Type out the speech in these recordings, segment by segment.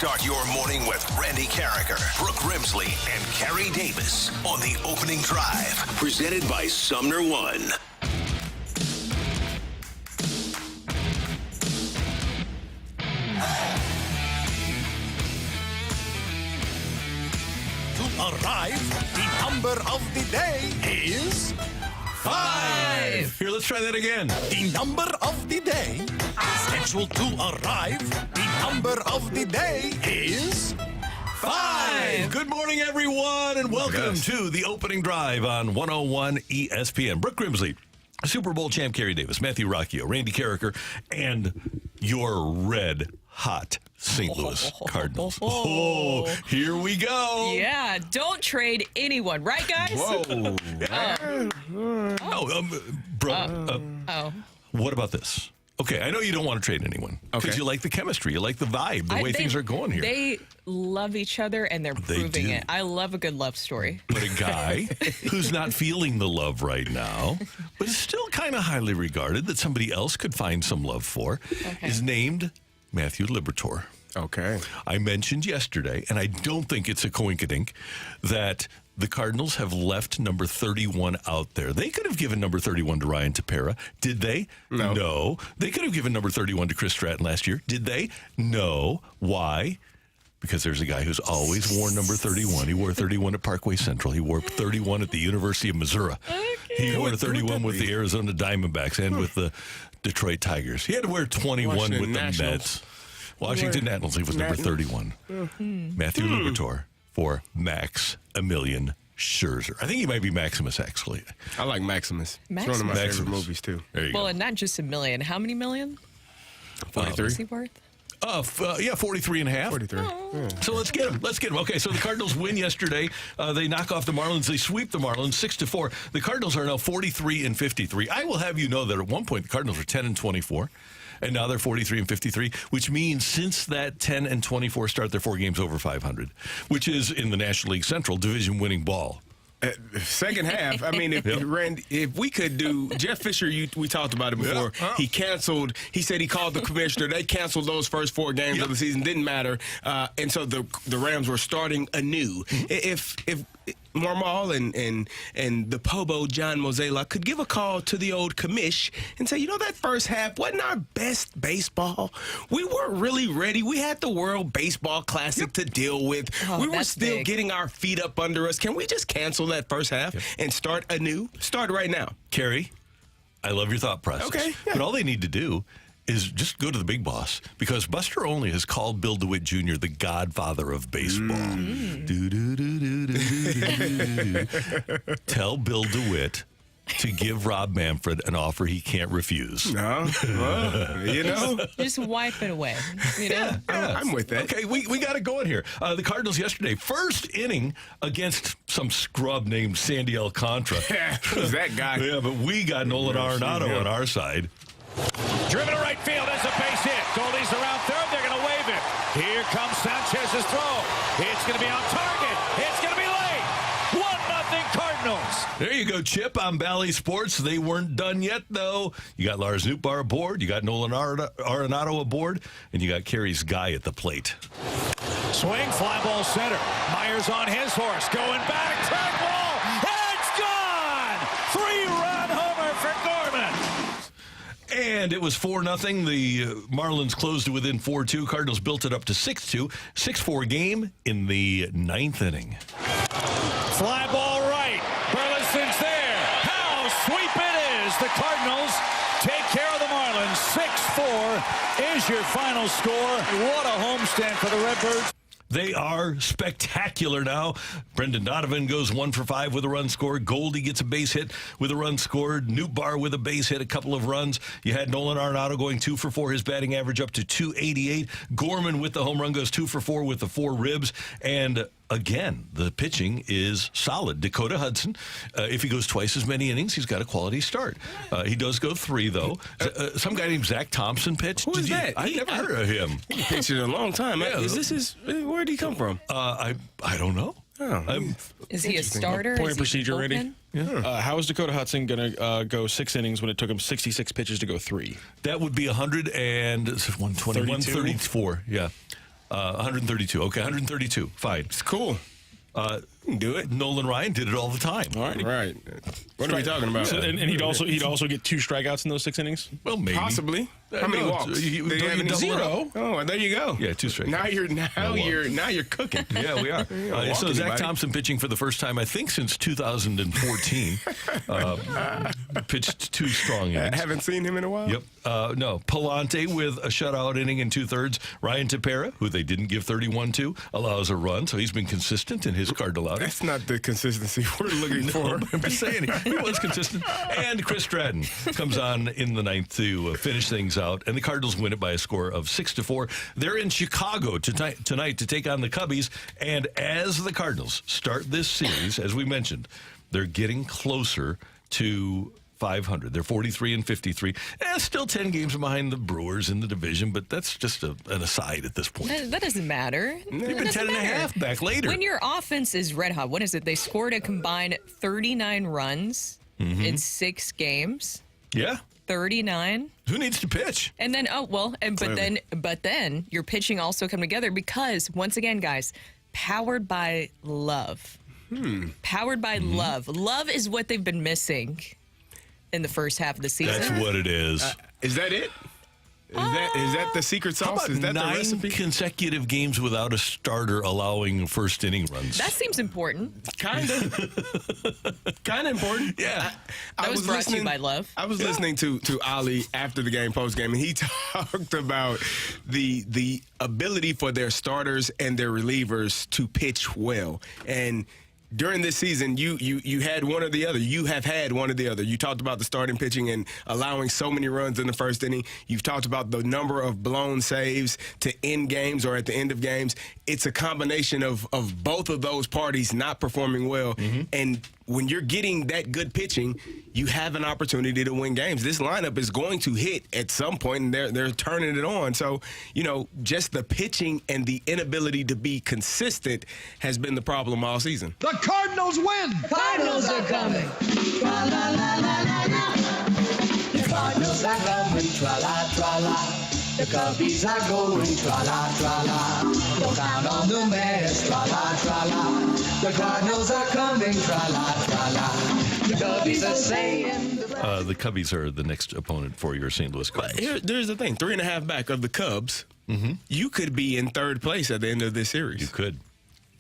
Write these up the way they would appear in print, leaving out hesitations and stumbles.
Start your morning with Randy Carricker, Brooke Grimsley, and Carrie Davis on the Opening Drive. Presented by Sumner One. Arrive, the number of the day is 5. Here, let's try that again. The number of the day scheduled to arrive. The number of the day is 5. Good morning, everyone, and welcome to the Opening Drive on 101 ESPN. Brooke Grimsley, Super Bowl champ Carrie Davis, Matthew Rocchio, Randy Carricker, and your red hot St. Louis Cardinals. Oh, here we go. Yeah, don't trade anyone, right, guys? Whoa. What about this? Okay, I know you don't want to trade anyone because you like the chemistry, you like the vibe, the way things are going here. They love each other, and they're proving it. I love a good love story. But a guy who's not feeling the love right now, but is still kind of highly regarded that somebody else could find some love for, is named Matthew Liberatore. Okay. I mentioned yesterday, and I don't think it's a coinkydink, that the Cardinals have left number 31 out there. They could have given number 31 to Ryan Tepera. Did they? No. They could have given number 31 to Chris Stratton last year. Did they? No. Why? Because there's a guy who's always worn number 31. He wore 31 at Parkway Central. He wore 31 at the University of Missouri. He wore 31 with the Arizona Diamondbacks and with the Detroit Tigers. He had to wear 21 with the Mets. Washington Nationals, he was number 31. Matthew Liberatore for Maximilian Scherzer. I think he might be Maximus, actually. I like Maximus. It's one of my favorite movies, too. There you go. Well, and not just a million. How many million? 43. Is he worth? 43 and a half. 43. Yeah. So let's get him. Okay, so the Cardinals win yesterday. They knock off the Marlins. They sweep the Marlins 6-4. The Cardinals are now 43 and 53. I will have you know that at one point the Cardinals were 10 and 24. And now they're 43 and 53, which means since that 10 and 24 start, they're 4 games over 500, which is in the National League Central division winning ball. Second half, I mean, if we could do, Jeff Fisher, we talked about it before. He canceled, he said he called the commissioner. They canceled those first 4 games of the season. Didn't matter. And so the Rams were starting anew. If Marmal and the Pobo, John Mozela, could give a call to the old commish and say, you know, that first half wasn't our best baseball. We weren't really ready. We had the World Baseball Classic to deal with. We were still getting our feet up under us. Can we just cancel that first half and start anew? Start right now. Carrie, I love your thought process. Okay. But all they need to do is just go to the big boss, because Buster Olney has called Bill DeWitt Jr. the godfather of baseball. Tell Bill DeWitt to give Rob Manfred an offer he can't refuse. No, well, you know. Just wipe it away. You know? I'm with that. Okay, we got it going here. The Cardinals yesterday, first inning against some scrub named Sandy Alcantara. Who's that guy? Yeah, but we got Nolan Arenado on our side. Driven to right field as a base hit. Goldie's around third. They're going to wave it. Here comes Sanchez's throw. It's going to be on target. It's going to be late. 1-0 Cardinals. There you go, Chip, on Bally Sports. They weren't done yet, though. You got Lars Nootbaar aboard. You got Nolan Arenado aboard. And you got Carey's guy at the plate. Swing, fly ball center. Myers on his horse. Going back. Track ball. It's gone. 3-run homer for Gorman. And it was 4-0. The Marlins closed it within 4-2. Cardinals built it up to 6-2. 6-4 game in the 9th inning. Fly ball right. Burleson's there. How sweep it is. The Cardinals take care of the Marlins. 6-4 is your final score. What a homestand for the Redbirds. They are spectacular now. Brendan Donovan goes 1 for 5 with a run scored. Goldie gets a base hit with a run scored. Nootbaar with a base hit, a couple of runs. You had Nolan Arenado going 2 for 4, his batting average up to 288. Gorman with the home run goes 2 for 4 with the 4 ribs. And again, the pitching is solid. Dakota Hudson, if he goes twice as many innings, he's got a quality start. He does go 3, though. Some guy named Zach Thompson pitched. Who is that? I never heard of him. He pitched in a long time. Yeah. Is this his? Where did he come from? I don't know. Is he a starter? Point Is of he procedure, Randy. bullpen? How is Dakota Hudson going to go 6 innings when it took him 66 pitches to go 3? That would be 120, 134. Yeah. 132. Okay, 132. Fine. It's cool. You can do it. Nolan Ryan did it all the time. All right. Right. What are we talking about? So, and he'd also get 2 strikeouts in those 6 innings. Well, maybe. Possibly. How many walks? Don't you Did he have any? double it up? 0. Oh, there you go. Yeah, 2 straight. Now you're cooking. Yeah, we are. So Zach Thompson pitching for the first time, I think, since 2014. Pitched 2 strong innings. I haven't seen him in a while. Yep. No. Palante with a shutout inning in 2/3. Ryan Tepera, who they didn't give 31 to, allows a run, so he's been consistent in his Cardinal outing. That's not the consistency we're looking for. I'm just saying he was consistent. And Chris Stratton comes on in the 9th to finish things out, and the Cardinals win it by a score of 6-4. They're in Chicago tonight to take on the Cubbies, and as the Cardinals start this series, as we mentioned, they're getting closer to 500. They're 43-53. Still 10 games behind the Brewers in the division, but that's just an aside at this point. That doesn't matter. They've been 10.5 back later. When your offense is red hot, what is it? They scored a combined 39 runs in 6 games. Yeah. 39. Who needs to pitch? And then but then your pitching also come together because once again, guys, powered by love. Powered by love. Love is what they've been missing in the first half of the season. That's what it is. Is that it? Is that the secret sauce? How about Is that 9 the recipe? consecutive games without a starter allowing first inning runs? That seems important. Kind of important. Yeah. That was brought to you by love. I was listening to Ali after the game, post game, and he talked about the ability for their starters and their relievers to pitch well. And during this season, you had one or the other. You have had one or the other. You talked about the starting pitching and allowing so many runs in the first inning. You've talked about the number of blown saves to end games or at the end of games. It's a combination of both of those parties not performing well. And when you're getting that good pitching, you have an opportunity to win games. This lineup is going to hit at some point, and they're turning it on. So, just the pitching and the inability to be consistent has been the problem all season. The Cardinals win! Cardinals are coming! Tra-la-la-la-la-la. The Cardinals are coming! Tra-la-tra-la. The Cubbies are going tra-la-tra-la. Don't count on the mess, tra-la-tra-la. The Cardinals are coming, tra-la-tra-la. The Cubbies are saying... The Cubbies are the next opponent for your St. Louis Cardinals. There's the thing. 3.5 back of the Cubs, you could be in 3rd place at the end of this series. You could.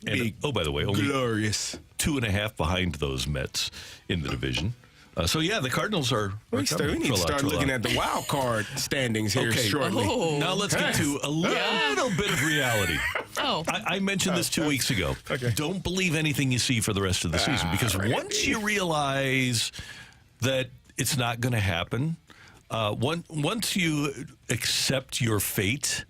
And, by the way, only glorious 2.5 behind those Mets in the division. So, the Cardinals are... We need to start looking at the wild card standings here shortly. Now let's get to a little bit of reality. I mentioned this 2 weeks ago. Okay. Don't believe anything you see for the rest of the season, because once you realize that it's not going to happen, once you accept your fate,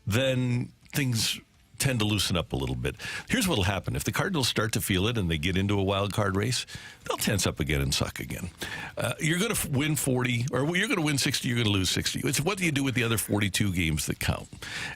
then things tend to loosen up a little bit. Here's what'll happen. If the Cardinals start to feel it and they get into a wild card race, they'll tense up again and suck again. You're going to win 40, or you're going to win 60, you're going to lose 60. It's what do you do with the other 42 games that count?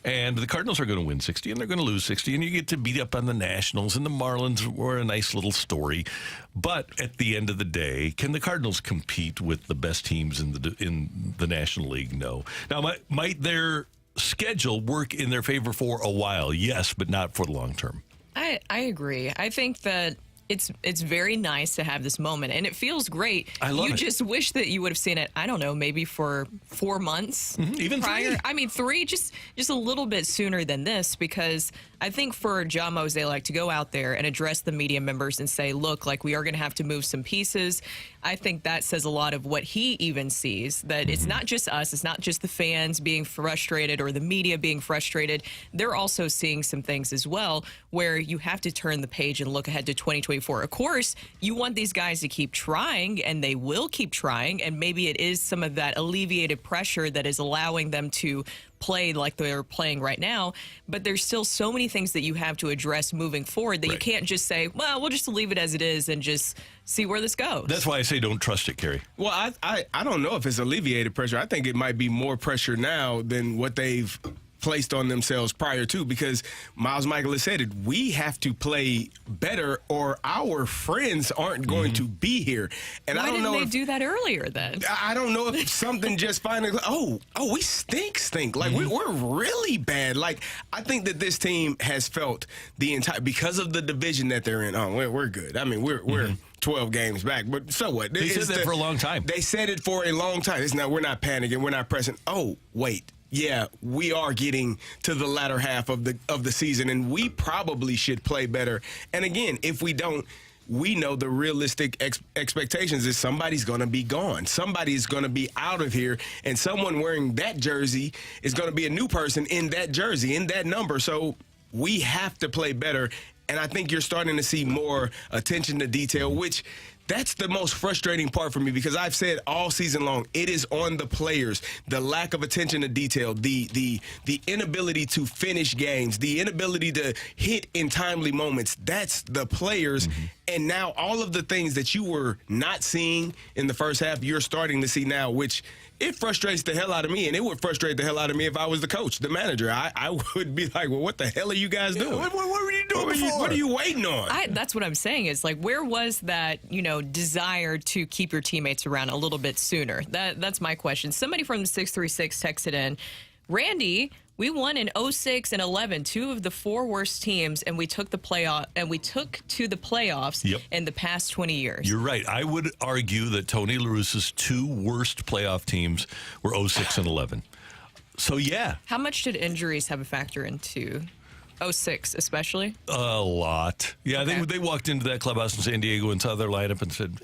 And the Cardinals are going to win 60, and they're going to lose 60, and you get to beat up on the Nationals, and the Marlins were a nice little story. But at the end of the day, can the Cardinals compete with the best teams in the National League? No. Now, might their schedule work in their favor for a while? Yes, but not for the long term. I agree. I think that it's very nice to have this moment, and it feels great. I love it. You just wish that you would have seen it, I don't know, maybe for 4 months even prior. 3. I mean, 3, just a little bit sooner than this, because I think for John Mozeliak to go out there and address the media members and say, look, like, we are going to have to move some pieces, I think that says a lot of what he even sees, that it's not just us, it's not just the fans being frustrated or the media being frustrated. They're also seeing some things as well where you have to turn the page and look ahead to 2024. Of course, you want these guys to keep trying, and they will keep trying, and maybe it is some of that alleviated pressure that is allowing them to play like they're playing right now, but there's still so many things that you have to address moving forward that you can't just say, well, we'll just leave it as it is and just see where this goes. That's why I say don't trust it, Kerry. Well, I don't know if it's alleviated pressure. I think it might be more pressure now than what they've placed on themselves prior to, because Miles Michaelis said it, we have to play better or our friends aren't going to be here. And Why I don't know didn't they do that earlier then? I don't know if something just finally, we stink. Like, we're really bad. Like, I think that this team has felt the entire, because of the division that they're in, we're good. I mean, we're 12 games back, but so what? They said that for a long time. They said it for a long time. It's not, we're not panicking. We're not pressing. Oh, wait. Yeah, we are getting to the latter half of the season, and we probably should play better. And again, if we don't, we know the realistic expectations is somebody's going to be gone. Somebody's going to be out of here, and someone wearing that jersey is going to be a new person in that jersey, in that number. So we have to play better, and I think you're starting to see more attention to detail, which that's the most frustrating part for me, because I've said all season long, it is on the players. The lack of attention to detail, the inability to finish games, the inability to hit in timely moments. That's the players. And now all of the things that you were not seeing in the first half, you're starting to see now, which it frustrates the hell out of me, and it would frustrate the hell out of me if I was the coach, the manager. I would be like, well, what the hell are you guys doing? What were you doing before? What are you waiting on? That's what I'm saying is, like, where was that, desire to keep your teammates around a little bit sooner? That's my question. Somebody from the 636 texted in, Randy, we won in 06 and 11, two of the four worst teams, and we took to the playoffs in the past 20 years. You're right. I would argue that Tony La Russa's two worst playoff teams were 06 and 11. So, yeah. How much did injuries have a factor into 06 especially? A lot. Yeah, Okay. they walked into that clubhouse in San Diego and saw their lineup and said,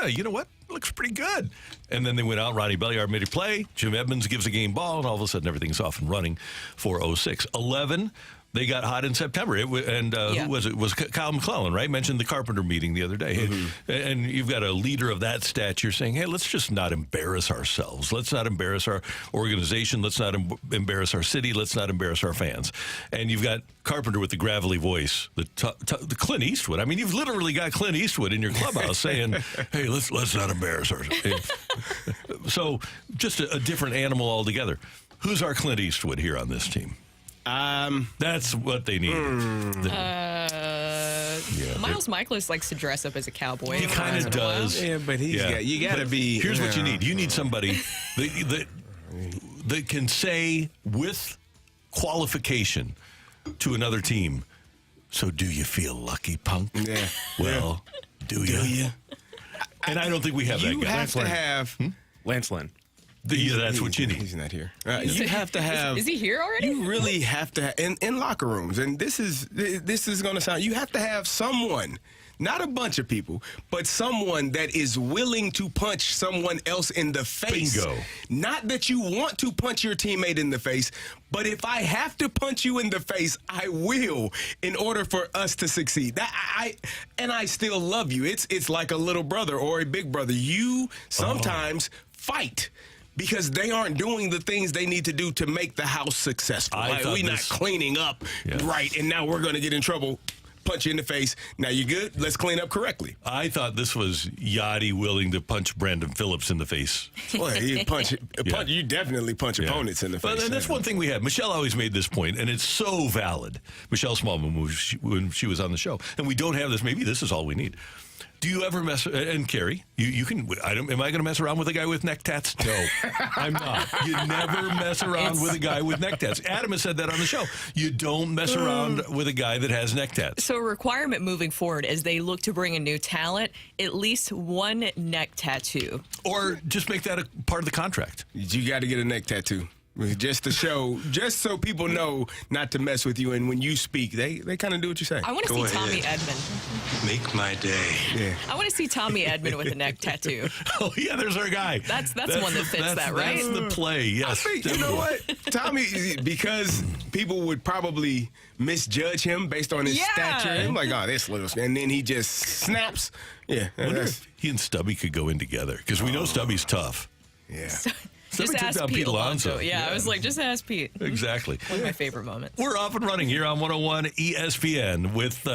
you know what? Looks pretty good. And then they went out. Ronnie Belliard made a play. Jim Edmonds gives a game ball, and all of a sudden everything's off and running for 06. 11, they got hot in September. Who was it? It was Kyle McClellan, right? Mentioned the Carpenter meeting the other day. And you've got a leader of that stature saying, hey, let's just not embarrass ourselves. Let's not embarrass our organization. Let's not embarrass our city. Let's not embarrass our fans. And you've got Carpenter with the gravelly voice, the Clint Eastwood. I mean, you've literally got Clint Eastwood in your clubhouse saying, hey, let's not embarrass ourselves. So just a different animal altogether. Who's our Clint Eastwood here on this team? That's what they need. Miles Michaelis likes to dress up as a cowboy. He kind of does. Yeah, but you got to be. Here's what you need. You need somebody that can say with qualification to another team, so do you feel lucky, punk? Yeah. Well, do you? And I don't think we have that guy. You have to have Lance Lynn. That's what you need. He's not here. You have to have. Is he here already? You really have to have, in locker rooms, and this is going to sound. You have to have someone, not a bunch of people, but someone that is willing to punch someone else in the face. Bingo. Not that you want to punch your teammate in the face, but if I have to punch you in the face, I will, in order for us to succeed. I still love you. It's like a little brother or a big brother. You sometimes fight, because they aren't doing the things they need to do to make the house successful. We're not cleaning up right, and now we're going to get in trouble. Punch you in the face. Now you good? Let's clean up correctly. I thought this was Yachty willing to punch Brandon Phillips in the face. Boy, you definitely punch opponents in the face. And that's one thing we have. Michelle always made this point, and it's so valid. Michelle Smallman, when she was on the show. And we don't have this. Maybe this is all we need. Do you ever mess, and Carrie, you can, am I going to mess around with a guy with neck tats? No, I'm not. You never mess around with a guy with neck tats. Adam has said that on the show. You don't mess around with a guy that has neck tats. So a requirement moving forward as they look to bring in new talent, at least one neck tattoo. Or just make that a part of the contract. You got to get a neck tattoo. Just to show, just so people know not to mess with you, and when you speak, they kind of do what you say. I want to see Tommy Edman. Make my day. Yeah. I want to see Tommy Edman with a neck tattoo. Oh yeah, there's our guy. That's one that fits that, right? That's the play. Yes. I think, you know what, Tommy, because people would probably misjudge him based on his stature. I'm like, oh, this little, and then he just snaps. Yeah. I wonder if he and Stubby could go in together, because we know Stubby's tough. Yeah. Just ask Pete Alonso. Yeah, I was like, just ask Pete. Exactly. One of my favorite moments. We're off and running here on 101 ESPN with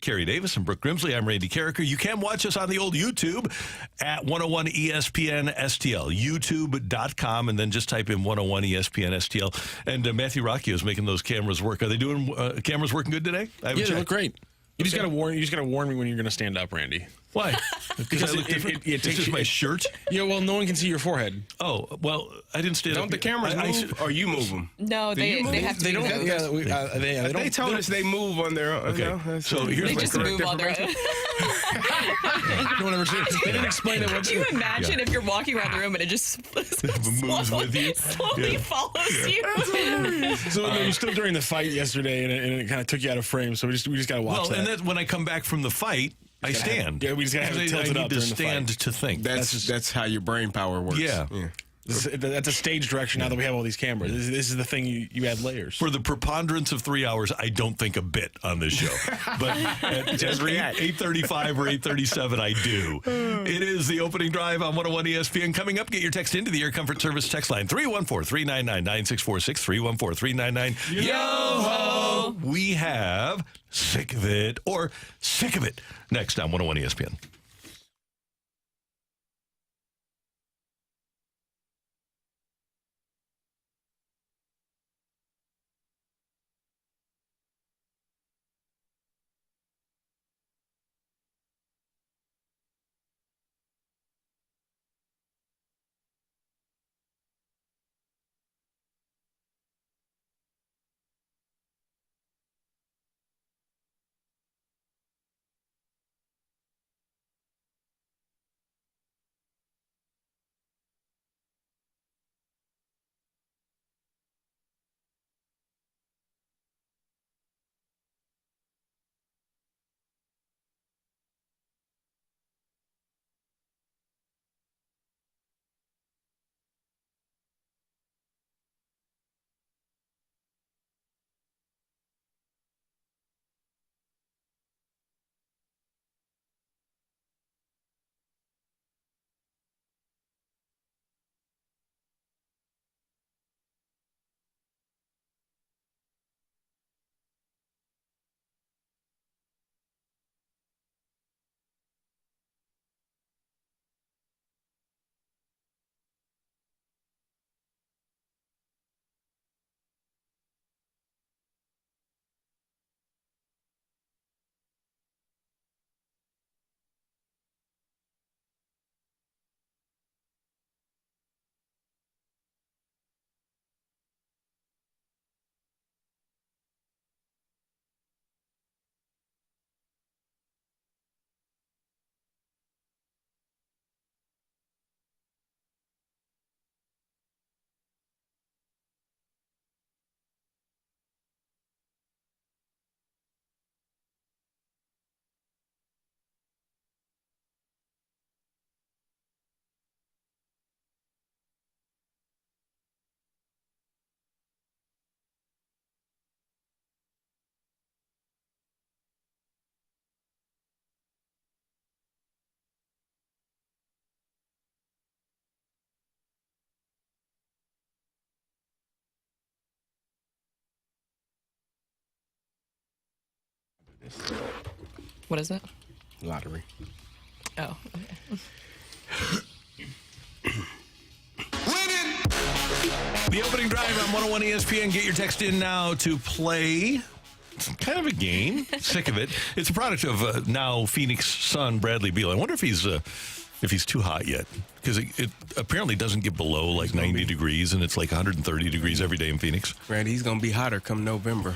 Carrie Davis and Brooke Grimsley. I'm Randy Carricker. You can watch us on the old YouTube at 101 ESPN STL, youtube.com, and then just type in 101 ESPN STL. And Matthew Rocc is making those cameras work. Are they doing cameras working good today? Yeah, they look great. You just gotta warn me when you're gonna stand up, Randy. Why? Because I look different. It takes just my shirt. Yeah, well, no one can see your forehead. Oh, well, I didn't stand up. Don't the cameras move, or you move them? No, they have to. They don't. They told us they move on their own. Okay. So here's They my just correct move on their own. No one ever said. They didn't explain it. Could you imagine if you're walking around the room and it just moves with you? slowly follows you? So it was still during the fight yesterday, and it kind of took you out of frame. So we just gotta watch that. Well, and then when I come back from the fight, I stand. We just gotta have it tilted I up need to during the stand fight. to think. That's how your brain power works. Yeah. That's a stage direction now that we have all these cameras. This is the thing you add layers. For the preponderance of 3 hours, I don't think a bit on this show. But at 8:35 or 8:37, I do. It is the opening drive on 101 ESPN. Coming up, get your text into the Air Comfort Service text line, 314-399-9646, 314-399. Yo-ho! We have Sick of It or Sick of It next on 101 ESPN. What is it? Lottery. Oh. The opening drive on 101 ESPN. Get your text in now to play. It's kind of a game. Sick of it. It's a product of now Phoenix Sun Bradley Beal. I wonder if he's too hot yet, because it apparently doesn't get below like 90 degrees, and it's like 130 degrees every day in Phoenix. Randy, he's going to be hotter come October,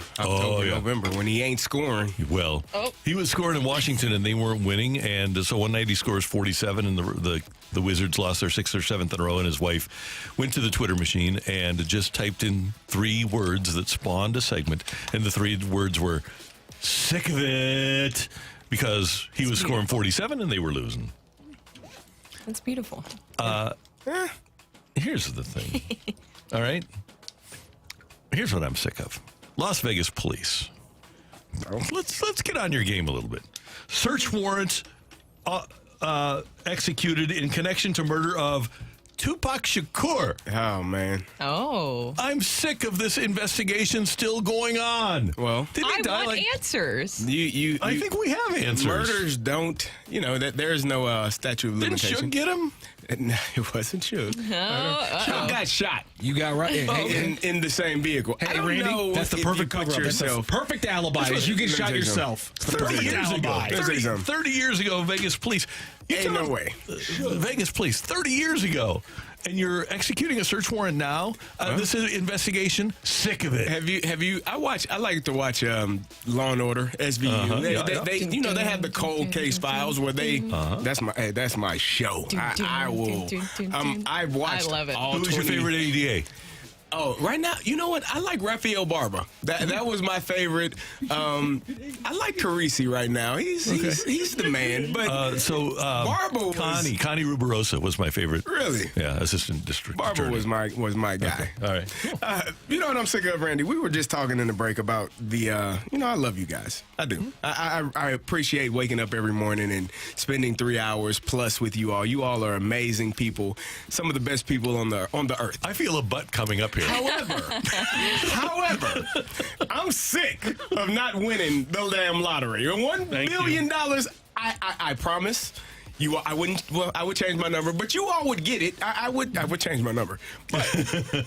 November, when he ain't scoring. Well, he was scoring in Washington, and they weren't winning, and so one night he scores 47, and the Wizards lost their 6th or 7th in a row, and his wife went to the Twitter machine and just typed in 3 words that spawned a segment, and the 3 words were, sick of it, because he was scoring 47 and they were losing. That's beautiful. Here's the thing. All right. Here's what I'm sick of. Las Vegas police. Let's get on your game a little bit. Search warrant executed in connection to murder of Tupac Shakur. Oh, man. Oh. I'm sick of this investigation still going on. Well, did he die? Want answers. I think we have answers. Murders don't, that there's no statute of Didn't limitation. Suge get him? No, it wasn't Suge. Suge got shot. You got right. In the same vehicle. Hey, Randy, that's the perfect cover-up. That's the perfect alibi. Is you get shot yourself. 30 years ago. 30 years ago, Vegas police. Ain't no way. Vegas police, 30 years ago. And you're executing a search warrant now. This is investigation. Sick of it. Have you? I like to watch Law and Order SVU. They have the cold case files where they. That's my show. I will. I've watched. I love it. Who's your favorite ADA? Oh, right now, you know what? I like Rafael Barba. That was my favorite. I like Carisi right now. He's the man. But Barba was Connie Rubirosa was my favorite. Really? Yeah, assistant district Barba attorney. was my guy. Okay. All right. Cool. You know what I'm sick of, Randy? We were just talking in the break about the. I love you guys. I do. I appreciate waking up every morning and spending 3 hours plus with you all. You all are amazing people. Some of the best people on the earth. I feel a butt coming up here. However, I'm sick of not winning the damn lottery. $1 billion. I promise you, I wouldn't. Well, I would change my number, but you all would get it. I would change my number. But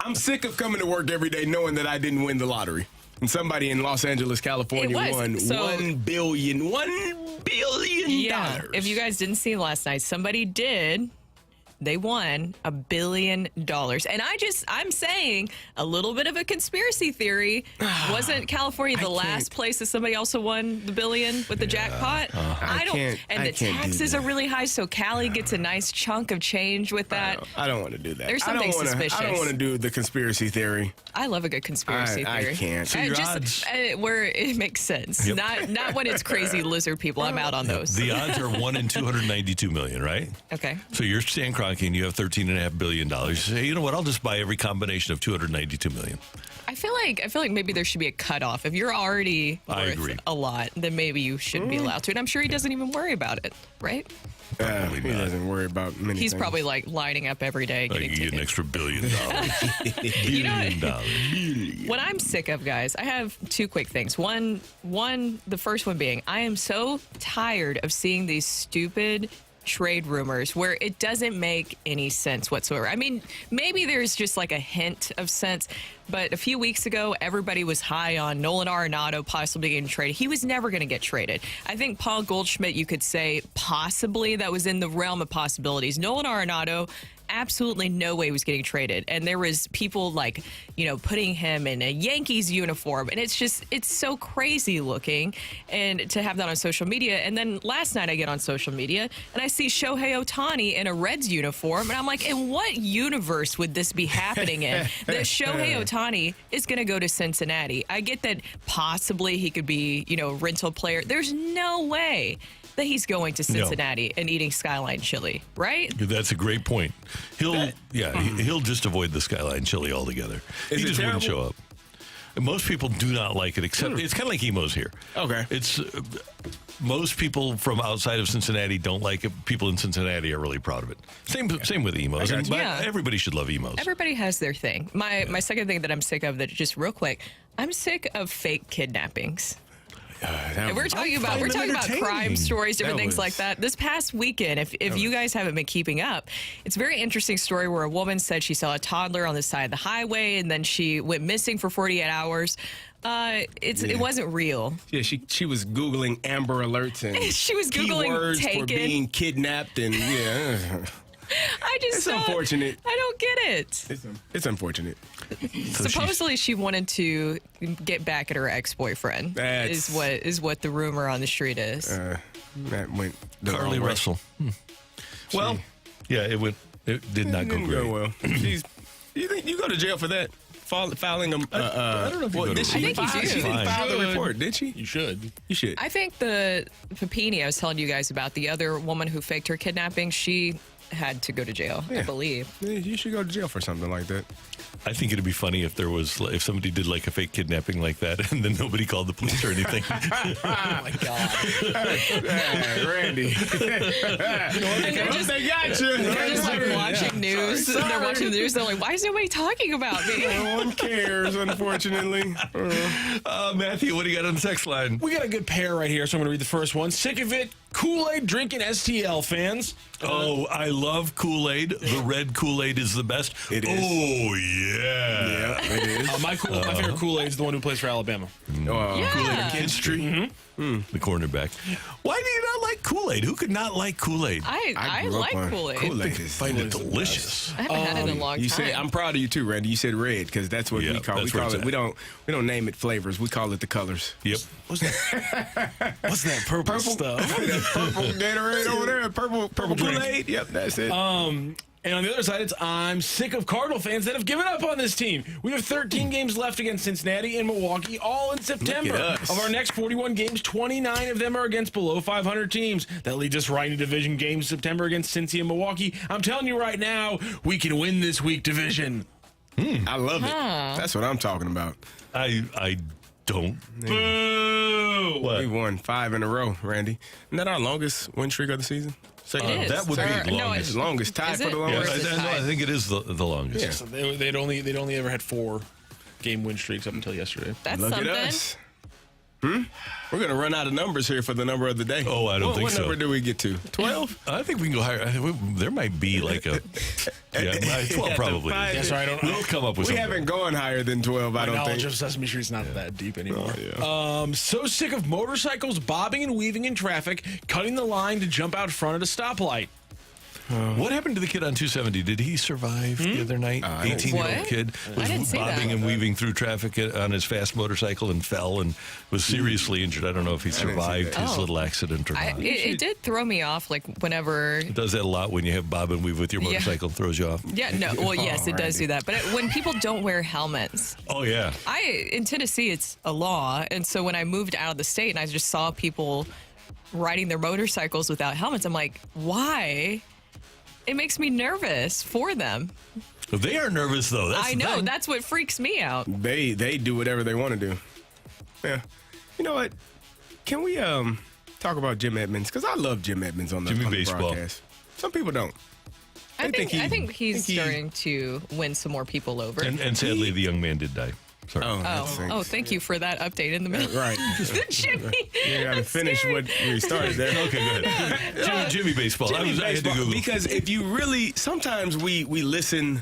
I'm sick of coming to work every day knowing that I didn't win the lottery. And somebody in Los Angeles, California won $1 billion. $1 billion. Yeah. If you guys didn't see last night, somebody did. They won $1 billion. And I'm saying a little bit of a conspiracy theory. Wasn't California the last place that somebody also won the billion with the jackpot? The taxes are really high, so Cali gets a nice chunk of change with that. I don't want to do that. There's something suspicious. I don't want to do the conspiracy theory. I love a good conspiracy theory. I can't. So your odds, where it makes sense. Yep. Not when it's crazy lizard people. I'm out on those. the odds are 1 in 292 million, right? Okay. So you're Stan Kroenke and you have $13.5 billion. You say, you know what? I'll just buy every combination of 292 million. I feel like maybe there should be a cutoff. If you're already worth a lot, then maybe you shouldn't be allowed to. And I'm sure he doesn't even worry about it, right? He doesn't worry about many He's things. probably like lining up every day getting You get an extra $1 billion. $1 billion. What I'm sick of, guys, I have two quick things. One, the first one being, I am so tired of seeing these stupid trade rumors where it doesn't make any sense whatsoever. I mean, maybe there's just like a hint of sense, but a few weeks ago, everybody was high on Nolan Arenado possibly getting traded. He was never going to get traded. I think Paul Goldschmidt, you could say possibly that was in the realm of possibilities. Nolan Arenado, absolutely no way he was getting traded. And there was people like, putting him in a Yankees uniform. And it's so crazy looking. And to have that on social media. And then last night I get on social media and I see Shohei Ohtani in a Reds uniform. And I'm like, in what universe would this be happening in? That Shohei Ohtani is going to go to Cincinnati. I get that possibly he could be, a rental player. There's no way that he's going to Cincinnati and eating Skyline chili, right? That's a great point. He'll just avoid the Skyline chili altogether. He just wouldn't show up. And most people do not like it, except it's kind of like emos here. Okay. It's most people from outside of Cincinnati don't like it. People in Cincinnati are really proud of it. Same with emos. But everybody should love emos. Everybody has their thing. My second thing that I'm sick of, that just real quick, I'm sick of fake kidnappings. We're talking about crime stories, different things like that. This past weekend, if you guys haven't been keeping up, it's a very interesting story where a woman said she saw a toddler on the side of the highway and then she went missing for 48 hours. It wasn't real. Yeah, she was Googling Amber Alerts and she was Googling keywords taken. for being kidnapped and it's unfortunate. I don't get it. It's unfortunate. Supposedly she wanted to get back at her ex-boyfriend. Is what the rumor on the street is. That went Carly Russell. Well, it did not go great. Well. You think you go to jail for that? Filing them. I don't know if you did she file the report? Did she? You should. You should. I think the Papini I was telling you guys about, the other woman who faked her kidnapping, she had to go to jail, I believe. Yeah, you should go to jail for something like that. I think it'd be funny if somebody did like a fake kidnapping like that, and then nobody called the police or anything. Oh my God! Hey, Randy. They got you. They're just like watching news. Sorry. They're watching the news. They're like, "Why is nobody talking about me?" No one cares, unfortunately. Matthew, what do you got on the text line? We got a good pair right here, so I'm going to read the first one. Sick of it, Kool-Aid drinking STL fans. I love Kool-Aid. The red Kool-Aid is the best. It is. Oh, yeah. It is. My favorite Kool-Aid is the one who plays for Alabama. Yeah. History. The cornerback. Why do you not like Kool-Aid? Who could not like Kool-Aid? I grew up like on Kool-Aid. Kool-Aid is find it delicious. I haven't had it in a long You time. said I'm proud of you too, Randy. You said red because that's what we call it. We don't name it flavors. We call it the colors. Yep. What's that purple stuff? That purple Gatorade over there, purple Kool-Aid. Yep, that's it. And on the other side, I'm sick of Cardinal fans that have given up on this team. We have 13 games left against Cincinnati and Milwaukee, all in September. Look at us. Of our next 41 games, 29 of them are against below 500 teams. That leads us right into division games September against Cincy and Milwaukee. I'm telling you right now, we can win this week division. I love it. That's what I'm talking about. I don't. Boo! What? We won 5 in a row, Randy. Isn't that our longest win streak of the season? It is. That would be the No, longest. It's longest tied Is for it? the Yeah, longest. I think it is the longest. Yeah. So they'd only ever had 4 game win streaks up until yesterday. That's Look something. at us. We're going to run out of numbers here for the number of the day. Oh, I don't think what so. What number do we get to? 12? I think we can go higher. There might be like a 12 probably. Yeah, sorry, I don't- We'll come up with We something. haven't gone higher than 12, I My don't knowledge think. of Sesame Street's not that deep anymore. Oh, So sick of motorcycles bobbing and weaving in traffic, cutting the line to jump out front at a stoplight. What happened to the kid on 270? Did he survive the other night? 18-year-old What? kid I was didn't see bobbing that. and weaving through traffic on his fast motorcycle and fell and was seriously injured. I don't know if he survived that. his Oh. little accident or not. It did throw me off, like whenever. It does that a lot when you have bob and weave with your Yeah. motorcycle. Throws you off. Yeah, no. Well, yes, it does do that. But when people don't wear helmets, Oh, yeah. in Tennessee, it's a law. And so when I moved out of the state and I just saw people riding their motorcycles without helmets, I'm like, why? It makes me nervous for them. They are nervous, though. That's I the know. thing. That's what freaks me out. They do whatever they want to do. Yeah. You know what? Can we talk about Jim Edmonds? Because I love Jim Edmonds on the, Jimmy on the Baseball. broadcast. Some people don't. I think think he- he's starting to win some more people over. And sadly, the young man did die. Sorry. Oh, thank you for that update in the middle. Right. Jimmy. You got to finish what we started there. Okay, go ahead. Jimmy Baseball. I had to Baseball, Google. because if you really, sometimes we listen,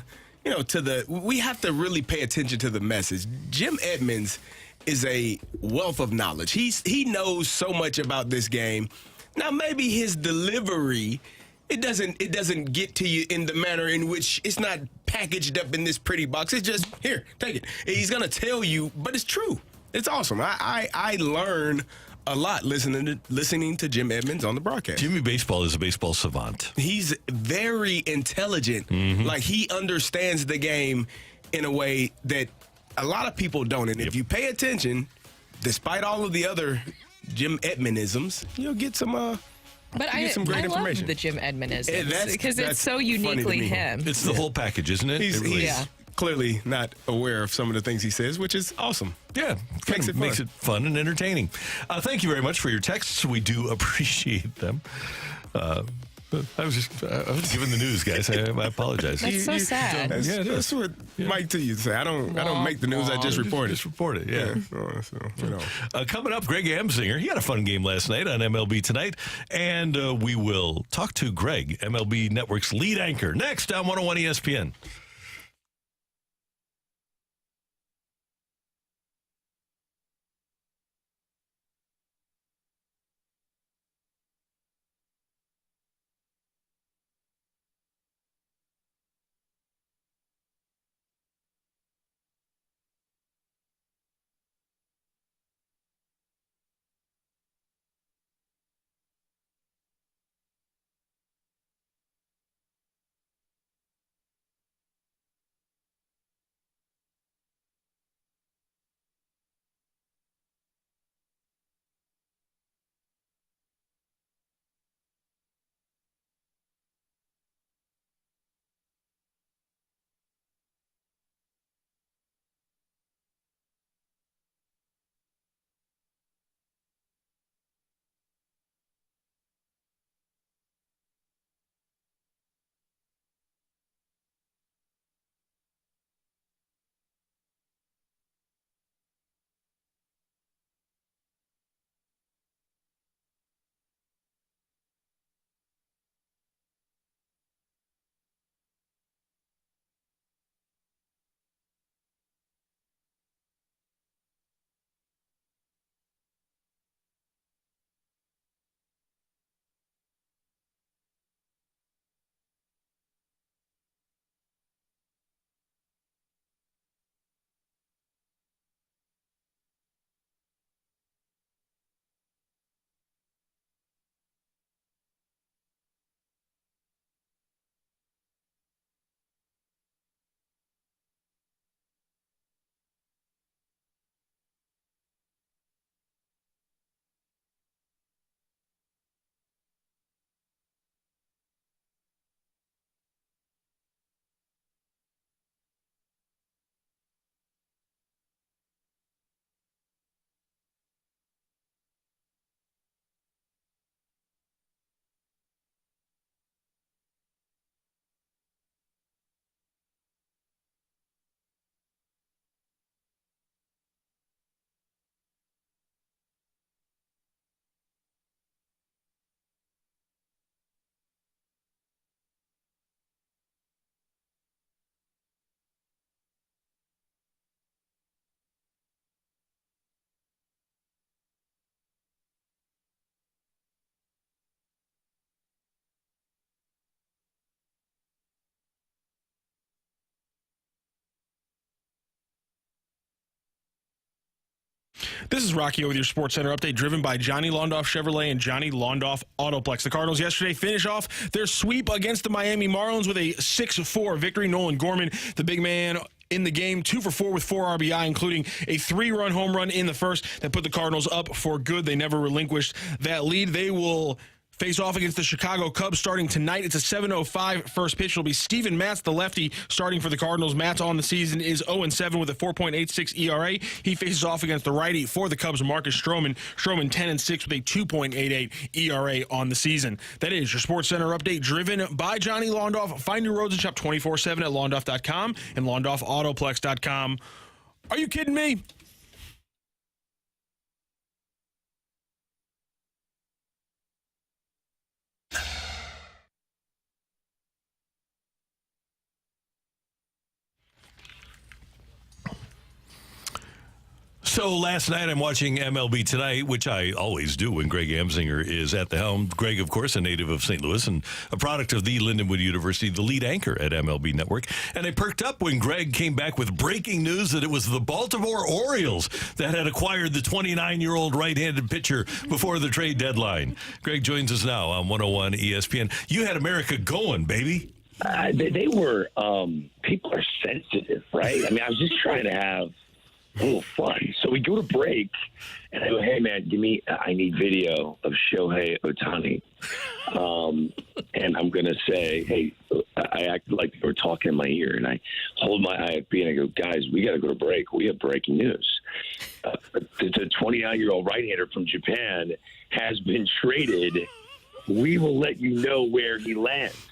we have to really pay attention to the message. Jim Edmonds is a wealth of knowledge. He knows so much about this game. Now maybe his delivery, it doesn't get to you in the manner in which it's not packaged up in this pretty box. It's just, here, take it. He's gonna tell you, but it's true. It's awesome. I learn a lot listening to Jim Edmonds on the broadcast. Jimmy Baseball is a baseball savant. He's very intelligent. Like, he understands the game in a way that a lot of people don't. And if you pay attention, despite all of the other Jim Edmondisms, you'll get some But I some great love information. the Jim Edmond is that's- because that's it's so funny to uniquely me. him. It's the whole package, isn't it? he's It really is. Yeah. clearly not aware of some of the things he says, which is awesome. Yeah, makes it fun and entertaining. Thank you very much for your texts. We do appreciate them. I was giving the news, guys. I apologize. That's so sad. That's what Mike T used to say. I don't make the news. I just report it. Just report it. Yeah. Coming up, Greg Amsinger. He had a fun game last night on MLB Tonight, and we will talk to Greg, MLB Network's lead anchor, next on 101 ESPN. This is Rocc with your Sports Center update, driven by Johnny Londoff Chevrolet and Johnny Londoff Autoplex. The Cardinals yesterday finish off their sweep against the Miami Marlins with a 6-4 victory. Nolan Gorman, the big man in the game, 2 for 4 with 4 RBI, including a 3-run home run in the first that put the Cardinals up for good. They never relinquished that lead. They will face off against the Chicago Cubs starting tonight. It's a 7:05 first pitch. It'll be Steven Matz, the lefty, starting for the Cardinals. Matz on the season is 0-7 with a 4.86 ERA. He faces off against the righty for the Cubs, Marcus Stroman. Stroman 10-6 with a 2.88 ERA on the season. That is your Sports Center update, driven by Johnny Londoff. Find your roads and shop 24/7 at londoff.com and londoffautoplex.com. Are you kidding me? So last night I'm watching MLB Tonight, which I always do when Greg Amsinger is at the helm. Greg, of course, a native of St. Louis and a product of the Lindenwood University, the lead anchor at MLB Network. And I perked up when Greg came back with breaking news that it was the Baltimore Orioles that had acquired the 29-year-old right-handed pitcher before the trade deadline. Greg joins us now on 101 ESPN. You had America going, baby. They were, people are sensitive, right? I mean, I was just trying to have a little fun. So we go to break, and I go, hey, man, I need video of Shohei Ohtani. And I'm going to say, hey, I acted like they were talking in my ear, and I hold my IFB, and I go, guys, we got to go to break. We have breaking news. The 29-year-old right-hander from Japan has been traded. We will let you know where he lands.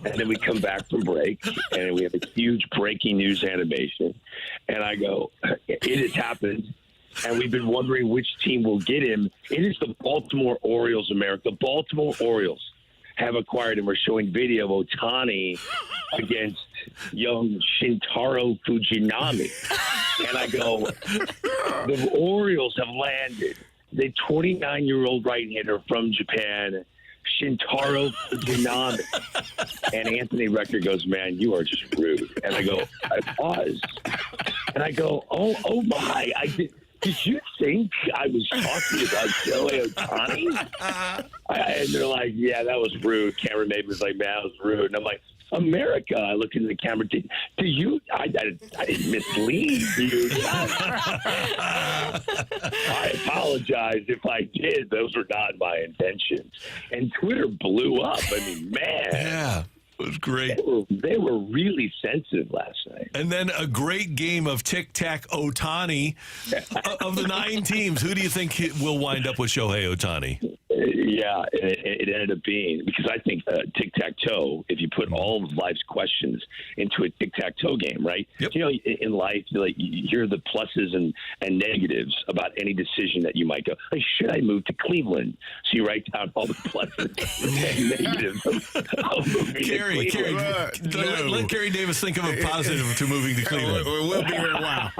And then we come back from break, and we have a huge breaking news animation. And I go, it has happened, and we've been wondering which team will get him. It is the Baltimore Orioles, America. The Baltimore Orioles have acquired him. We're showing video of Ohtani against young Shintaro Fujinami. And I go, the Orioles have landed the 29-year-old right-hander from Japan, Shintaro Fujinami. And Anthony Rector goes, man, you are just rude. And I go, I pause. And I go, oh my. Did you think I was talking about Shohei Ohtani? And they're like, yeah, that was rude. Cameron Maven was like, man, that was rude. And I'm like, America. I look into the camera. Do you? I didn't mislead you. I apologize if I did. Those were not my intentions. And Twitter blew up. I mean, man. Yeah. It was great. They were really sensitive last night. And then a great game of tic-tac Ohtani. Of the 9 teams, who do you think will wind up with Shohei Ohtani? Yeah, it ended up being, because I think tic-tac-toe, if you put all of life's questions into a tic-tac-toe game, right? Yep. You know, in life, like, you hear the pluses and negatives about any decision that you might go, like, should I move to Cleveland? So you write down all the pluses and negatives of moving to Cleveland. Let Kerry Davis think of a positive to moving to Cleveland. We'll be here a while.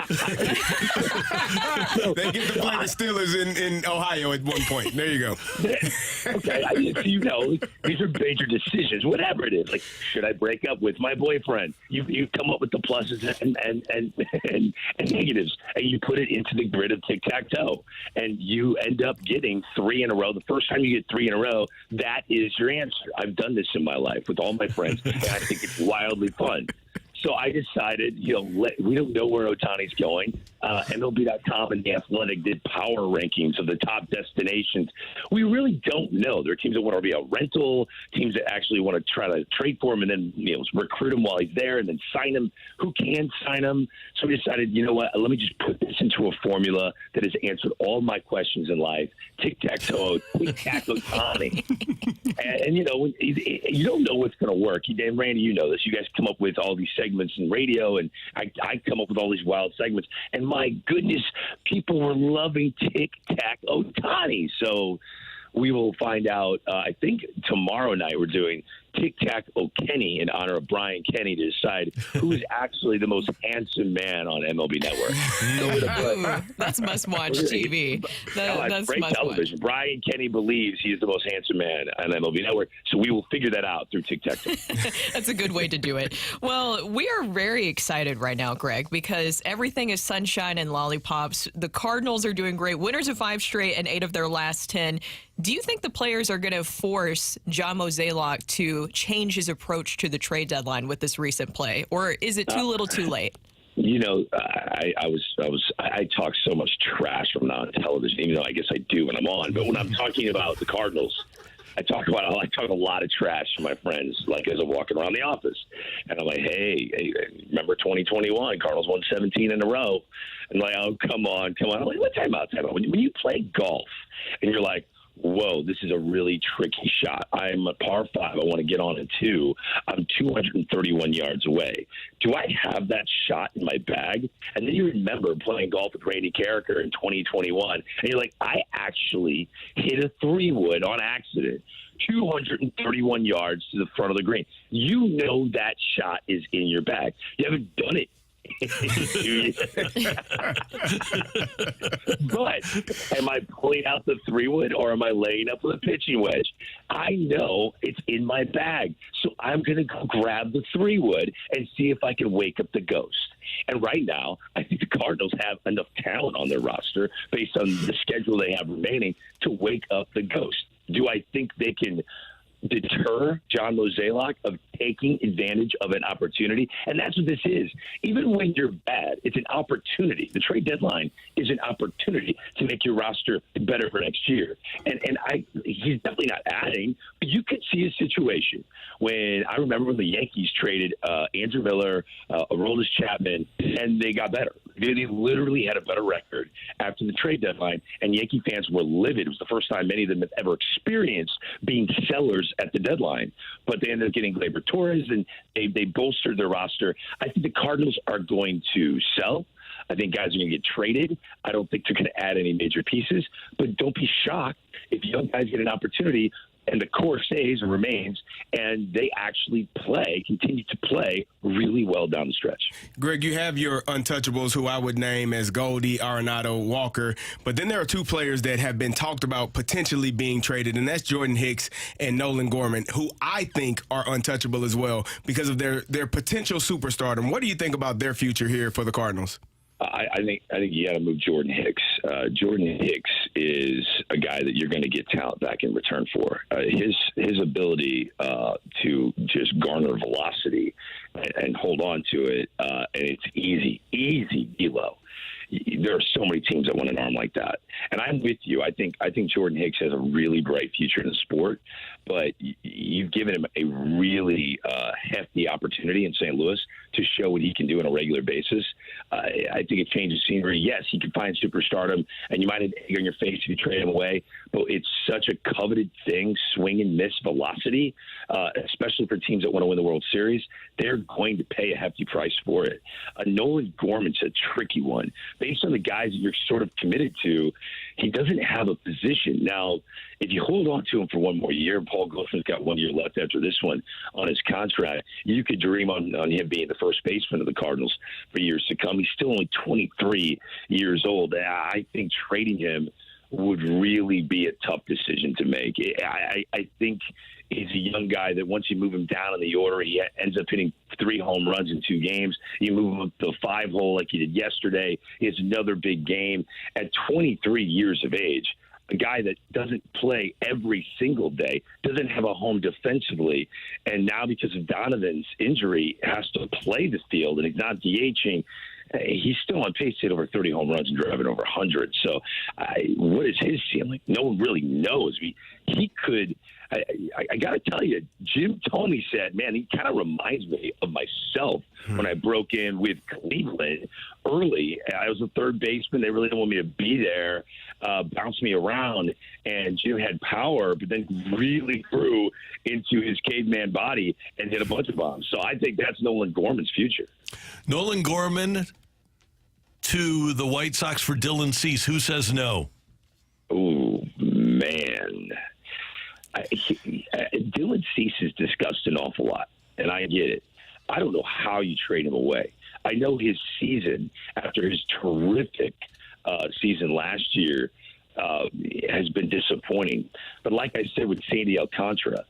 They get to play the Steelers in Ohio at one point. There you go. Okay, you know, these are major decisions, whatever it is. Like, should I break up with my boyfriend? You come up with the pluses and negatives, and you put it into the grid of tic-tac-toe, and you end up getting 3 in a row. The first time you get 3 in a row, that is your answer. I've done this in my life with all my friends, and I think it's wildly fun. So I decided, we don't know where Ohtani's going. MLB.com and The Athletic did power rankings of the top destinations. We really don't know. There are teams that want to be a rental, teams that actually want to try to trade for him and then recruit him while he's there and then sign him. Who can sign him? So we decided, you know what, let me just put this into a formula that has answered all my questions in life. Tic-tac-toe, tic-tac-Ohtani. and, you don't know what's going to work. And Randy, you know this. You guys come up with all these segments in radio, and I come up with all these wild segments. And my goodness, people were loving Tic-Tac Ohtani. So we will find out, I think tomorrow night we're doing Tic Tac O'Kenny in honor of Brian Kenny to decide who is actually the most handsome man on MLB Network. Ooh, that's must-watch TV. That's great television. Brian Kenny believes he is the most handsome man on MLB Network, so we will figure that out through Tic Tac. That's a good way to do it. Well, we are very excited right now, Greg, because everything is sunshine and lollipops. The Cardinals are doing great. Winners of 5 straight and 8 of their last 10. Do you think the players are going to force John Mozeliak to change his approach to the trade deadline with this recent play, or is it too little, too late? You know, I talk so much trash when I'm on television, even though I guess I do when I'm on. But when I'm talking about the Cardinals, I talk a lot of trash to my friends, like as I'm walking around the office, and I'm like, hey, remember 2021? Cardinals won 17 in a row, and like, oh, come on. I'm like, what time out? When you play golf, and you're like, whoa, this is a really tricky shot. I'm a par 5. I want to get on a 2. I'm 231 yards away. Do I have that shot in my bag? And then you remember playing golf with Randy Carricker in 2021, and you're like, I actually hit a 3-wood on accident, 231 yards to the front of the green. You know that shot is in your bag. You haven't done it. But am I pulling out the 3-wood or am I laying up with a pitching wedge? I know it's in my bag, so I'm going to go grab the 3-wood and see if I can wake up the ghost. And right now, I think the Cardinals have enough talent on their roster based on the schedule they have remaining to wake up the ghost. Do I think they can deter John Mozeliak of taking advantage of an opportunity? And that's what this is. Even when you're bad, it's an opportunity. The trade deadline is an opportunity to make your roster better for next year. And he's definitely not adding, but you could see a situation when I remember when the Yankees traded Andrew Miller, Aroldis Chapman, and they got better. They literally had a better record after the trade deadline, and Yankee fans were livid. It was the first time many of them have ever experienced being sellers at the deadline, but they ended up getting Gleyber Torres, and they bolstered their roster. I think the Cardinals are going to sell. I think guys are going to get traded. I don't think they're going to add any major pieces, but don't be shocked if young guys get an opportunity and the core stays and remains, and they actually continue to play really well down the stretch. Greg, you have your untouchables, who I would name as Goldie, Arenado, Walker, but then there are 2 players that have been talked about potentially being traded, and that's Jordan Hicks and Nolan Gorman, who I think are untouchable as well because of their potential superstardom. What do you think about their future here for the Cardinals? I think you got to move Jordan Hicks. Jordan Hicks is a guy that you're going to get talent back in return for. His ability to just garner velocity and hold on to it, and it's easy velo. There are so many teams that want an arm like that. And I'm with you. I think Jordan Hicks has a really bright future in the sport, but you've given him a really hefty opportunity in St. Louis to show what he can do on a regular basis. I think it changes scenery. Yes, he can find superstardom, and you might have egg on your face if you trade him away, but it's such a coveted thing, swing and miss velocity, especially for teams that want to win the World Series. They're going to pay a hefty price for it. Nolan Gorman's a tricky one. Based on the guys that you're sort of committed to, he doesn't have a position. Now, if you hold on to him for one more year, Paul Goldschmidt's got 1 year left after this one on his contract, you could dream on him being the first baseman of the Cardinals for years to come. He's still only 23 years old. I think trading him would really be a tough decision to make. I think he's a young guy that once you move him down in the order, he ends up hitting 3 home runs in 2 games. You move him up to the 5-hole like he did yesterday. He has another big game. At 23 years of age, a guy that doesn't play every single day, doesn't have a home defensively, and now because of Donovan's injury has to play the field and he's not DHing, he's still on pace to hit over 30 home runs and driving over 100. So what is his ceiling? No one really knows. He could – I got to tell you, Jim Thome said, man, he kind of reminds me of myself when I broke in with Cleveland early. I was a third baseman. They really didn't want me to be there, bounced me around, and Jim had power, but then really grew into his caveman body and hit a bunch of bombs. So I think that's Nolan Gorman's future. Nolan Gorman to the White Sox for Dylan Cease. Who says no? Oh, man. Dylan Cease is discussed an awful lot, and I get it. I don't know how you trade him away. I know his season, after his terrific season last year, has been disappointing. But like I said with Sandy Alcantara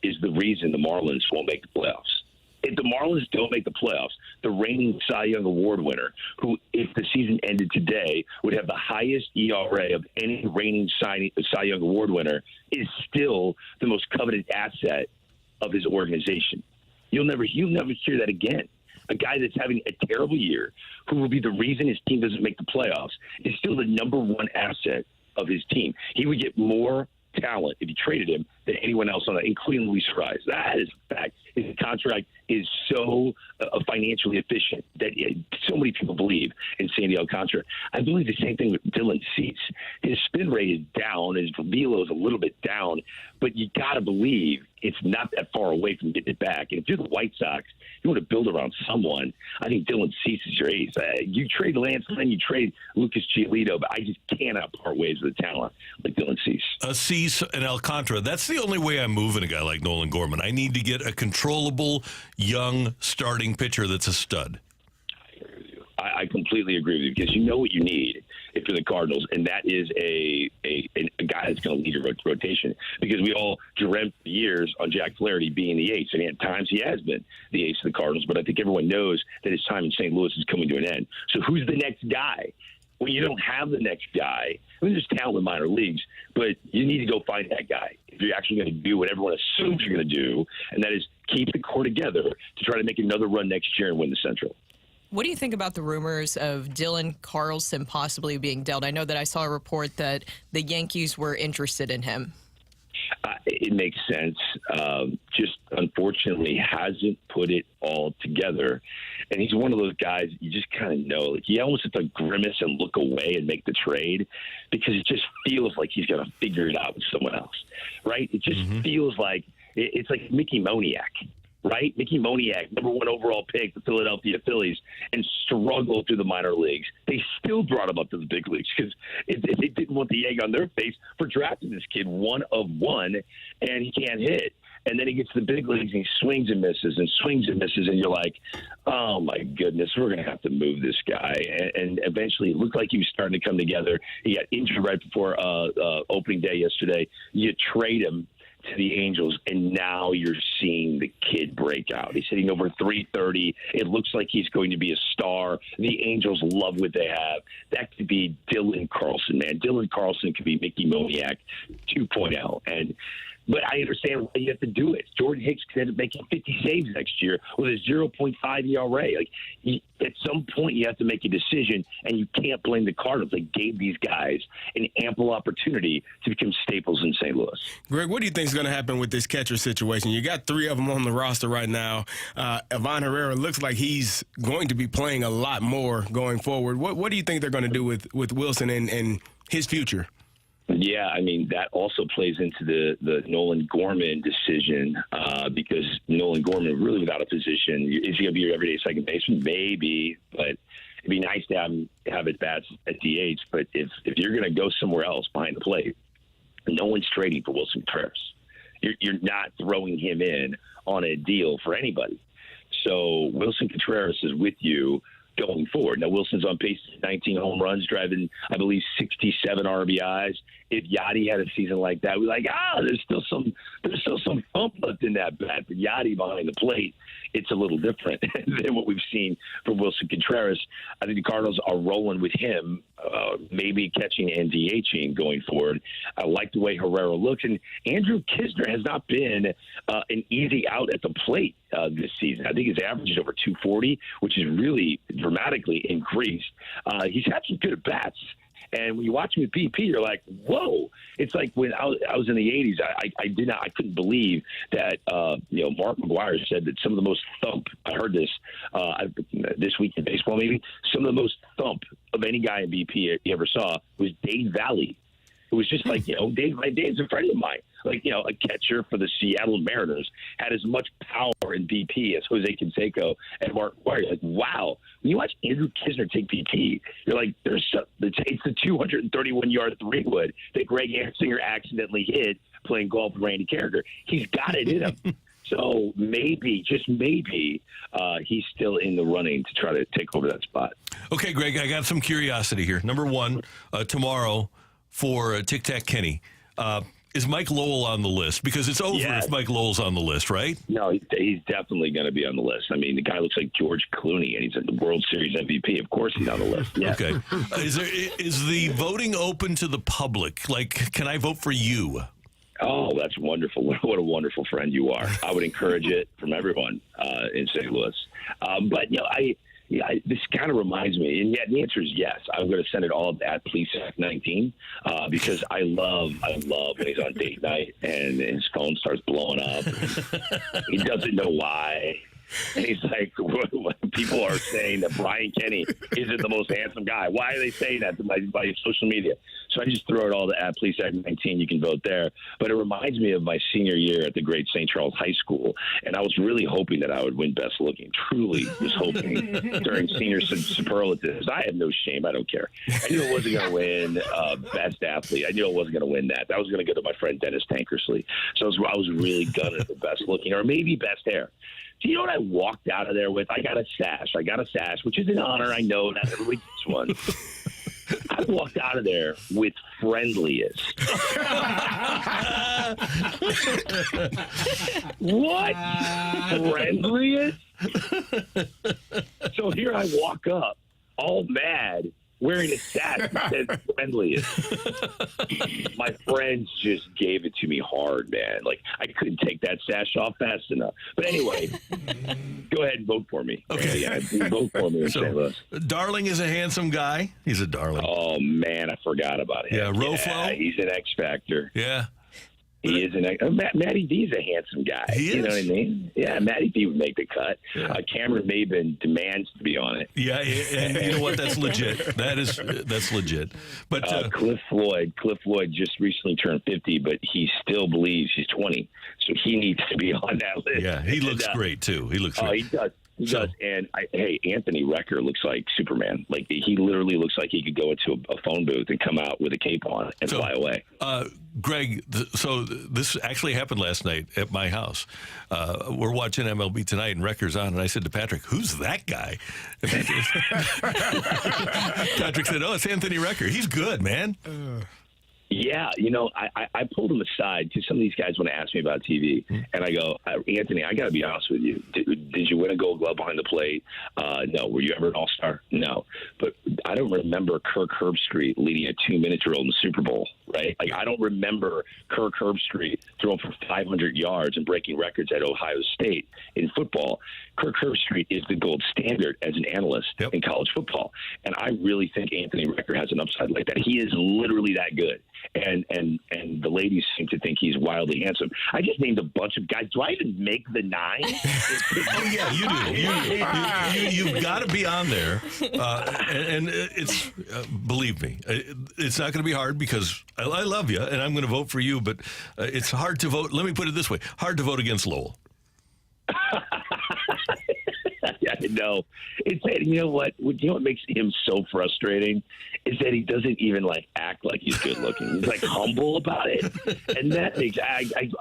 is the reason the Marlins won't make the playoffs. If the Marlins don't make the playoffs, the reigning Cy Young Award winner, who, if the season ended today, would have the highest ERA of any reigning Cy Young Award winner, is still the most coveted asset of his organization. You'll never hear that again. A guy that's having a terrible year, who will be the reason his team doesn't make the playoffs, is still the number one asset of his team. He would get more talent if you traded him than anyone else on that, including Luis Suarez. That is a fact. His contract is so financially efficient that so many people believe in Sandy Alcantara. I believe the same thing with Dylan Cease. His spin rate is down. His velo is a little bit down, but you got to believe it's not that far away from getting it back. And if you're the White Sox, you want to build around someone. I think Dylan Cease is your ace. You trade Lance Lynn, you trade Lucas Giolito, but I just cannot part ways with a talent like Dylan Cease. Cease and Alcantara, that's the only way I'm moving a guy like Nolan Gorman. I need to get a controllable, young starting pitcher that's a stud. I completely agree with you, because you know what you need if you're the Cardinals, and that is a guy that's going to lead your rotation. Because we all dreamt for years on Jack Flaherty being the ace, and at times he has been the ace of the Cardinals, but I think everyone knows that his time in St. Louis is coming to an end. So who's the next guy? When you don't have the next guy, I mean, there's talent in minor leagues, but you need to go find that guy if you're actually going to do what everyone assumes you're going to do, and that is keep the core together to try to make another run next year and win the Central. What do you think about the rumors of Dylan Carlson possibly being dealt? I know that I saw a report that the Yankees were interested in him. It makes sense. Just unfortunately hasn't put it all together. And he's one of those guys you just kind of know. Like, he almost has to grimace and look away and make the trade, because it just feels like he's going to figure it out with someone else, right? It just feels like it's like Mickey Moniak. Right? Mickey Moniak, number one overall pick, the Philadelphia Phillies, and struggled through the minor leagues. They still brought him up to the big leagues because they didn't want the egg on their face for drafting this kid, one of one, and he can't hit. And then he gets to the big leagues and he swings and misses, and you're like, oh, my goodness, we're going to have to move this guy. And eventually it looked like he was starting to come together. He got injured right before opening day yesterday. You trade him to the Angels, and now you're seeing the kid break out. He's hitting over 330. It looks like he's going to be a star. The Angels love what they have. That could be Dylan Carlson, man. Dylan Carlson could be Mickey Moniak 2.0. But I understand why you have to do it. Jordan Hicks could end up making 50 saves next year with a 0.5 ERA. At some point, you have to make a decision, and you can't blame the Cardinals. They gave these guys an ample opportunity to become staples in St. Louis. Greg, what do you think is going to happen with this catcher situation? You got three of them on the roster right now. Ivan Herrera looks like he's going to be playing a lot more going forward. What do you think they're going to do with Wilson and his future? Yeah, I mean, that also plays into the Nolan Gorman decision because Nolan Gorman really without a position. Is he going to be your everyday second baseman? Maybe, but it'd be nice to have at bats at DH. But if you're going to go somewhere else behind the plate, no one's trading for Wilson Contreras. You're not throwing him in on a deal for anybody. So Wilson Contreras is with you going forward. Now, Wilson's on pace to 19 home runs, driving, I believe, 67 RBIs. If Yachty had a season like that, we're like, there's still some thump left in that bat. But Yachty behind the plate, it's a little different than what we've seen from Wilson Contreras. I think the Cardinals are rolling with him, maybe catching and DHing going forward. I like the way Herrera looks. And Andrew Kisner has not been an easy out at the plate this season. I think his average is over 240, which is really dramatically increased. He's had some good at-bats. And when you watch him with BP, you're like, whoa. It's like when I was in the 80s, I couldn't believe that, Mark McGwire said that some of the most thump, I heard this this week in baseball maybe, some of the most thump of any guy in BP he ever saw was Dade Valley who was just like, Dave's a friend of mine. Like, a catcher for the Seattle Mariners had as much power in BP as Jose Canseco and Mark McGwire. Like, wow. When you watch Andrew Kisner take BP, you're like, it's the 231-yard three-wood that Greg Amsinger accidentally hit playing golf with Randy Carragher. He's got it in him. So maybe, just maybe, he's still in the running to try to take over that spot. Okay, Greg, I got some curiosity here. Number one, tomorrow for Tic Tac Kenny, is Mike Lowell on the list? Because it's over if Mike Lowell's on the list, right? No, he's definitely going to be on the list. I mean, the guy looks like George Clooney, and he's a World Series MVP. Of course he's on the list. Yeah. Okay. Is the voting open to the public? Like, can I vote for you? Oh, that's wonderful. What a wonderful friend you are. I would encourage it from everyone in St. Louis. But, this kind of reminds me, and the answer is yes. I'm going to send it all at PleaseAct19 because I love when he's on date night and his phone starts blowing up. He doesn't know why. And he's like, people are saying that Brian Kenny isn't the most handsome guy. Why are they saying that by social media? So I just throw it all at PleaseAct19. You can vote there. But it reminds me of my senior year at the great St. Charles High School. And I was really hoping that I would win Best Looking. Truly was hoping during senior superlatives. I have no shame. I don't care. I knew I wasn't going to win Best Athlete. I knew I wasn't going to win that. That was going to go to my friend Dennis Tankersley. So I was really gunning for Best Looking or maybe Best Hair. Do you know what I walked out of there with? I got a sash, which is an honor. I know not everybody gets one. I walked out of there with friendliest. What? Friendliest? So here I walk up, all mad, wearing a sash that says friendliest. My friends just gave it to me hard, man. Like, I couldn't take that sash off fast enough. But anyway, go ahead and vote for me. Okay. Yeah, vote for me in St. Louis. Darling is a handsome guy. He's a darling. Oh, man, I forgot about him. Yeah, Roflo. He's an X Factor. Yeah. He is Matty D's a handsome guy. He is. You know what I mean? Yeah, Matty D would make the cut. Yeah. Cameron Maben demands to be on it. Yeah, and you know what? That's legit. That's legit. But Cliff Floyd just recently turned 50, but he still believes he's 20, so he needs to be on that list. Yeah, he looks great too. He looks great. He does. He does. And Anthony Recker looks like Superman. Like, he literally looks like he could go into a phone booth and come out with a cape on and fly away. Greg, so this actually happened last night at my house. We're watching MLB Tonight, and Recker's on, and I said to Patrick, "Who's that guy?" And Patrick said, "Oh, it's Anthony Recker. He's good, man." Yeah, I pulled him aside because some of these guys want to ask me about TV, and I go, Anthony, I got to be honest with you. Did you win a Gold Glove behind the plate? No. Were you ever an All-Star? No. But I don't remember Kirk Herbstreit leading a 2-minute drill in the Super Bowl, right? Like, I don't remember Kirk Herbstreit throwing for 500 yards and breaking records at Ohio State in football. Kirk Herbstreit is the gold standard as an analyst in college football, and I really think Anthony Recker has an upside like that. He is literally that good. And the ladies seem to think he's wildly handsome. I just named a bunch of guys. Do I even make the 9? Oh yeah, you do. You've got to be on there, and it's believe me, it's not going to be hard because I love you and I'm going to vote for you. But it's hard to vote. Let me put it this way: hard to vote against Lowell. Yeah, no. It's that, you know what makes him so frustrating is that he doesn't even act like he's good looking. He's humble about it, and that makes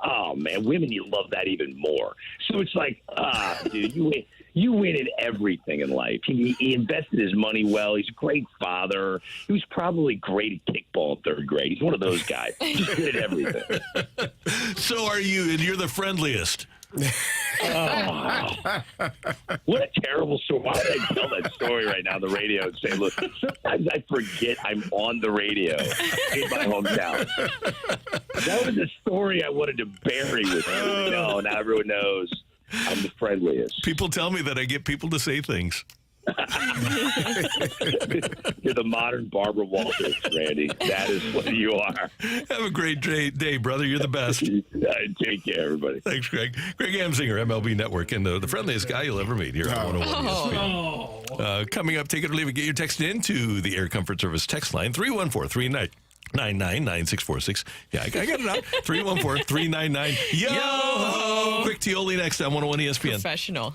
oh man, women, you love that even more. So it's dude, you win in everything in life. He invested his money well. He's a great father. He was probably great at kickball in 3rd grade. He's one of those guys. He's good at everything. So are you, and you're the friendliest. Oh, what a terrible story. Why did I tell that story right now on the radio and say, look, sometimes I forget I'm on the radio in my hometown. That was a story I wanted to bury with you. No, now everyone knows I'm the friendliest. People tell me that I get people to say things. You're the modern Barbara Walters, Randy. That is what you are. Have a great day, brother. You're the best. Take care, everybody. Thanks, Greg. Greg Amsinger, MLB Network, and the friendliest guy you'll ever meet here at 101 ESPN. Coming up, take it or leave it. Get your text into the Air Comfort Service text line, 314-39. 314-99-9646. Yeah, I got it out. 314-399. Yo! Quick TIOLI next on 101 ESPN. Professional.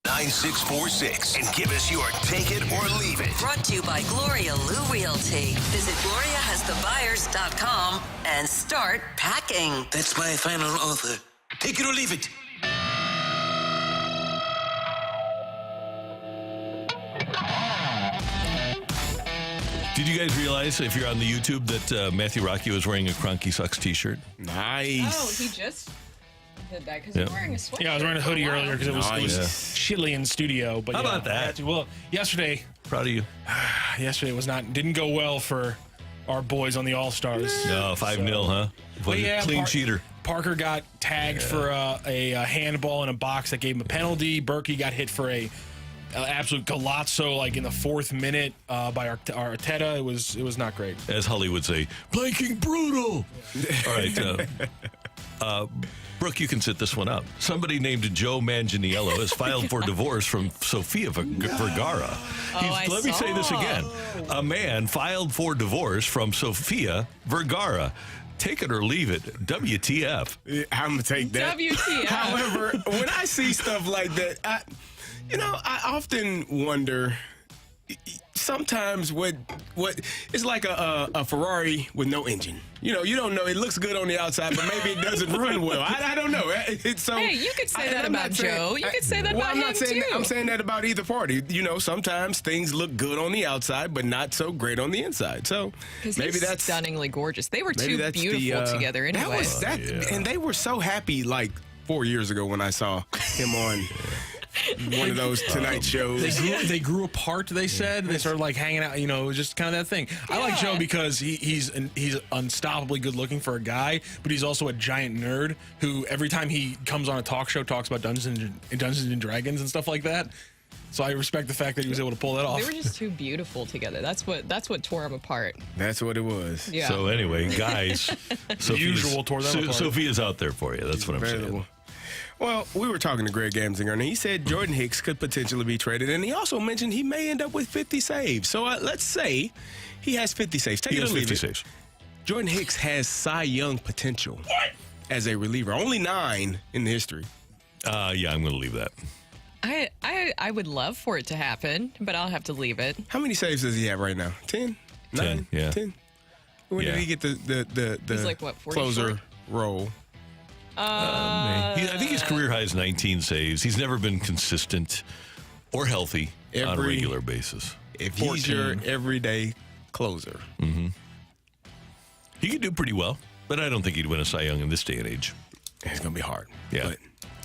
$9-646 and give us your take it or leave it. Brought to you by Gloria Lou Realty. Visit GloriaHasTheBuyers.com and start packing. That's my final offer. Take it or leave it. Did you guys realize, if you're on the YouTube, that Matthew Rocc was wearing a Cronky Sucks t-shirt? Nice. Oh, he just did that because Yep. he's wearing a sweatshirt. Yeah, I was wearing a hoodie earlier because it was Nice. chilly in studio. But How yeah, about that? I had to. Well, yesterday Proud of you. didn't go well for our boys on the All-Stars. No, 5-0, huh? Well, yeah, Clean cheater. Parker got tagged for a handball in a box that gave him a penalty. Berkey got hit for a absolute golazzo, like in the 4th minute by Arteta. It was not great. As Holly would say, blanking brutal. All right. Brooke, you can sit this one out. Somebody named Joe Manganiello has filed for divorce from Sofia Vergara. Let me say this again. A man filed for divorce from Sofia Vergara. Take it or leave it. WTF. I'm going to take that. WTF. However, when I see stuff like that, I often wonder, sometimes what it's like a Ferrari with no engine. You don't know. It looks good on the outside, but maybe it doesn't run well. I don't know. So, Hey, you could say that about Joe. You could say that about him, too. I'm saying that about either party. Sometimes things look good on the outside, but not so great on the inside. So maybe that's stunningly gorgeous. They were too beautiful together anyway. And they were so happy like 4 years ago when I saw him on one of those Tonight shows. They grew apart, they said. They started like hanging out, it was just kind of that thing. I like Joe because he's unstoppably good looking for a guy, but he's also a giant nerd who every time he comes on a talk show talks about Dungeons and Dragons and stuff like that. So I respect the fact that he was able to pull that off. They were just too beautiful together. That's what tore them apart. That's what it was. Yeah. So anyway, guys, usual tore them apart. Sophia's out there for you. That's what I'm saying. Well, we were talking to Greg Amsinger, and he said Jordan Hicks could potentially be traded, and he also mentioned he may end up with 50 saves. So let's say he has 50 saves. Take it or leave it. Saves. Jordan Hicks has Cy Young potential as a reliever. Only 9 in the history. Yeah, I'm going to leave that. I would love for it to happen, but I'll have to leave it. How many saves does he have right now? 10? 9? 10, yeah. 10? When did he get the He's like, what, 40 closer short? role? I think his career high is 19 saves. He's never been consistent or healthy on a regular basis. If he's your everyday closer. Mm-hmm. He could do pretty well, but I don't think he'd win a Cy Young in this day and age. It's going to be hard. Yeah.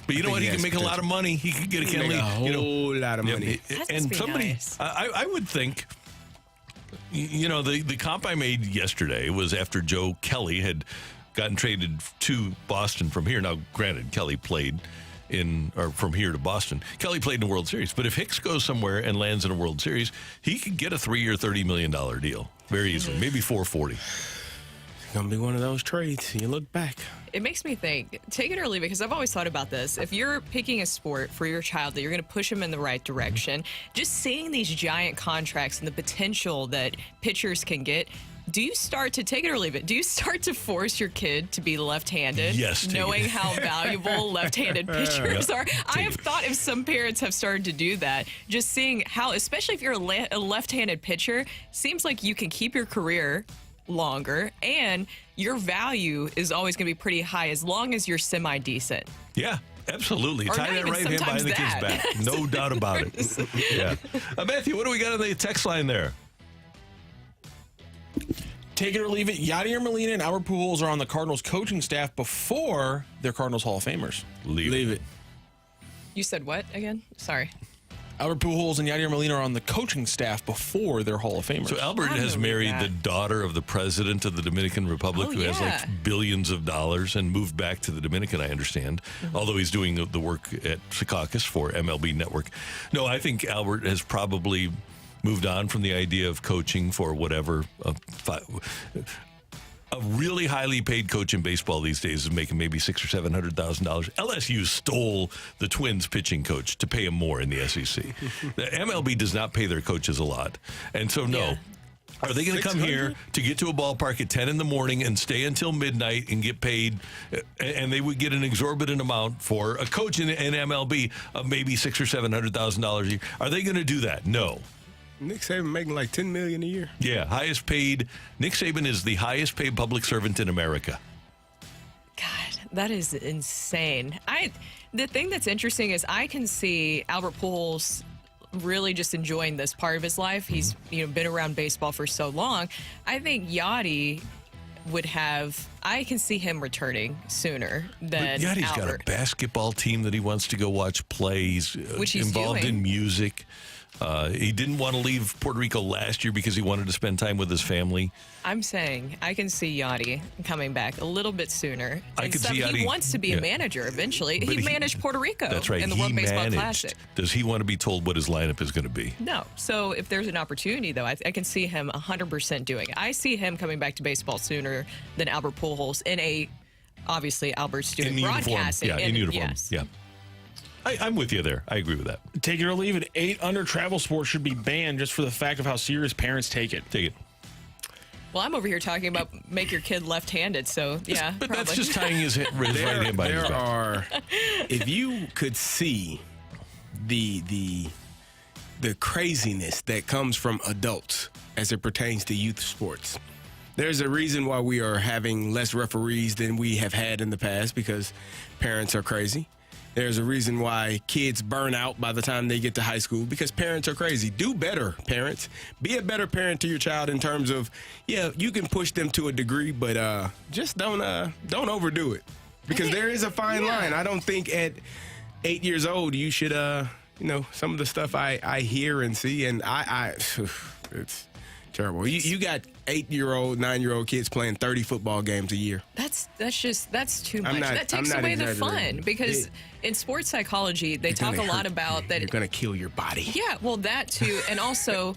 But you know what? He can make a lot of money. He could get a Kenley. A whole lot of money. And somebody, nice. I would think, the comp I made yesterday was after Joe Kelly had gotten traded to Boston from here. Now, granted, Kelly played from here to Boston. Kelly played in the World Series. But if Hicks goes somewhere and lands in a World Series, he could get a 3-year, $30 million deal very easily, maybe $440. It's going to be one of those trades. You look back. It makes me think, take it or leave it, because I've always thought about this. If you're picking a sport for your child that you're going to push them in the right direction, just seeing these giant contracts and the potential that pitchers can get, do you start to, take it or leave it, do you start to force your kid to be left-handed? Yes. Knowing how valuable left-handed pitchers are? I have thought if some parents have started to do that, just seeing how, especially if you're a left-handed pitcher, seems like you can keep your career longer and your value is always going to be pretty high as long as you're semi-decent. Yeah, absolutely. Or tie that right hand behind the kid's back. No doubt about it. Yeah. Matthew, what do we got on the text line there? Take it or leave it. Yadier Molina and Albert Pujols are on the Cardinals coaching staff before they're Cardinals Hall of Famers. Leave it. You said what again? Sorry. Albert Pujols and Yadier Molina are on the coaching staff before they're Hall of Famers. So Albert has married the daughter of the president of the Dominican Republic who has like billions of dollars and moved back to the Dominican, I understand, although he's doing the work at Secaucus for MLB Network. No, I think Albert has probably moved on from the idea of coaching for whatever. A really highly paid coach in baseball these days is making maybe $600,000 or $700,000. LSU stole the Twins pitching coach to pay him more in the SEC. The MLB does not pay their coaches a lot, and so no. Are they going to come here to get to a ballpark at 10 in the morning and stay until midnight and get paid? And they would get an exorbitant amount for a coach in MLB of maybe $600,000 or $700,000 a year. Are they going to do that? No. Nick Saban making like $10 million a year. Yeah, highest paid. Nick Saban is the highest paid public servant in America. God, that is insane. The thing that's interesting is I can see Albert Pujols really just enjoying this part of his life. He's been around baseball for so long. I think Yachty would have. I can see him returning sooner than Yachty's Albert. got a basketball team that he wants to go watch play. He's involved in music. He didn't want to leave Puerto Rico last year because he wanted to spend time with his family. I'm saying I can see Yachty coming back a little bit sooner. I can see Yachty. He wants to be a manager eventually. He managed Puerto Rico in the World Baseball Classic. Does he want to be told what his lineup is going to be? No. So if there's an opportunity, though, I can see him 100% doing it. I see him coming back to baseball sooner than Albert Pujols obviously Albert's doing broadcasting. In uniform. Yes. Yeah. I'm with you there. I agree with that. Take it or leave it. 8 under travel sports should be banned just for the fact of how serious parents take it. Take it. Well, I'm over here talking about make your kid left-handed, so yeah. But that's just tying his right hand by his back. If you could see the craziness that comes from adults as it pertains to youth sports, there's a reason why we are having less referees than we have had in the past because parents are crazy. There's a reason why kids burn out by the time they get to high school because parents are crazy. Do better, parents. Be a better parent to your child in terms of, you can push them to a degree, but just don't overdo it because there is a fine line. I don't think 8 years old, you should, some of the stuff I hear and see, and it's terrible. You got 8-year-old, 9-year-old kids playing 30 football games a year. That's too much. That takes I'm not away the fun because in sports psychology, they talk a lot about that. You're going to kill your body. Yeah, well, that too. And also,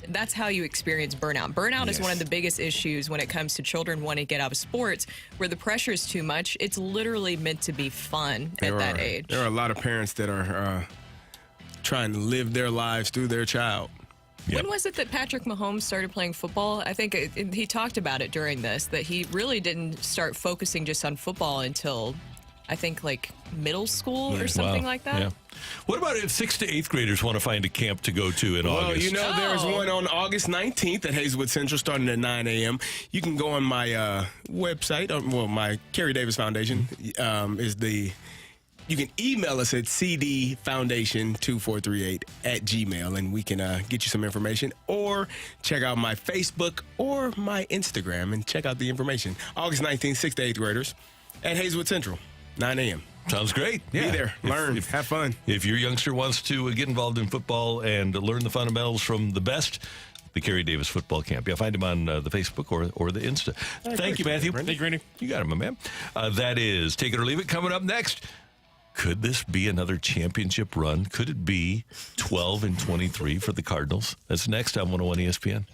that's how you experience burnout. Burnout is one of the biggest issues when it comes to children wanting to get out of sports, where the pressure is too much. It's literally meant to be fun at that age. There are a lot of parents that are trying to live their lives through their child. When was it that Patrick Mahomes started playing football? I think he talked about it during this, that he really didn't start focusing just on football until, I think, like middle school or something like that. Yeah. What about if 6th to 8th graders want to find a camp to go to in August? Well, there's one on August 19th at Hazelwood Central starting at 9 a.m. You can go on my website, my Kerry Davis Foundation You can email us at cdfoundation2438@gmail, and we can get you some information, or check out my Facebook or my Instagram and check out the information. August 19th, 6th to 8th graders at Hazelwood Central, 9 a.m. Sounds great. Yeah. Be there, learn, have fun. If your youngster wants to get involved in football and learn the fundamentals from the best, the Kerry Davis Football Camp. Yeah, find him on the Facebook or the Insta. Thank you, Matthew. Thank you, Randy. You got him, my man. That is Take It or Leave It. Coming up next, could this be another championship run? Could it be 12-23 for the Cardinals? That's next on 101 ESPN.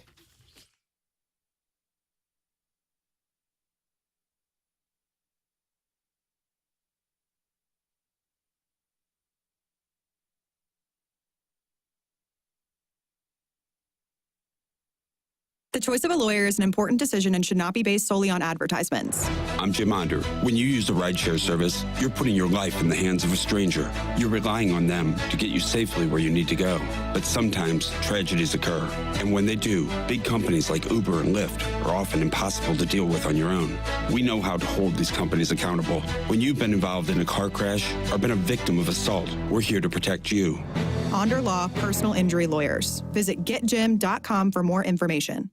The choice of a lawyer is an important decision and should not be based solely on advertisements. I'm Jim Onder. When you use the rideshare service, you're putting your life in the hands of a stranger. You're relying on them to get you safely where you need to go. But sometimes tragedies occur. And when they do, big companies like Uber and Lyft are often impossible to deal with on your own. We know how to hold these companies accountable. When you've been involved in a car crash or been a victim of assault, we're here to protect you. Onder Law Personal Injury Lawyers. Visit getjim.com for more information.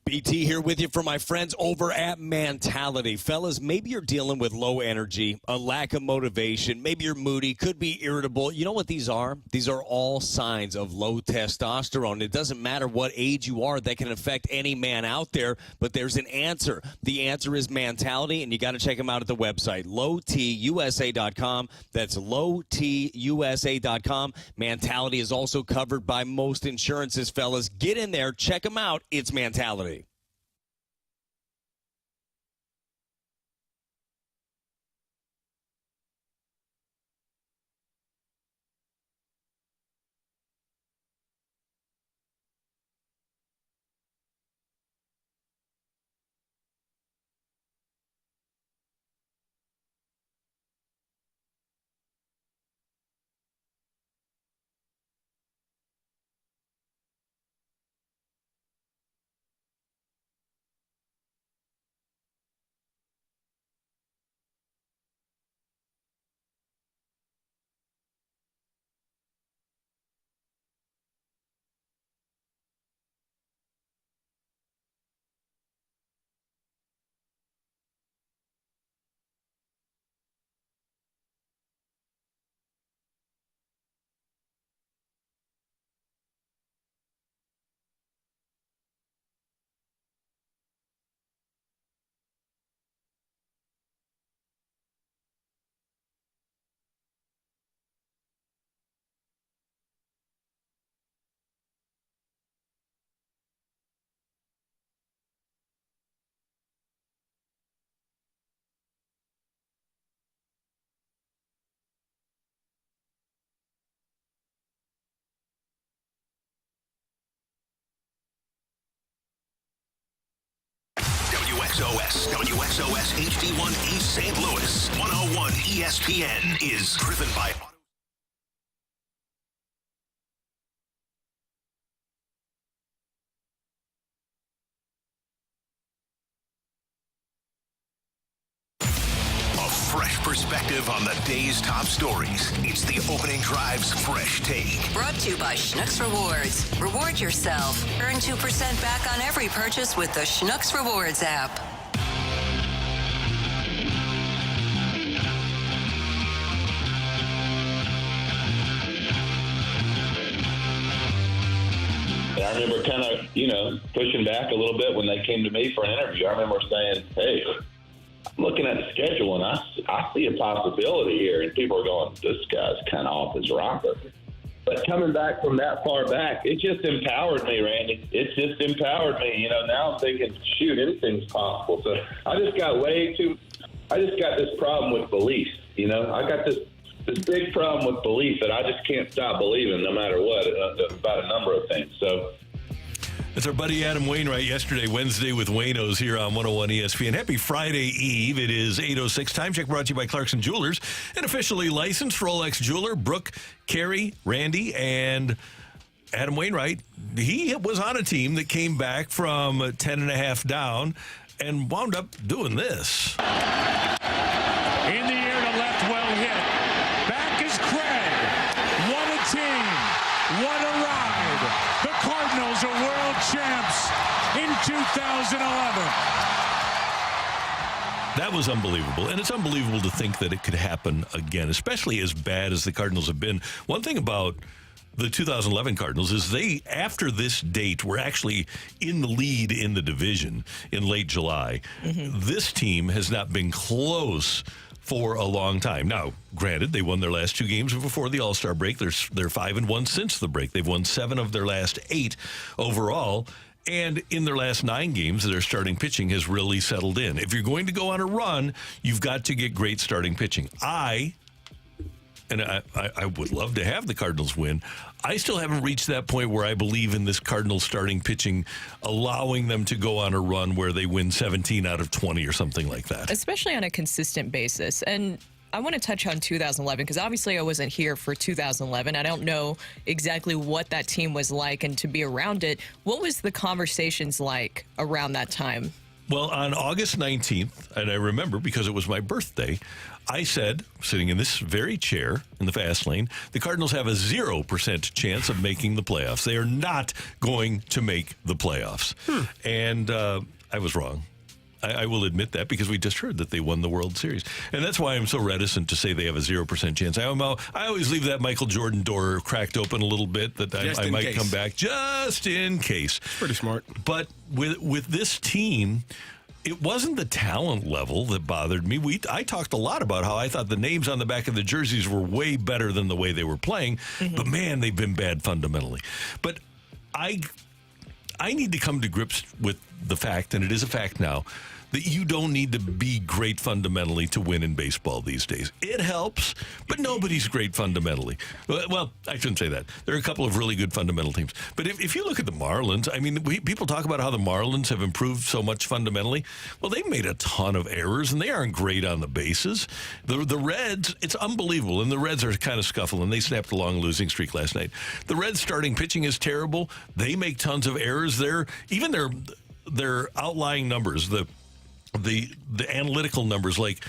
BT here with you for my friends over at Mentality. Fellas, maybe you're dealing with low energy, a lack of motivation. Maybe you're moody, could be irritable. You know what these are? These are all signs of low testosterone. It doesn't matter what age you are. That can affect any man out there, but there's an answer. The answer is Mentality, and you got to check them out at the website, lowtusa.com. That's lowtusa.com. Mentality is also covered by most insurances, fellas. Get in there, check them out. It's Mentality. WXOS, WXOS HD1 East St. Louis, 101 ESPN is driven by fresh perspective on the day's top stories. It's the Opening Drive's Fresh Take. Brought to you by Schnucks Rewards. Reward yourself. Earn 2% back on every purchase with the Schnucks Rewards app. And I remember kind of, pushing back a little bit when they came to me for an interview. I remember saying, hey, I'm looking at the schedule, and I see a possibility here. And people are going, this guy's kind of off his rocker. But coming back from that far back, it just empowered me, Randy. It just empowered me. Now I'm thinking, shoot, anything's possible. So I just got this problem with belief. I got this big problem with belief that I just can't stop believing no matter what about a number of things. So it's our buddy Adam Wainwright yesterday, Wednesday with Waynos here on 101 ESPN. Happy Friday Eve. It is 8:06. Time check brought to you by Clarkson Jewelers, an officially licensed Rolex jeweler. Brooke, Carrie, Randy, and Adam Wainwright. He was on a team that came back from 10.5 down and wound up doing this. In the air to left, well hit. Back is Craig. What a team. What a ride. The Cardinals are world champs in 2011. That was unbelievable. And it's unbelievable to think that it could happen again, especially as bad as the Cardinals have been. One thing about the 2011 Cardinals is they, after this date, were actually in the lead in the division in late July. Mm-hmm. This team has not been close for a long time. Now, granted, they won their last 2 games before the All-Star break. They're 5-1 since the break. They've won 7 of their last 8 overall. And in their last 9 games, their starting pitching has really settled in. If you're going to go on a run, you've got to get great starting pitching. I would love to have the Cardinals win. I still haven't reached that point where I believe in this Cardinals starting pitching, allowing them to go on a run where they win 17 out of 20 or something like that. Especially on a consistent basis. And I want to touch on 2011 because obviously I wasn't here for 2011. I don't know exactly what that team was like, and to be around it, what was the conversations like around that time? Well, on August 19th, and I remember because it was my birthday, I said, sitting in this very chair in the fast lane, the Cardinals have a 0% chance of making the playoffs. They are not going to make the playoffs. And I was wrong. I will admit that because we just heard that they won the World Series. And that's why I'm so reticent to say they have a 0% chance. I always leave that Michael Jordan door cracked open a little bit, that I might come back just in case. Pretty smart. But with this team, it wasn't the talent level that bothered me. I talked a lot about how I thought the names on the back of the jerseys were way better than the way they were playing. Mm-hmm. But, man, they've been bad fundamentally. But I need to come to grips with the fact, and it is a fact now, that you don't need to be great fundamentally to win in baseball these days. It helps, but nobody's great fundamentally. Well, I shouldn't say that. There are a couple of really good fundamental teams. But if you look at the Marlins, I mean, people talk about how the Marlins have improved so much fundamentally. Well, they've made a ton of errors, and they aren't great on the bases. The Reds, it's unbelievable, and the Reds are kind of scuffling. They snapped a long losing streak last night. The Reds' starting pitching is terrible. They make tons of errors. Even their outlying numbers, the analytical numbers, like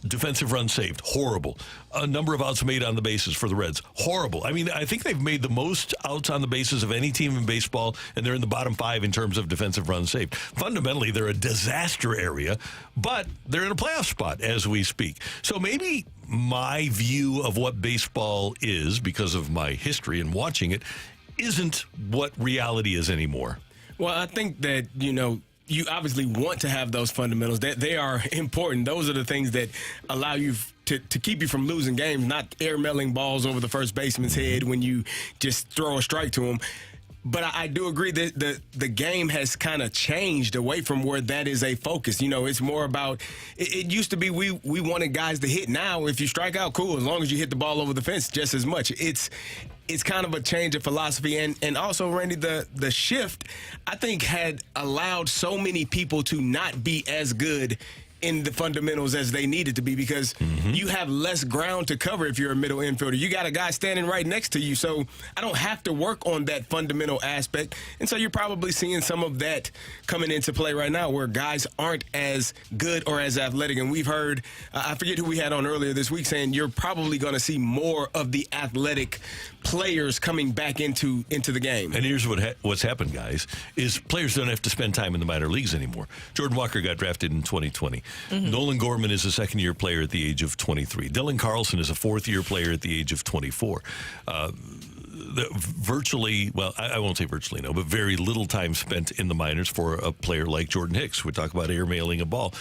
defensive runs saved, horrible. A number of outs made on the bases for the Reds, horrible. I mean, I think they've made the most outs on the bases of any team in baseball, and they're in the bottom 5 in terms of defensive runs saved. Fundamentally, they're a disaster area, but they're in a playoff spot as we speak. So maybe my view of what baseball is, because of my history and watching it, isn't what reality is anymore. Well, I think that, you obviously want to have those fundamentals. They are important. Those are the things that allow you to keep you from losing games, not air-mailing balls over the first baseman's head when you just throw a strike to him. But I do agree that the game has kind of changed away from where that is a focus. It's more about it used to be we wanted guys to hit. Now, if you strike out, cool. As long as you hit the ball over the fence just as much. it's kind of a change of philosophy. And also, Randy, the shift, I think, had allowed so many people to not be as good in the fundamentals as they needed to be, because you have less ground to cover if you're a middle infielder. You got a guy standing right next to you, so I don't have to work on that fundamental aspect. And so you're probably seeing some of that coming into play right now, where guys aren't as good or as athletic. And we've heard, I forget who we had on earlier this week, saying you're probably going to see more of the athletic players coming back into the game. And here's what's happened, guys, is players don't have to spend time in the minor leagues anymore. Jordan Walker got drafted in 2020. Nolan Gorman is a second-year player at the age of 23. Dylan Carlson is a fourth-year player at the age of 24. Virtually, well, I won't say virtually no, but very little time spent in the minors for a player like Jordan Hicks. We talk about airmailing a ball.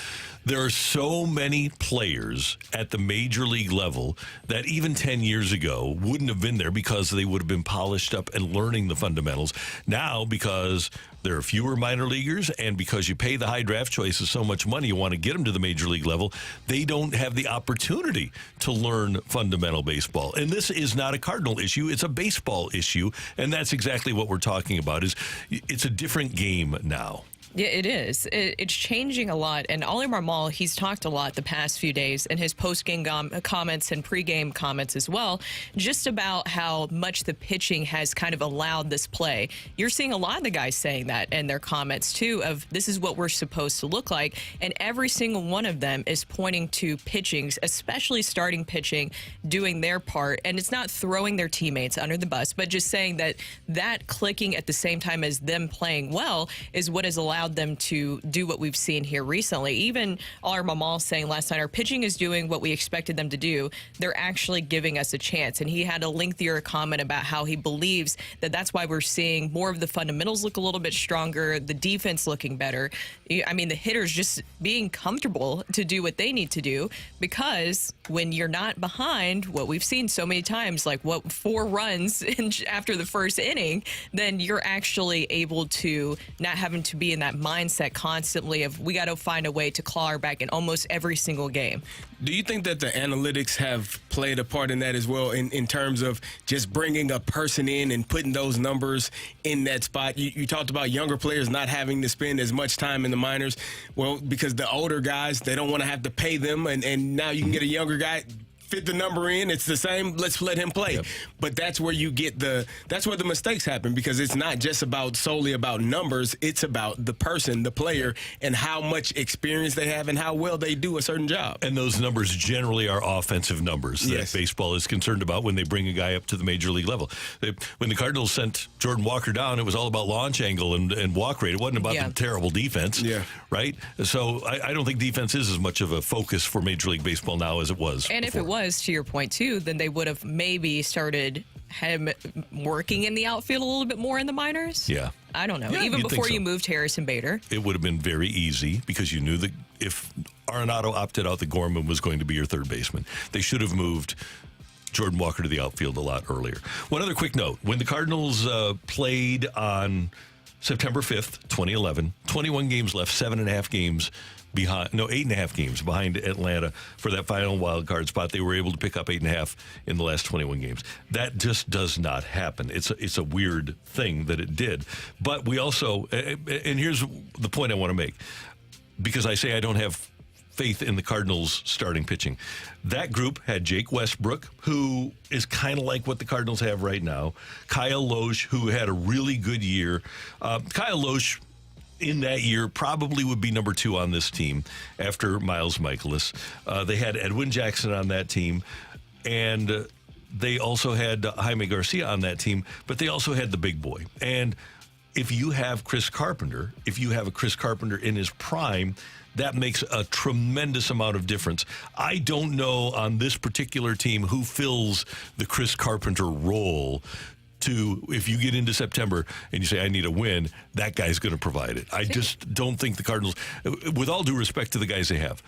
There are so many players at the major league level that even 10 years ago wouldn't have been there because they would have been polished up and learning the fundamentals. Now, because there are fewer minor leaguers and because you pay the high draft choices so much money, you want to get them to the major league level, they don't have the opportunity to learn fundamental baseball. And this is not a Cardinal issue. It's a baseball issue. And that's exactly what we're talking about. Is it's a different game now. Yeah, it is. It's changing a lot. And Oli Marmol, he's talked a lot the past few days in his post-game comments and pre-game comments as well, just about how much the pitching has kind of allowed this play. You're seeing a lot of the guys saying that in their comments, too, of this is what we're supposed to look like. And every single one of them is pointing to pitching, especially starting pitching, doing their part. And it's not throwing their teammates under the bus, but just saying that clicking at the same time as them playing well is what has allowed them to do what we've seen here recently. Even Oli Marmol saying last night, our pitching is doing what we expected them to do. They're actually giving us a chance. And he had a lengthier comment about how he believes that that's why we're seeing more of the fundamentals look a little bit stronger, the defense looking better. I mean, the hitters just being comfortable to do what they need to do, because when you're not behind, what we've seen so many times, like 4 runs after the first inning, then you're actually able to not having to be in that mindset constantly of we got to find a way to claw her back in almost every single game. Do you think that the analytics have played a part in that as well, in terms of just bringing a person in and putting those numbers in that spot? You talked about younger players not having to spend as much time in the minors. Well, because the older guys, they don't want to have to pay them, and now you can get a younger guy, fit the number in, it's the same, let's let him play. Yep. But that's where you get that's where the mistakes happen, because it's not just solely about numbers, it's about the person, the player, and how much experience they have and how well they do a certain job. And those numbers generally are offensive numbers that baseball is concerned about when they bring a guy up to the major league level. When the Cardinals sent Jordan Walker down, it was all about launch angle and walk rate. It wasn't about the terrible defense, right? So I don't think defense is as much of a focus for Major League Baseball now as it was And before. if it was, to your point, too, then they would have maybe started him working in the outfield a little bit more in the minors. Yeah. I don't know. Yeah, even before you so. moved Harrison Bader. It would have been very easy, because you knew that if Arenado opted out, that Gorman was going to be your third baseman. They should have moved Jordan Walker to the outfield a lot earlier. One other quick note. When the Cardinals played on September 5th, 2011, 21 games left, 8.5 games behind Atlanta for that final wild card spot. They were able to pick up 8.5 in the last 21 games. That just does not happen. It's a weird thing that it did. But we also, and here's the point I want to make, because I say I don't have faith in the Cardinals starting pitching. That group had Jake Westbrook, who is kind of like what the Cardinals have right now. Kyle Loesch, who had a really good year. Kyle Loesch, in that year, probably would be number 2 on this team after Miles Michaelis. They had Edwin Jackson on that team, and they also had Jaime Garcia on that team, but they also had the big boy. And if you have Chris Carpenter, in his prime, that makes a tremendous amount of difference. I don't know on this particular team who fills the Chris Carpenter role. If you get into September and you say, I need a win, that guy's going to provide it. I just don't think the Cardinals, with all due respect to the guys they have,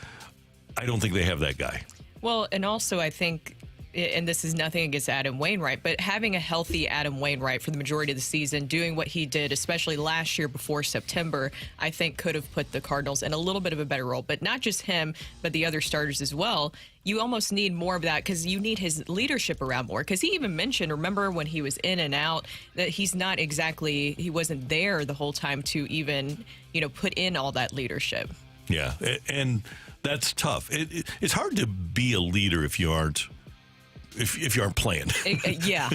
I don't think they have that guy. Well, and also I think and this is nothing against Adam Wainwright, but having a healthy Adam Wainwright for the majority of the season, doing what he did, especially last year before September, I think could have put the Cardinals in a little bit of a better role. But not just him, but the other starters as well. You almost need more of that because you need his leadership around more. Because he even mentioned, remember when he was in and out, that he wasn't there the whole time to even, put in all that leadership. Yeah, and that's tough. It's hard to be a leader if you aren't playing. Yeah,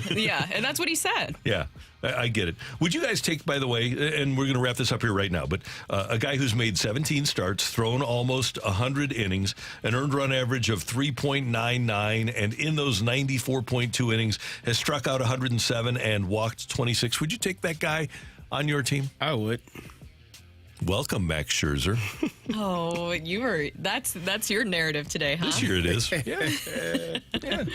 and that's what he said. Yeah, I get it. Would you guys take, by the way, and we're going to wrap this up here right now, but a guy who's made 17 starts, thrown almost 100 innings, an earned run average of 3.99, and in those 94.2 innings has struck out 107 and walked 26. Would you take that guy on your team? I would. Welcome, Max Scherzer. Oh, that's your narrative today, huh? This year it is. Yeah.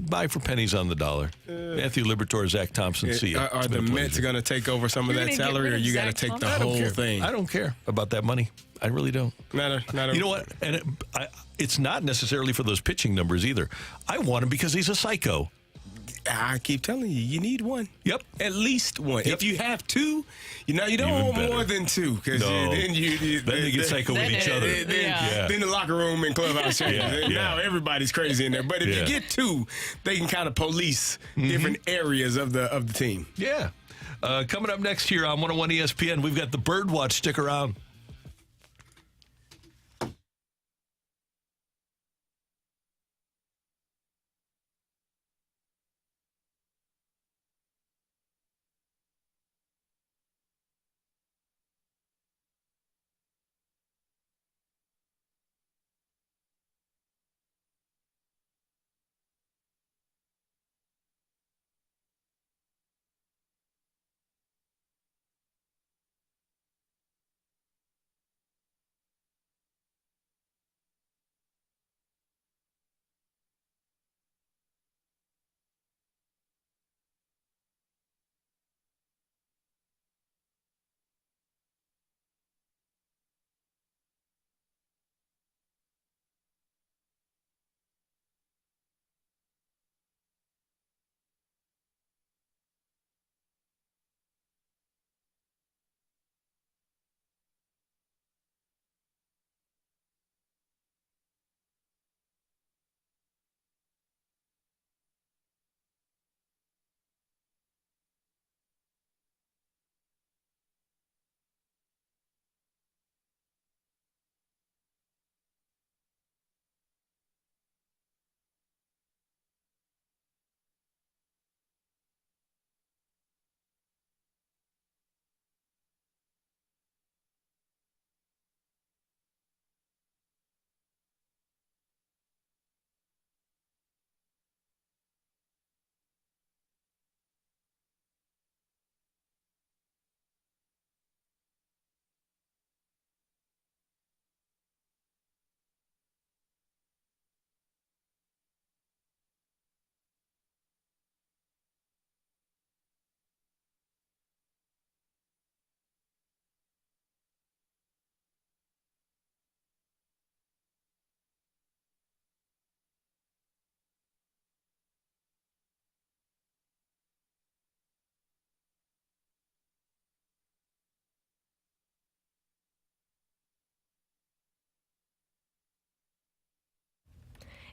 Buy for pennies on the dollar. Matthew Liberatore, Zach Thompson, see you. Are the Mets going to take over some of that salary, or you got to take the whole thing? I don't care about that money. I really don't. Not a, you know what? And it's not necessarily for those pitching numbers either. I want him because he's a psycho. I keep telling you need one. Yep. At least one. Yep. If you have two, you don't want more than two. Because then they get psycho with each other. Then the locker room and clubhouse changes. Now everybody's crazy in there. But if you get two, they can kind of police different areas of the team. Yeah. Coming up next here on 101 ESPN, we've got the Birdwatch. Stick around.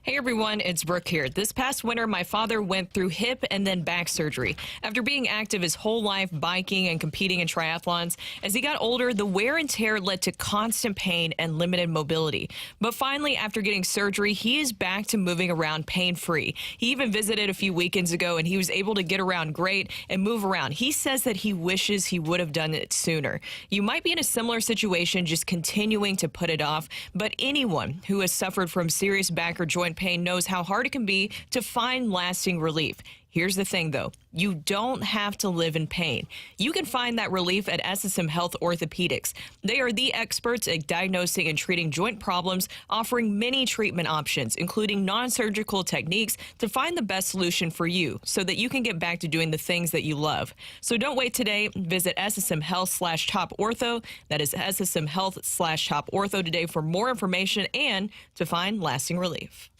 Hey everyone, it's Brooke here. This past winter, my father went through hip and then back surgery. After being active his whole life, biking and competing in triathlons, as he got older, the wear and tear led to constant pain and limited mobility. But finally, after getting surgery, he is back to moving around pain-free. He even visited a few weekends ago and he was able to get around great and move around. He says that he wishes he would have done it sooner. You might be in a similar situation, just continuing to put it off, but anyone who has suffered from serious back or joint pain knows how hard it can be to find lasting relief. Here's the thing, though. You don't have to live in pain. You can find that relief at SSM Health Orthopedics. They are the experts at diagnosing and treating joint problems, offering many treatment options, including non-surgical techniques to find the best solution for you so that you can get back to doing the things that you love. So don't wait today. Visit SSM Health/Top Ortho. That is SSM Health/Top Ortho today for more information and to find lasting relief.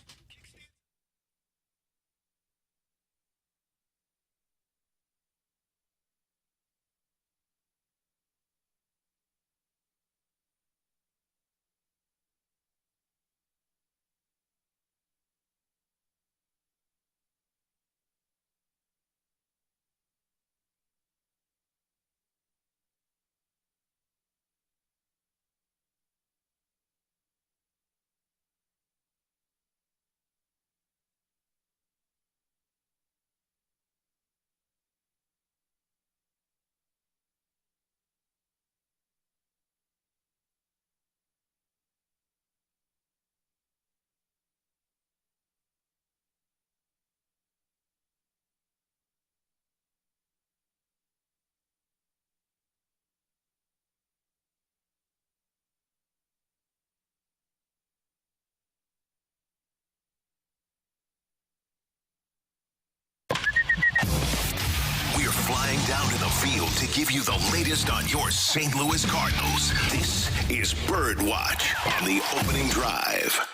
flying down to the field to give you the latest on your St. Louis Cardinals. This is Bird Watch on the opening drive.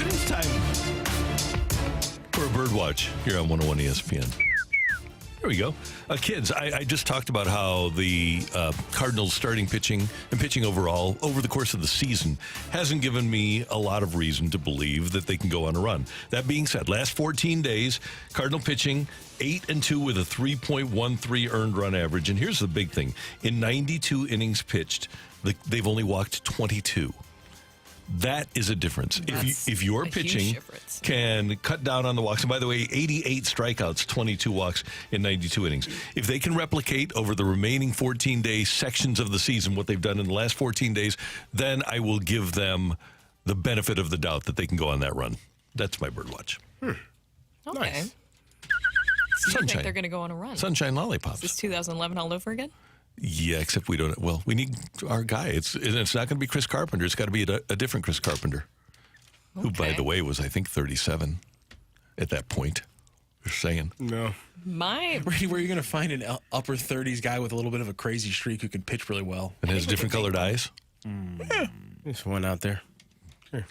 It is time for a Bird Watch here on 101 ESPN. There we go. Kids, I just talked about how the Cardinals starting pitching and pitching overall over the course of the season hasn't given me a lot of reason to believe that they can go on a run. That being said, last 14 days, Cardinal pitching 8-2 with a 3.13 earned run average. And here's the big thing. In 92 innings pitched, they've only walked 22. That is a difference. If your pitching can cut down on the walks, and by the way, 88 strikeouts, 22 walks in 92 innings. If they can replicate over the remaining 14-day sections of the season what they've done in the last 14 days, then I will give them the benefit of the doubt that they can go on that run. That's my Bird Watch. Okay. Nice. So you think they're going to go on a run? Sunshine lollipops. Is this 2011 all over again? Yeah, except we don't. Well, we need our guy. It's not going to be Chris Carpenter. It's got to be a different Chris Carpenter, who, by the way, was, I think, 37 at that point. Just saying. No. Brady, where are you going to find an upper 30s guy with a little bit of a crazy streak who can pitch really well? And has different colored eyes? Yeah. There's one out there. Sure.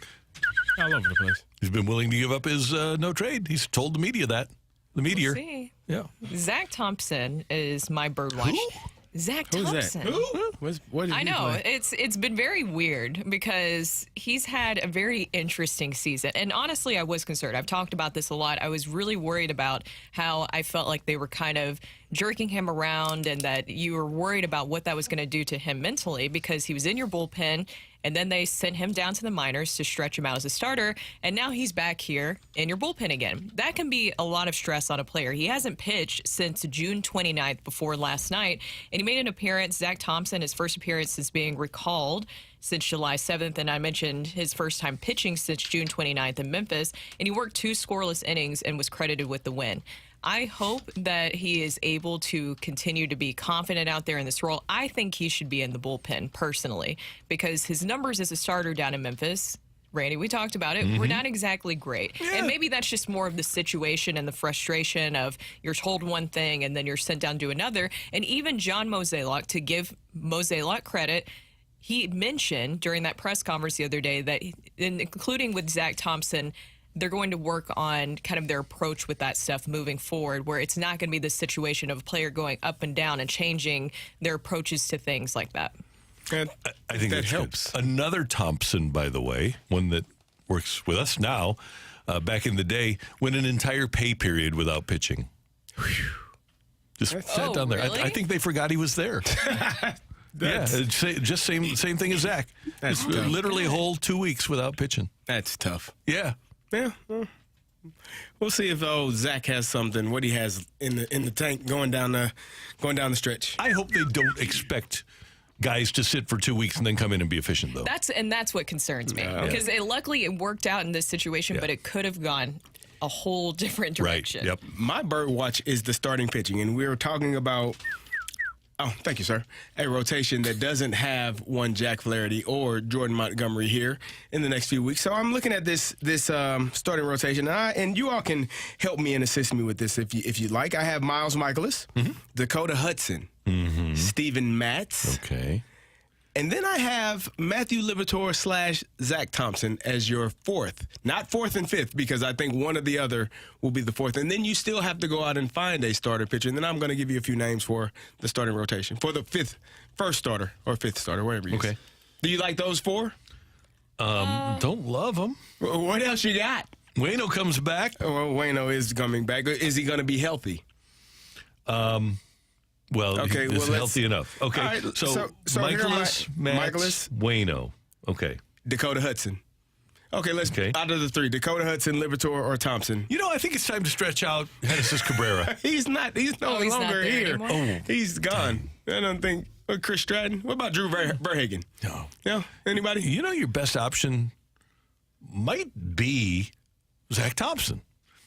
All over the place. He's been willing to give up his no trade. He's told the media that. The meteor. We'll see. Yeah. Zach Thompson is my Bird Watch. Who? Zach Who's Thompson. that? Who? What did I he know play? it's been very weird because he's had a very interesting season, and honestly, I was concerned. I've talked about this a lot. I was really worried about how I felt like they were kind of jerking him around, and that you were worried about what that was going to do to him mentally because he was in your bullpen. And then they sent him down to the minors to stretch him out as a starter. And now he's back here in your bullpen again. That can be a lot of stress on a player. He hasn't pitched since June 29th before last night. And he made an appearance, Zach Thompson, his first appearance is being recalled since July 7th. And I mentioned his first time pitching since June 29th in Memphis. And he worked 2 scoreless innings and was credited with the win. I hope that he is able to continue to be confident out there in this role. I think he should be in the bullpen, personally, because his numbers as a starter down in Memphis, Randy, we talked about it, were not exactly great. Yeah. And maybe that's just more of the situation and the frustration of you're told one thing and then you're sent down to another. And even John Mozeliak, to give Mozeliak credit, he mentioned during that press conference the other day that, including with Zach Thompson, they're going to work on kind of their approach with that stuff moving forward, where it's not going to be the situation of a player going up and down and changing their approaches to things like that. And I think that helps. Good. Another Thompson, by the way, one that works with us now, back in the day, went an entire pay period without pitching. Just sat down there. Really? I think they forgot he was there. Yeah, just same thing as Zach. That's literally a whole 2 weeks without pitching. That's tough. Yeah. Yeah. We'll see if Zach has something, what he has in the tank going down the stretch. I hope they don't expect guys to sit for 2 weeks and then come in and be efficient, though. That's what concerns me, because luckily it worked out in this situation, but it could have gone a whole different direction. Right. Yep. My Bird Watch is the starting pitching, and we were talking about. Oh, thank you, sir. A rotation that doesn't have one Jack Flaherty or Jordan Montgomery here in the next few weeks. So I'm looking at this starting rotation, and you all can help me and assist me with this if you'd like. I have Miles Michaelis, Dakota Hudson, Steven Matz. Okay. And then I have Matthew Liberatore / Zach Thompson as your fourth. Not fourth and fifth, because I think one or the other will be the fourth. And then you still have to go out and find a starter pitcher. And then I'm going to give you a few names for the starting rotation. For the first starter or fifth starter, whatever you use. Do you like those 4? Don't love them. What else you got? Waino comes back. Well, Waino is coming back. Is he going to be healthy? Well, he's healthy enough. Okay, right, so Michaelis, Matz, Waino. Okay. Dakota Hudson. Okay, let's out of the 3, Dakota Hudson, Liberatore, or Thompson. You know, I think it's time to stretch out Genesis Cabrera. He's no longer here. Oh. He's gone. I don't think. Chris Stratton. What about Drew Verhagen? No. No? Anybody? You know, your best option might be Zach Thompson.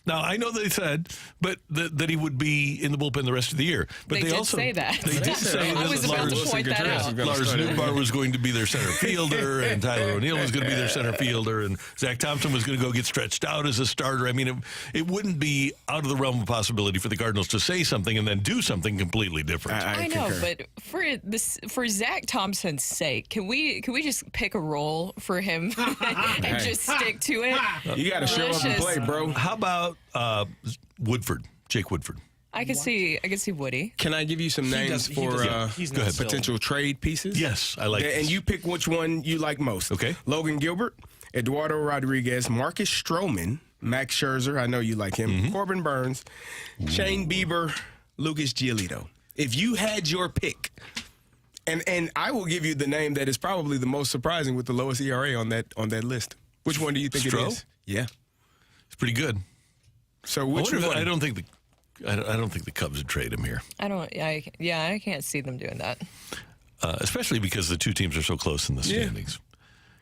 Now, I know they said that he would be in the bullpen the rest of the year. But they did also say that. They did say I was about to point that out. Lars Nootbaar was going to be their center fielder, and Tyler O'Neill was going to be their center fielder, and Zach Thompson was going to go get stretched out as a starter. I mean, it wouldn't be out of the realm of possibility for the Cardinals to say something and then do something completely different. I know, but for Zach Thompson's sake, can we just pick a role for him and just stick to it? You got to show up and play, bro. How about Jake Woodford? I can see Woody. Can I give you some names for potential trade pieces? Yes, I like that. And you pick which one you like most. Okay. Logan Gilbert, Eduardo Rodriguez, Marcus Stroman, Max Scherzer, I know you like him, Corbin Burns, Shane Bieber, Lucas Giolito. If you had your pick, and I will give you the name that is probably the most surprising with the lowest ERA on that list. Which one do you think it is? Yeah. It's pretty good. So which one? I don't think the Cubs would trade him here. I can't see them doing that. Especially because the two teams are so close in the standings.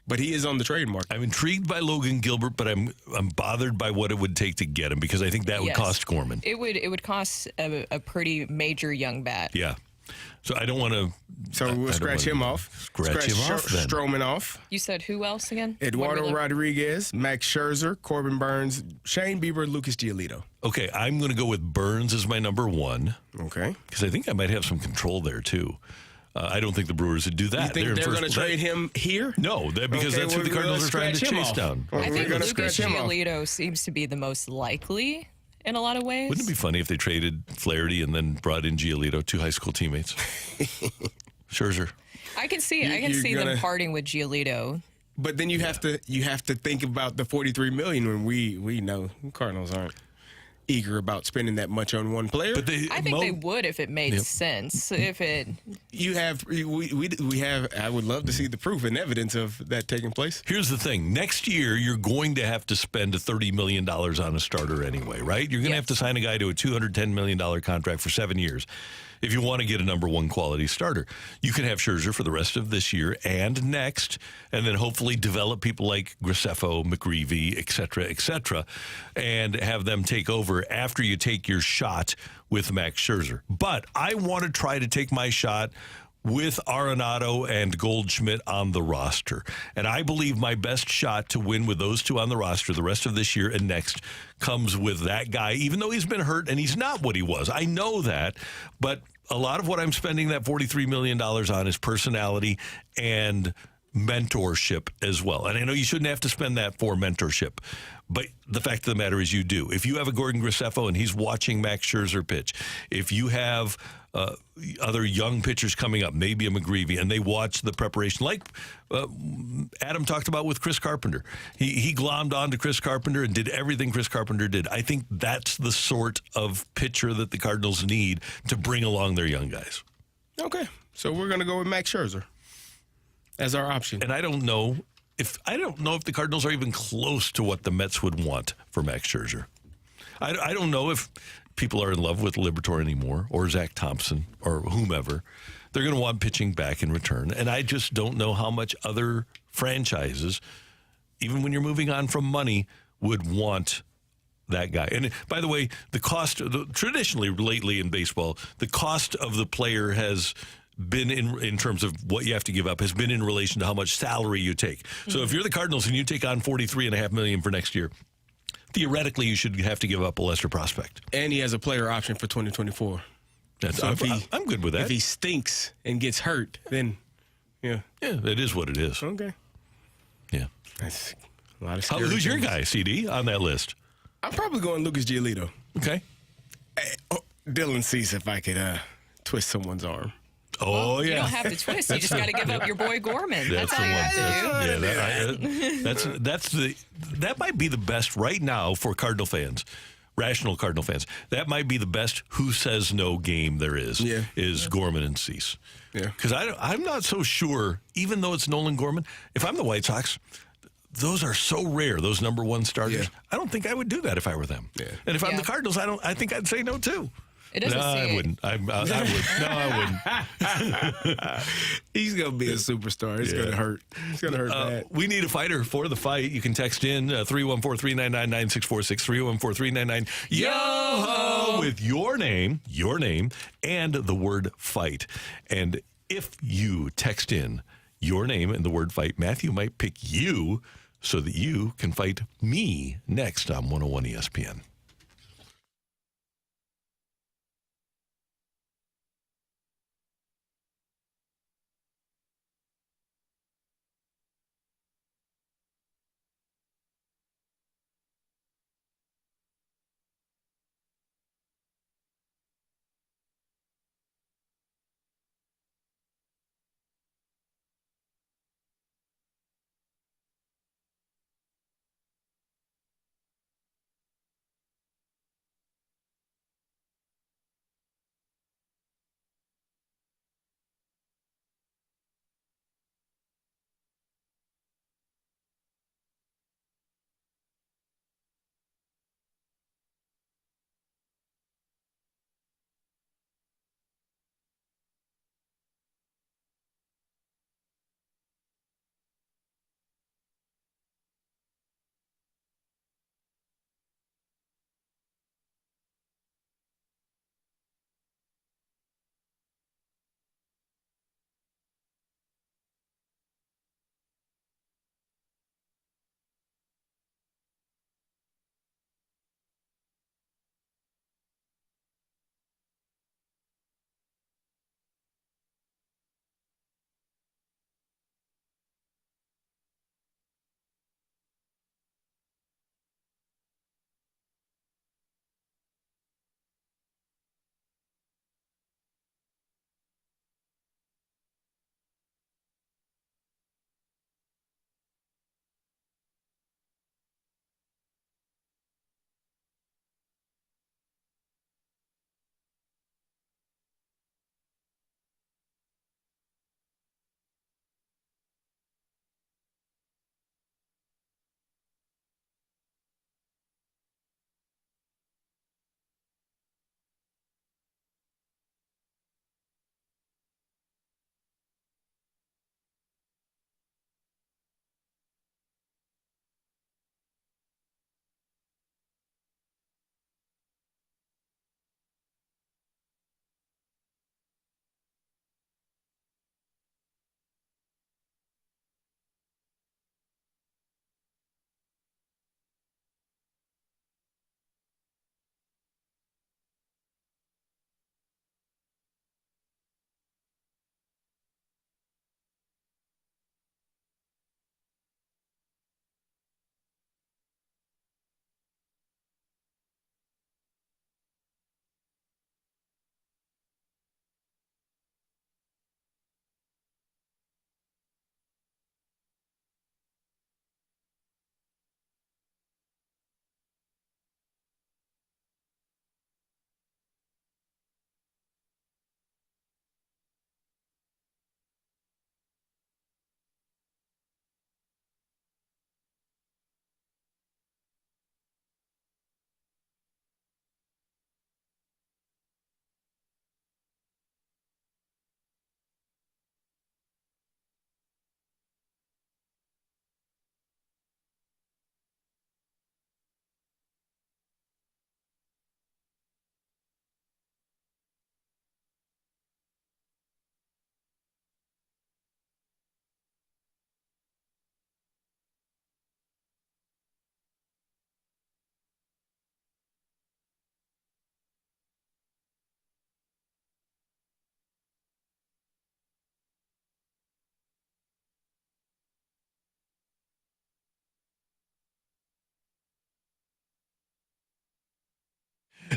But he is on the trade market. I'm intrigued by Logan Gilbert, but I'm bothered by what it would take to get him because I think that would cost Gorman. It would cost a pretty major young bat. Yeah. So I don't want to. So we'll scratch him off. Scratch him off then. Stroman off. You said who else again? Eduardo Rodriguez, Max Scherzer, Corbin Burns, Shane Bieber, Lucas Giolito. Okay, I'm going to go with Burns as my number one. Okay. Because I think I might have some control there too. I don't think the Brewers would do that. You think they're going to trade him here? No, because that's who the Cardinals are trying to chase down. I think Lucas Giolito seems to be the most likely in a lot of ways. Wouldn't it be funny if they traded Flaherty and then brought in Giolito, two high school teammates? Scherzer. I can see them parting with Giolito. But then you have to think about the $43 million when we know Cardinals aren't eager about spending that much on one player. But I think they would if it made sense. If it, we have. I would love to see the proof and evidence of that taking place. Here's the thing: next year you're going to have to spend $30 million on a starter anyway, right? You're going to have to sign a guy to a $210 million contract for 7 years. If you want to get a number one quality starter, you can have Scherzer for the rest of this year and next, and then hopefully develop people like Graceffo, McGreevy, et cetera, and have them take over after you take your shot with Max Scherzer. But I want to try to take my shot with Arenado and Goldschmidt on the roster. And I believe my best shot to win with those two on the roster the rest of this year and next comes with that guy, even though he's been hurt and he's not what he was. I know that, but a lot of what I'm spending that $43 million on is personality and mentorship as well. And I know you shouldn't have to spend that for mentorship, but the fact of the matter is you do. If you have a Gordon Graceffo and he's watching Max Scherzer pitch, if you have other young pitchers coming up, maybe a McGreevy, and they watch the preparation, like Adam talked about with Chris Carpenter. He glommed on to Chris Carpenter and did everything Chris Carpenter did. I think that's the sort of pitcher that the Cardinals need to bring along their young guys. Okay, so we're going to go with Max Scherzer as our option. And I don't know if the Cardinals are even close to what the Mets would want for Max Scherzer. I don't know if people are in love with Liberatore anymore or Zach Thompson or whomever. They're going to want pitching back in return. And I just don't know how much other franchises, even when you're moving on from money, would want that guy. And by the way, the cost, traditionally lately in baseball, the cost of the player has been in terms of what you have to give up has been in relation to how much salary you take. So if you're the Cardinals and you take on $43.5 million for next year, theoretically you should have to give up a lesser prospect. And he has a player option for 2024. I'm good with that. If he stinks and gets hurt, then it is what it is. Okay. Yeah. That's a lot of who's your guy, CD, on that list? I'm probably going Lucas Giolito. Okay. Dylan Cease, if I could twist someone's arm. Oh, yeah. You don't have to twist. You just got to give up your boy Gorman. That's all you have to do. That might be the best right now for Cardinal fans, rational Cardinal fans. That might be the best who says no game there is Gorman and Cease. Yeah. Because I'm not so sure, even though it's Nolan Gorman, if I'm the White Sox, those are so rare, those number one starters. Yeah. I don't think I would do that if I were them. Yeah. And if I'm the Cardinals, I think I'd say no too. It doesn't say I it. wouldn't. I would. No, I wouldn't. He's going to be a superstar. It's going to hurt. It's going to hurt bad. We need a fighter for the fight. You can text in 314-399-9646, 314-399-YO-HO with your name, and the word fight. And if you text in your name and the word fight, Matthew might pick you so that you can fight me next on 101 ESPN.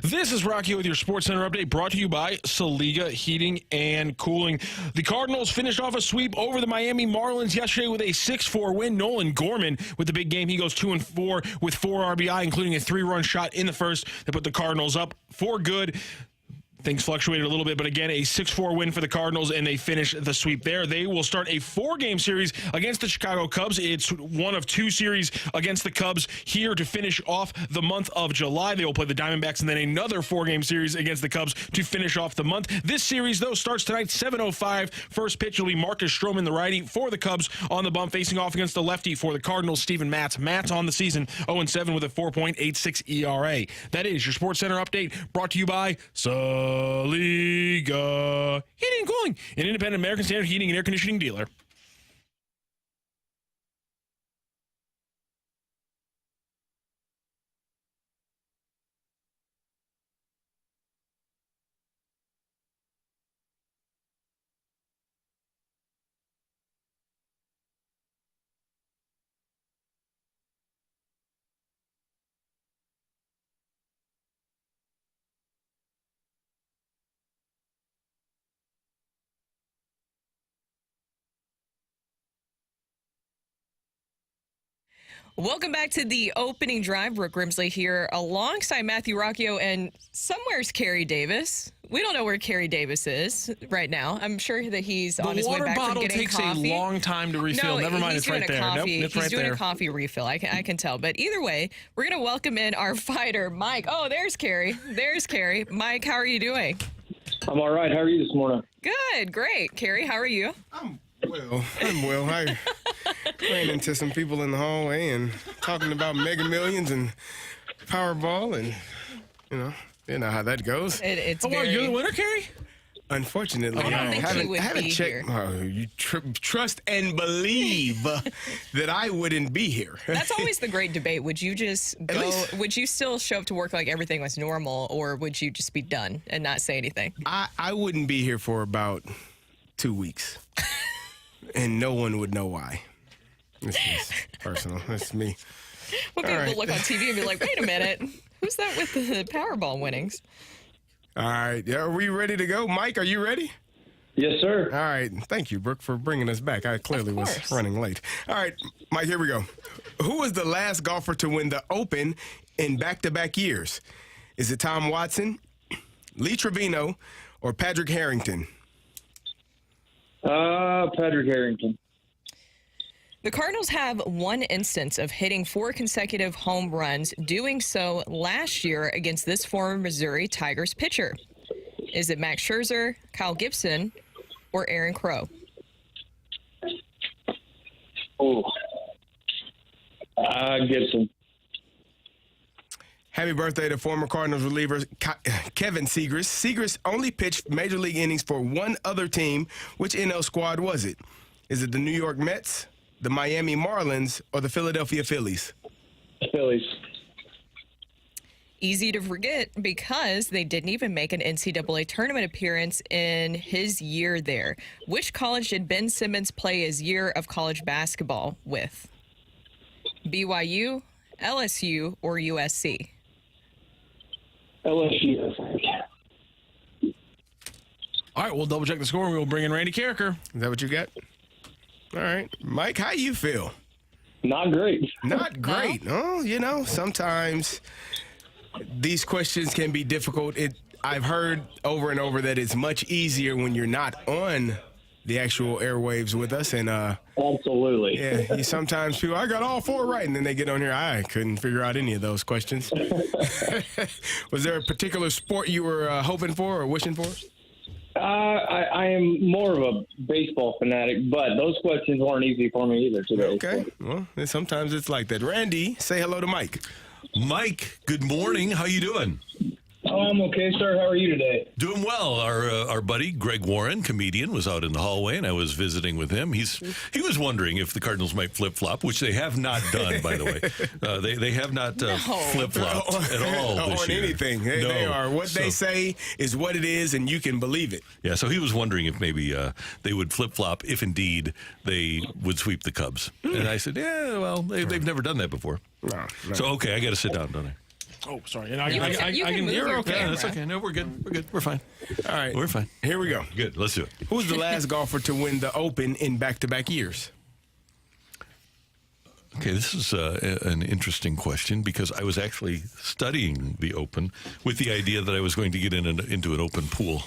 This is Rocc with your Sports Center update, brought to you by Saliga Heating and Cooling. The Cardinals finished off a sweep over the Miami Marlins yesterday with a 6-4 win. Nolan Gorman with the big game. He goes 2-4 with 4 RBI, including a 3-run shot in the first that put the Cardinals up for good. Things fluctuated a little bit, but again, a 6-4 win for the Cardinals, and they finish the sweep there. They will start a 4-game series against the Chicago Cubs. It's one of 2 series against the Cubs here to finish off the month of July. They will play the Diamondbacks and then another 4-game series against the Cubs to finish off the month. This series, though, starts tonight, 7:05. First pitch will be Marcus Stroman, the righty for the Cubs, on the bump, facing off against the lefty for the Cardinals, Steven Matz. Matz on the season, 0-7 with a 4.86 ERA. That is your Sports Center update, brought to you by Saliga Heating and Cooling, an independent American Standard heating and air conditioning dealer. Welcome back to the opening drive. Brooke Grimsley here alongside Matthew Rocchio, and somewhere's Kerry Davis. We don't know where Kerry Davis is right now. I'm sure that he's on his way back from getting coffee. The water bottle takes a long time to refill. No, Never mind, it's right there. Nope, it's right there. He's doing a coffee refill. I can tell. But either way, we're going to welcome in our fighter, Mike. Oh, there's Kerry. There's Kerry. Mike, how are you doing? I'm all right. How are you this morning? Good. Great. Kerry, how are you? I'm well. I ran into some people in the hallway and talking about Mega Millions and Powerball, and you know how that goes. It's you're the winner, Kerry? Unfortunately, I don't think you would haven't be checked. here. Oh, you trust and believe that I wouldn't be here. That's always the great debate. Would you just go? Would you still show up to work like everything was normal, or would you just be done and not say anything? I wouldn't be here for about 2 weeks. And no one would know why. This is personal. That's me. Well, people will look on TV and be like, wait a minute. Who's that with the Powerball winnings? All right. Are we ready to go? Mike, are you ready? Yes, sir. All right. Thank you, Brooke, for bringing us back. I clearly was running late. All right, Mike, here we go. Who was the last golfer to win the Open in back-to-back years? Is it Tom Watson, Lee Trevino, or Patrick Harrington? Patrick Harrington. The Cardinals have one instance of hitting 4 consecutive home runs, doing so last year against this former Missouri Tigers pitcher. Is it Max Scherzer, Kyle Gibson, or Aaron Crow? Oh, Gibson. Happy birthday to former Cardinals reliever Kevin Segras. Segras only pitched major league innings for one other team. Which NL squad was it? Is it the New York Mets, the Miami Marlins, or the Philadelphia Phillies? Phillies. Easy to forget because they didn't even make an NCAA tournament appearance in his year there. Which college did Ben Simmons play his year of college basketball with? BYU, LSU, or USC? LSU. All right, we'll double check the score and we'll bring in Randy Carricker. Is that what you got? All right. Mike, how you feel? Not great. Not great. No? Oh, sometimes these questions can be difficult. I've heard over and over that it's much easier when you're not on the actual airwaves with us. And absolutely. Yeah, sometimes people, I got all 4 right, and then they get on here, I couldn't figure out any of those questions. Was there a particular sport you were hoping for or wishing for? I am more of a baseball fanatic, but those questions weren't easy for me either today. Okay. Well, sometimes it's like that. Randy, say hello to Mike. Mike, good morning. How you doing? Oh, I'm okay, sir. How are you today? Doing well. Our buddy Greg Warren, comedian, was out in the hallway, and I was visiting with him. He was wondering if the Cardinals might flip-flop, which they have not done, by the way. They have not flip-flopped at all this on year. Anything. They are. What they say is what it is, and you can believe it. Yeah, so he was wondering if maybe they would flip-flop if indeed they would sweep the Cubs. And I said, yeah, well, they've never done that before. No. So, okay, I got to sit down, don't I? Oh, sorry. You can move your camera. Yeah, that's okay. No, we're good. We're fine. All right. We're fine. Here we go. Good. Let's do it. Who's the last golfer to win the Open in back-to-back years? Okay, this is an interesting question because I was actually studying the Open with the idea that I was going to get into an open pool.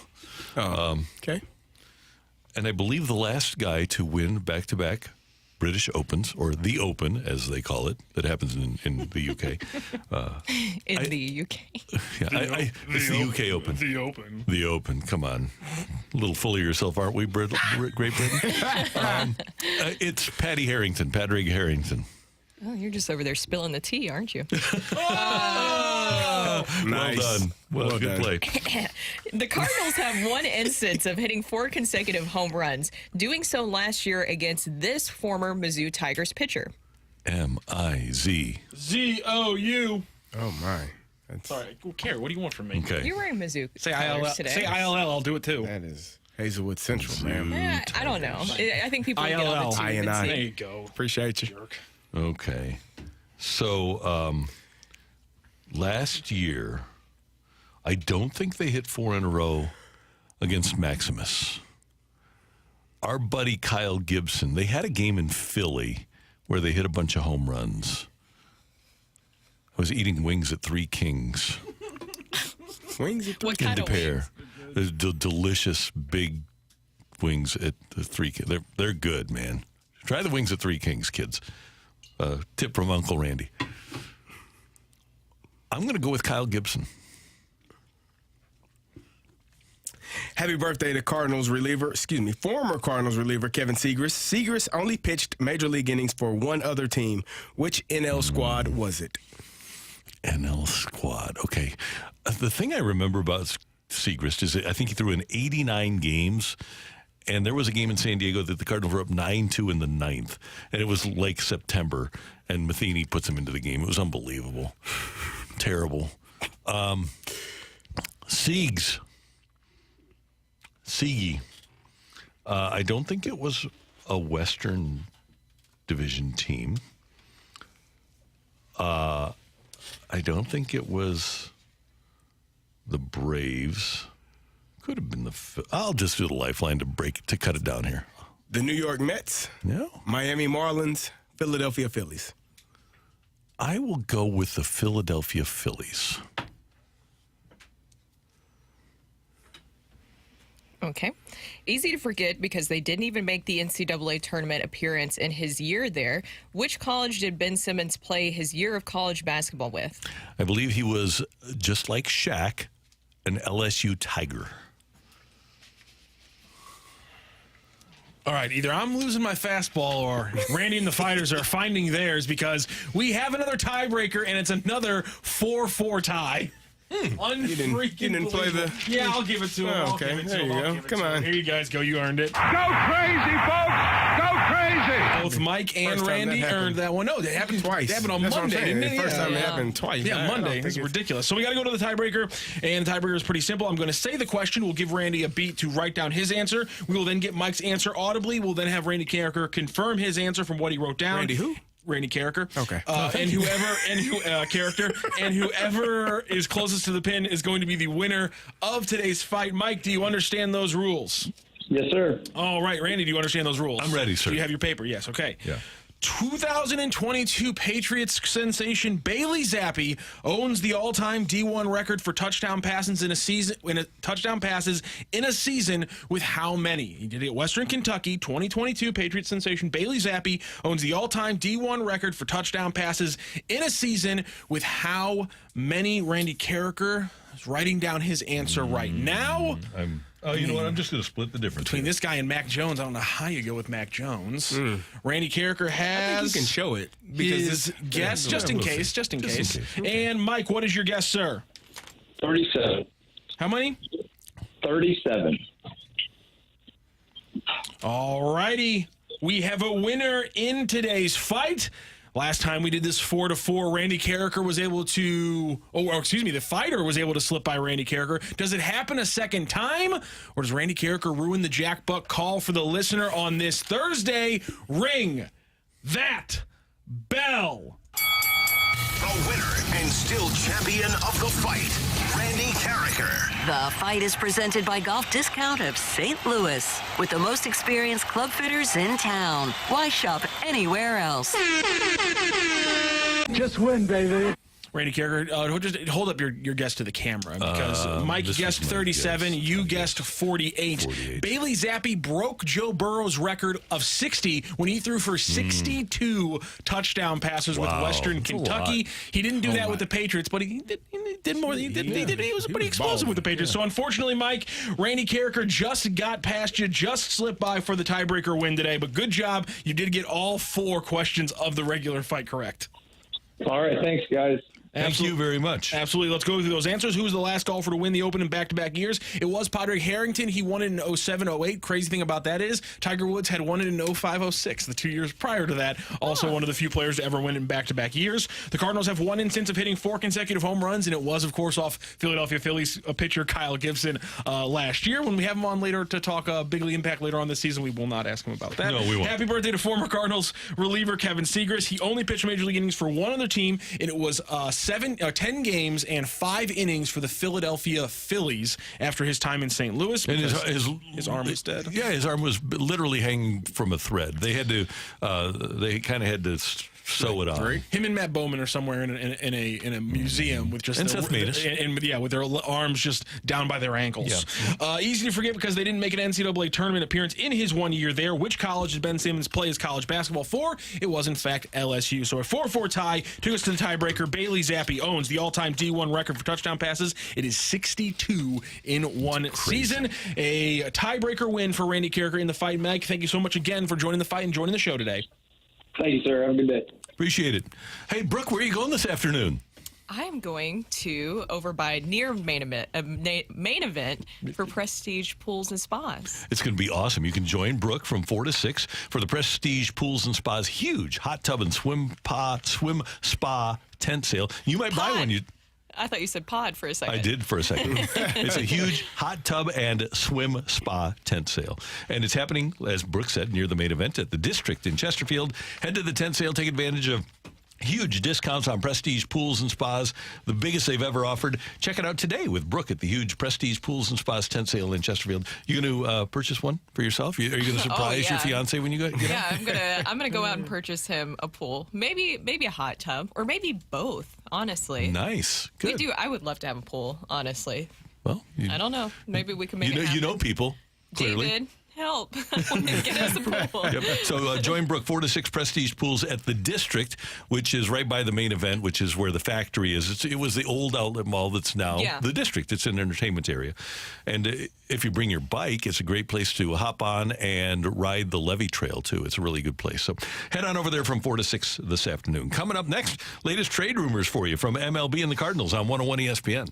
Okay. And I believe the last guy to win back-to-back British Opens, or the Open, as they call it, that happens in the UK. The UK. Yeah, it's the UK Open. The Open. The Open. Come on. A little full of yourself, aren't we, Great Britain? It's Padraig Harrington. Oh, you're just over there spilling the tea, aren't you? Nice. Well done. Well, good play. The Cardinals have one instance of hitting 4 consecutive home runs, doing so last year against this former Mizzou Tigers pitcher. M-I-Z. Z-O-U. Oh, my. Sorry, who cares? What do you want from me? Okay. You're wearing Mizzou Say colors ILL. today. Say ILL, I'll do it too. That is Hazelwood Central, man. Yeah, I don't know. I think people get on the tube and I&I. see. There you go. Appreciate you. Jerk. Okay. So, last year, I don't think they hit 4 in a row against Maximus. Our buddy Kyle Gibson, they had a game in Philly where they hit a bunch of home runs. I was eating wings at Three Kings. Wings at What kind of wings? There's delicious big wings at the Three Kings. They're good, man. Try the wings at Three Kings, kids. Tip from Uncle Randy. I'm going to go with Kyle Gibson. Happy birthday to former Cardinals reliever Kevin Segras. Segras only pitched Major League innings for one other team. Which NL squad was it? NL squad. Okay. The thing I remember about Segras is I think he threw in 89 games, and there was a game in San Diego that the Cardinals were up 9-2 in the 9th, and it was like September, and Matheny puts him into the game. It was unbelievable. Terrible. Seagy. I don't think it was a Western Division team. I don't think it was the Braves. Could have been I'll just do the lifeline to cut it down here. The New York Mets. No. Miami Marlins. Philadelphia Phillies. I will go with the Philadelphia Phillies. Okay. Easy to forget because they didn't even make the NCAA tournament appearance in his year there. Which college did Ben Simmons play his year of college basketball with? I believe he was, just like Shaq, an LSU Tiger. All right, either I'm losing my fastball or Randy and the Fighters are finding theirs because we have another tiebreaker and it's another 4-4 tie. You didn't play the... Yeah, I'll give it to him. Oh, okay, there you go. Come on. Here you guys go. You earned it. Go crazy, folks! Go crazy! Both Mike and Randy earned that one. No, it happened twice. It happened on Monday, didn't it? First time it happened twice. Yeah, Monday. This is ridiculous. So we got to go to the tiebreaker, and the tiebreaker is pretty simple. I'm going to say the question. We'll give Randy a beat to write down his answer. We will then get Mike's answer audibly. We'll then have Randy Carricker confirm his answer from what he wrote down. Randy who? Randy Carricker. Okay. And whoever is closest to the pin is going to be the winner of today's fight. Mike, do you understand those rules? Yes, sir. All right, Randy, do you understand those rules? I'm ready, sir. Do you have your paper? Yes. Okay. Yeah. 2022 Patriots sensation Bailey Zappi owns the all-time D1 record for touchdown passes in a season. With how many? He did it at Western Kentucky. 2022 Patriots sensation Bailey Zappi owns the all-time D1 record for touchdown passes in a season with how many? Randy Carricker is writing down his answer right now. You know what? I'm just going to split the difference Between this guy and Mac Jones, I don't know how you go with Mac Jones. Randy Carricker has... I think you can show it. His guess, just in case. And Mike, what is your guess, sir? 37. How many? 37. All righty. We have a winner in today's fight. Last time we did this 4-4, Randy Carricker was able to, the fighter was able to slip by Randy Carricker. Does it happen a second time, or does Randy Carricker ruin the Jack Buck call for the listener on this Thursday? Ring that bell. The winner and still champion of the fight, Randy Carricker. The Fight is presented by Golf Discount of St. Louis, with the most experienced club fitters in town. Why shop anywhere else? Just win, baby. Randy Carricker, just hold up your guess to the camera because Mike guessed 37, you guessed 48. Bailey Zappi broke Joe Burrow's record of 60 when he threw for 62 touchdown passes with Western Kentucky. He didn't do that with the Patriots, but he did more. He was pretty explosive with the Patriots. So unfortunately, Mike, Randy Carricker just got past you, just slipped by for the tiebreaker win today. But good job, you did get all 4 questions of the regular fight correct. All right, thanks, guys. Thank you very much. Absolutely. Let's go through those answers. Who was the last golfer to win the Open in back-to-back years? It was Padraig Harrington. He won it in 07-08. Crazy thing about that is Tiger Woods had won it in 05-06, the 2 years prior to that. Also one of the few players to ever win in back-to-back years. The Cardinals have one instance of hitting 4 consecutive home runs, and it was, of course, off Philadelphia Phillies pitcher Kyle Gibson last year. When we have him on later to talk big league impact later on this season, we will not ask him about that. No, we won't. Happy birthday to former Cardinals reliever Kevin Segras. He only pitched Major League innings for one other team, and it was 10 games and 5 innings for the Philadelphia Phillies after his time in St. Louis. And his arm was dead. Yeah, his arm was literally hanging from a thread. They had to, they kind of had to sew it on. Right. Him and Matt Bowman are somewhere in a museum with just Seth Meanis. with their arms just down by their ankles. Yeah. Easy to forget because they didn't make an NCAA tournament appearance in his 1 year there. Which college did Ben Simmons play his college basketball for? It was in fact LSU. So a 4-4 tie took us to the tiebreaker. Bailey Zappi owns the all-time D1 record for touchdown passes. It is 62 in one season. A tiebreaker win for Randy Carricker in the fight. Mike, thank you so much again for joining the fight and joining the show today. Thank you, sir. Have a good day. Appreciate it. Hey, Brooke, where are you going this afternoon? I'm going to over by near main event for Prestige Pools and Spas. It's going to be awesome. You can join Brooke from 4 to 6 for the Prestige Pools and Spas huge hot tub and swim spa tent sale. You might buy one. I thought you said pod for a second. I did for a second. It's a huge hot tub and swim spa tent sale. And it's happening, as Brooke said, near the main event at the District in Chesterfield. Head to the tent sale. Take advantage of huge discounts on Prestige Pools and Spas, the biggest they've ever offered. Check it out today with Brooke at the huge Prestige Pools and Spas tent sale in Chesterfield. You going to purchase one for yourself? Are you going to surprise your fiance when you go? Yeah, I'm gonna go out and purchase him a pool, maybe a hot tub, or maybe both. Honestly, nice. Good. I would love to have a pool. Honestly, well, I don't know. Maybe we can make it happen. You know people clearly. David, help. Get us a pool. Yep. So join Brooke 4 to 6 Prestige Pools at the District, which is right by the main event, which is where the factory is. It was the old outlet mall that's now the District. It's an entertainment area. And if you bring your bike, it's a great place to hop on and ride the Levee Trail, too. It's a really good place. So head on over there from 4 to 6 this afternoon. Coming up next, latest trade rumors for you from MLB and the Cardinals on 101 ESPN.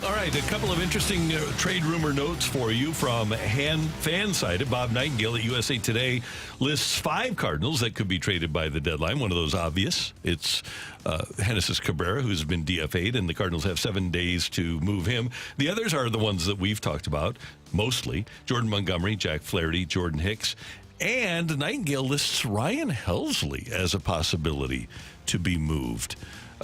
All right, a couple of interesting trade rumor notes for you from fan-sided. Bob Nightingale at USA Today lists 5 Cardinals that could be traded by the deadline. One of those obvious. It's Genesis Cabrera, who's been DFA'd, and the Cardinals have 7 days to move him. The others are the ones that we've talked about, mostly. Jordan Montgomery, Jack Flaherty, Jordan Hicks. And Nightingale lists Ryan Helsley as a possibility to be moved.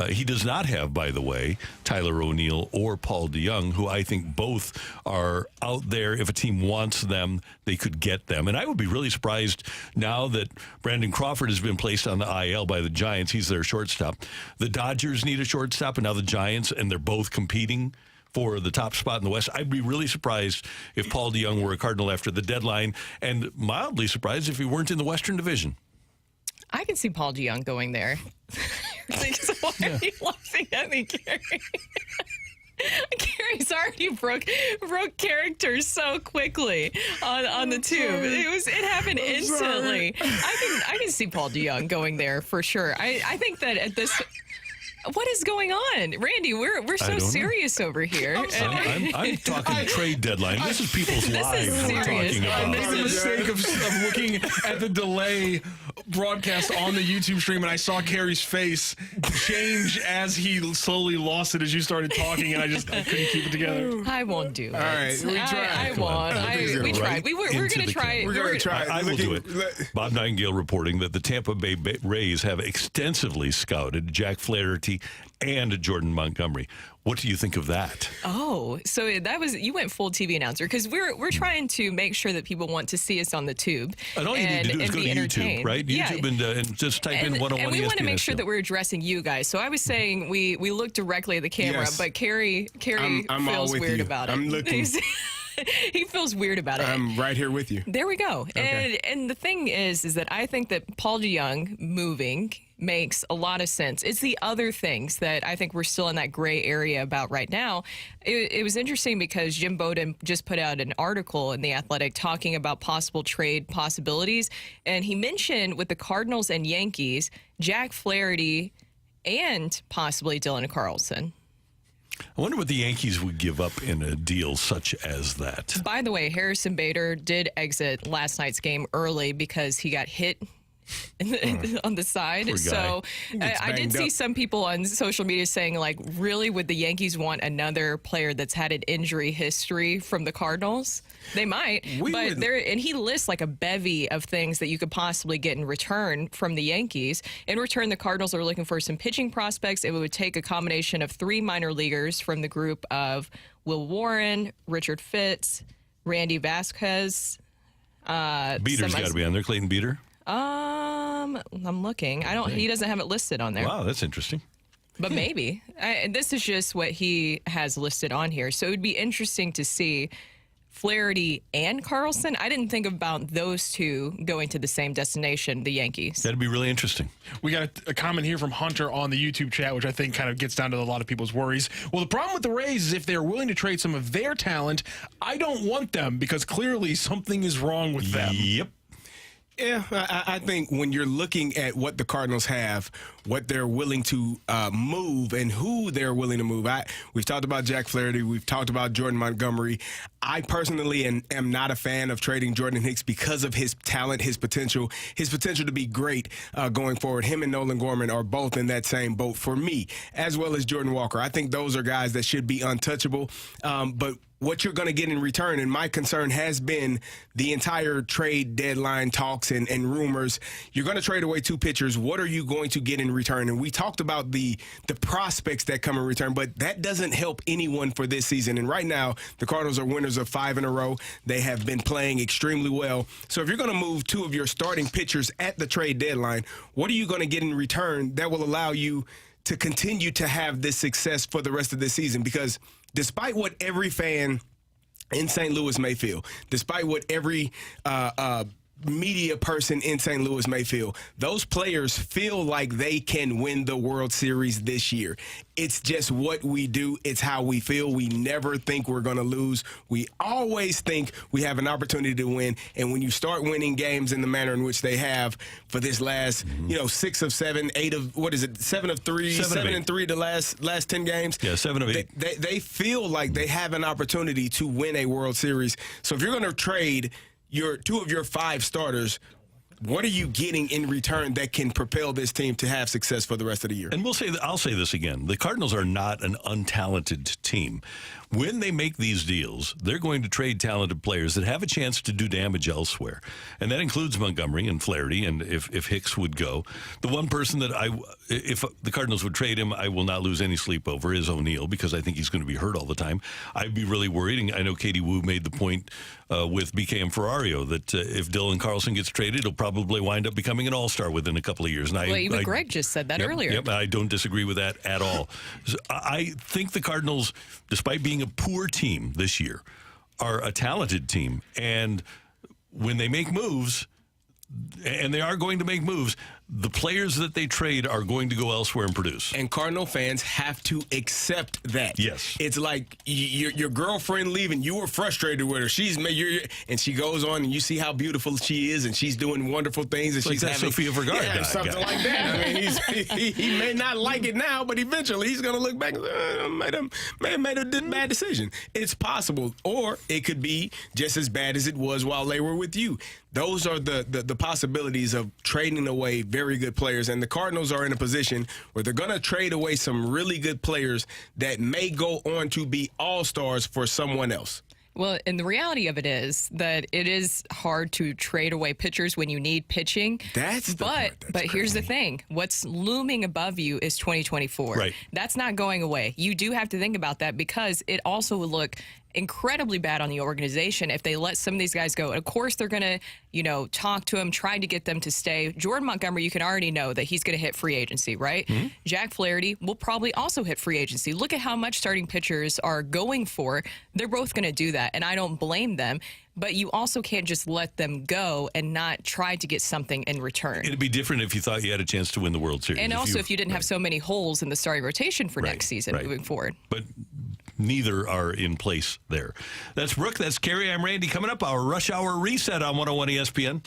He does not have, by the way, Tyler O'Neill or Paul DeJong, who I think both are out there. If a team wants them, they could get them. And I would be really surprised now that Brandon Crawford has been placed on the IL by the Giants. He's their shortstop. The Dodgers need a shortstop, and now the Giants, and they're both competing for the top spot in the West. I'd be really surprised if Paul DeJong were a Cardinal after the deadline, and mildly surprised if he weren't in the Western Division. I can see Paul DeJong going there. Why are you laughing at me, Gary? Gary's already broke character so quickly on the tube. It happened instantly. I can see Paul DeJong going there for sure. I think that at this. What is going on, Randy? We're so serious over here. I'm talking trade deadline. This is people's lives we're talking about. I made the mistake of looking at the delay broadcast on the YouTube stream, and I saw Carrie's face change as he slowly lost it as you started talking, and I couldn't keep it together. I won't do it. All right, we tried. I won't. We tried. We're going to try. We're going to try. I will do it. Bob Nightingale reporting that the Tampa Bay Rays have extensively scouted Jack Flaherty and Jordan Montgomery. What do you think of that? Oh, so you went full TV announcer, because we're trying to make sure that people want to see us on the tube. And all you need to do is go to YouTube, right? YouTube and just type in 101 ESPN. And we want to make sure that we're addressing you guys. So I was saying we look directly at the camera, but Carrie I'm feels weird you. about it. I'm looking. He feels weird about it. I'm right here with you. There we go. Okay. And the thing is that I think that Paul DeJong moving makes a lot of sense. It's the other things that I think we're still in that gray area about right now. It was interesting because Jim Bowden just put out an article in The Athletic talking about possible trade possibilities, and he mentioned with the Cardinals and Yankees, Jack Flaherty and possibly Dylan Carlson. I wonder what the Yankees would give up in a deal such as that. By the way, Harrison Bader did exit last night's game early because he got hit on the side. So I did see some people on social media saying, like, really, would the Yankees want another player that's had an injury history from the Cardinals? They might. And he lists like a bevy of things that you could possibly get in return from the Yankees. In return, the Cardinals are looking for some pitching prospects. It would take a combination of 3 minor leaguers from the group of Will Warren, Richard Fitz, Randy Vasquez. Beater's got to be on there. Clayton Beater? I'm looking. He doesn't have it listed on there. Wow, that's interesting. But maybe. This is just what he has listed on here. So it would be interesting to see Flaherty and Carlson. I didn't think about those two going to the same destination, the Yankees. That'd be really interesting. We got a comment here from Hunter on the YouTube chat, which I think kind of gets down to a lot of people's worries. Well, the problem with the Rays is if they're willing to trade some of their talent, I don't want them because clearly something is wrong with them. Yep. Yeah, I think when you're looking at what the Cardinals have, what they're willing to move and who they're willing to move. We've talked about Jack Flaherty. We've talked about Jordan Montgomery. I personally am not a fan of trading Jordan Hicks because of his talent, his potential to be great going forward. Him and Nolan Gorman are both in that same boat for me, as well as Jordan Walker. I think those are guys that should be untouchable. But what you're going to get in return, and my concern has been the entire trade deadline talks and rumors. You're going to trade away 2 pitchers. What are you going to get in return? And we talked about the prospects that come in return, but that doesn't help anyone for this season. And right now, the Cardinals are winners of 5 in a row. They have been playing extremely well. So if you're going to move 2 of your starting pitchers at the trade deadline, what are you going to get in return that will allow you to continue to have this success for the rest of the season? Because despite what every fan in St. Louis may feel, despite what every media person in St. Louis may feel. Those players feel like they can win the World Series this year. It's just what we do. It's how we feel. We never think we're going to lose. We always think we have an opportunity to win. And when you start winning games in the manner in which they have for this last, 6 of 7, 8 of, 7 of 3, 7 and 3 the last 10 games. Yeah, 7 of 8. They feel like they have an opportunity to win a World Series. So if you're going to trade two of your 5 starters, what are you getting in return that can propel this team to have success for the rest of the year? And I'll say this again. The Cardinals are not an untalented team. When they make these deals, they're going to trade talented players that have a chance to do damage elsewhere. And that includes Montgomery and Flaherty, and if Hicks would go. The one person that if the Cardinals would trade him, I will not lose any sleep over is O'Neill, because I think he's going to be hurt all the time. I'd be really worried, and I know Katie Wu made the point with BK and Ferrario that if Dylan Carlson gets traded, he'll probably wind up becoming an all-star within a couple of years. And even Greg just said that earlier. Yep, I don't disagree with that at all. So I think the Cardinals, despite being a poor team this year, are a talented team. And when they make moves, and they are going to make moves, the players that they trade are going to go elsewhere and produce. And Cardinal fans have to accept that. Yes. It's like your girlfriend leaving. You were frustrated with her. And she goes on, and you see how beautiful she is, and she's doing wonderful things. And like she's that having Sofia Vergara something like that. I mean, he may not like it now, but eventually he's going to look back and say, may have made a bad decision. It's possible. Or it could be just as bad as it was while they were with you. Those are the possibilities of trading away very good players. And the Cardinals are in a position where they're going to trade away some really good players that may go on to be all-stars for someone else. Well, and the reality of it is that it is hard to trade away pitchers when you need pitching. But here's the thing. What's looming above you is 2024. Right. That's not going away. You do have to think about that, because it also would look incredibly bad on the organization if they let some of these guys go. And of course, they're going to, talk to them, try to get them to stay. Jordan Montgomery, you can already know that he's going to hit free agency, right? Mm-hmm. Jack Flaherty will probably also hit free agency. Look at how much starting pitchers are going for. They're both going to do that, and I don't blame them. But you also can't just let them go and not try to get something in return. It'd be different if you thought you had a chance to win the World Series. And also if you didn't have so many holes in the starting rotation for next season moving forward. But neither are in place there. That's Brooke. That's Carrie. I'm Randy. Coming up, our Rush Hour Reset on 101 ESPN.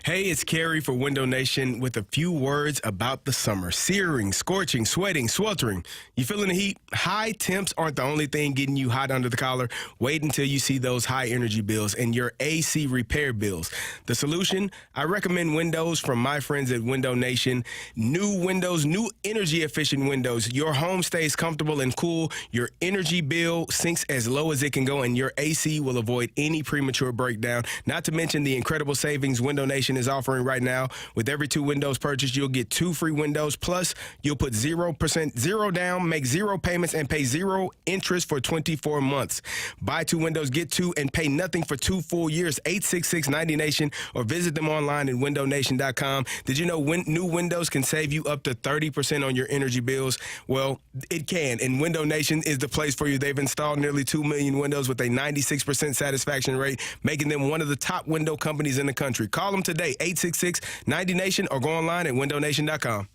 Hey, it's Carrie for Window Nation with a few words about the summer. Searing, scorching, sweating, sweltering. You feeling the heat? High temps aren't the only thing getting you hot under the collar. Wait until you see those high energy bills and your AC repair bills. The solution? I recommend windows from my friends at Window Nation. New windows, new energy efficient windows. Your home stays comfortable and cool. Your energy bill sinks as low as it can go, and your AC will avoid any premature breakdown. Not to mention the incredible savings Window Nation is offering right now. With every 2 windows purchased, you'll get 2 free windows. Plus, you'll put 0% zero down, make 0 payments, and pay 0 interest for 24 months. Buy 2 windows, get 2, and pay nothing for 2 full years. 866-90Nation, or visit them online at windownation.com. Did you know new windows can save you up to 30% on your energy bills? Well, it can, and Window Nation is the place for you. They've installed nearly 2 million windows with a 96% satisfaction rate, making them one of the top window companies in the country. Call them today, 866-90Nation, or go online at windownation.com.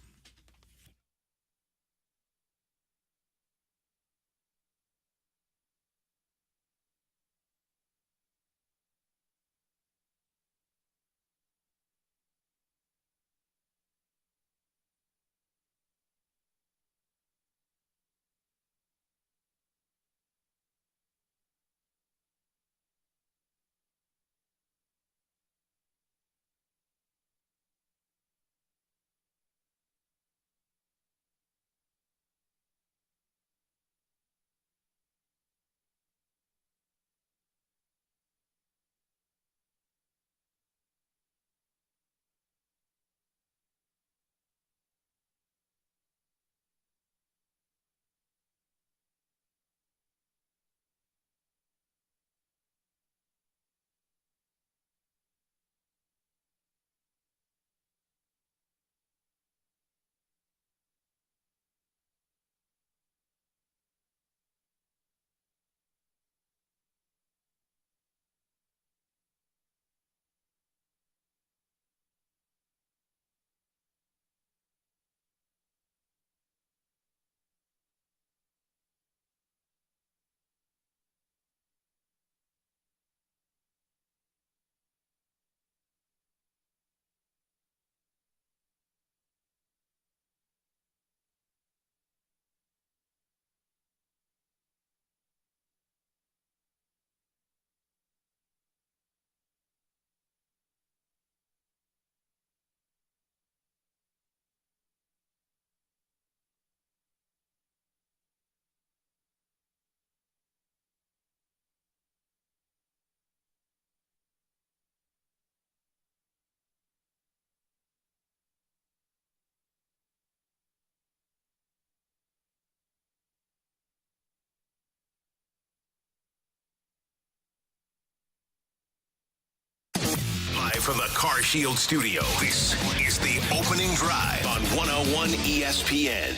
Live from the Car Shield studio, this is the opening drive on 101 ESPN.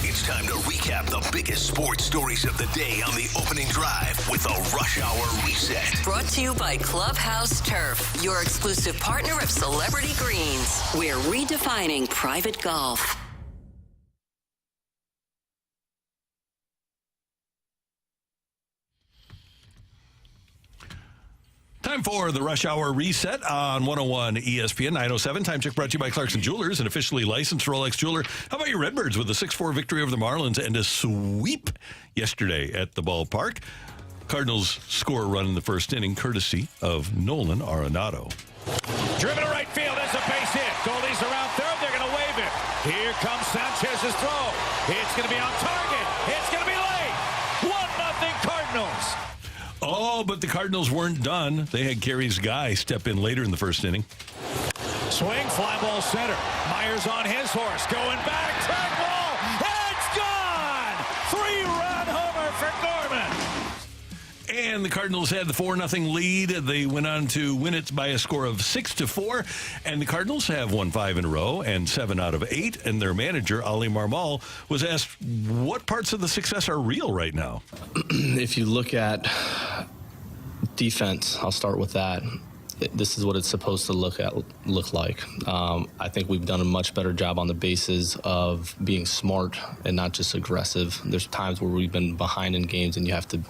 It's time to recap the biggest sports stories of the day on the opening drive with a Rush Hour Reset. Brought to you by Clubhouse Turf, your exclusive partner of Celebrity Greens. We're redefining private golf. Time for the Rush Hour Reset on 101 ESPN 907. Time check brought to you by Clarkson Jewelers, an officially licensed Rolex jeweler. How about your Redbirds with a 6-4 victory over the Marlins and a sweep yesterday at the ballpark? Cardinals score a run in the first inning, courtesy of Nolan Arenado. Driven to right field. That's a base hit. Goldie's around third. They're going to wave it. Here comes Sanchez's throw. It's going to be on target. It's going to be late. 1-0 Cardinals. Oh, but the Cardinals weren't done. They had Gary's guy step in later in the first inning. Swing, fly ball center. Myers on his horse. Going back. Track ball. It's gone. 3-run homer for Gorman. And the Cardinals had the 4-0 lead. They went on to win it by a score of 6-4. And the Cardinals have won 5 in a row and 7 out of 8. And their manager, Ali Marmol, was asked what parts of the success are real right now. If you look at defense, I'll start with that. This is what it's supposed to look like. I think we've done a much better job on the basis of being smart and not just aggressive. There's times where we've been behind in games and you have to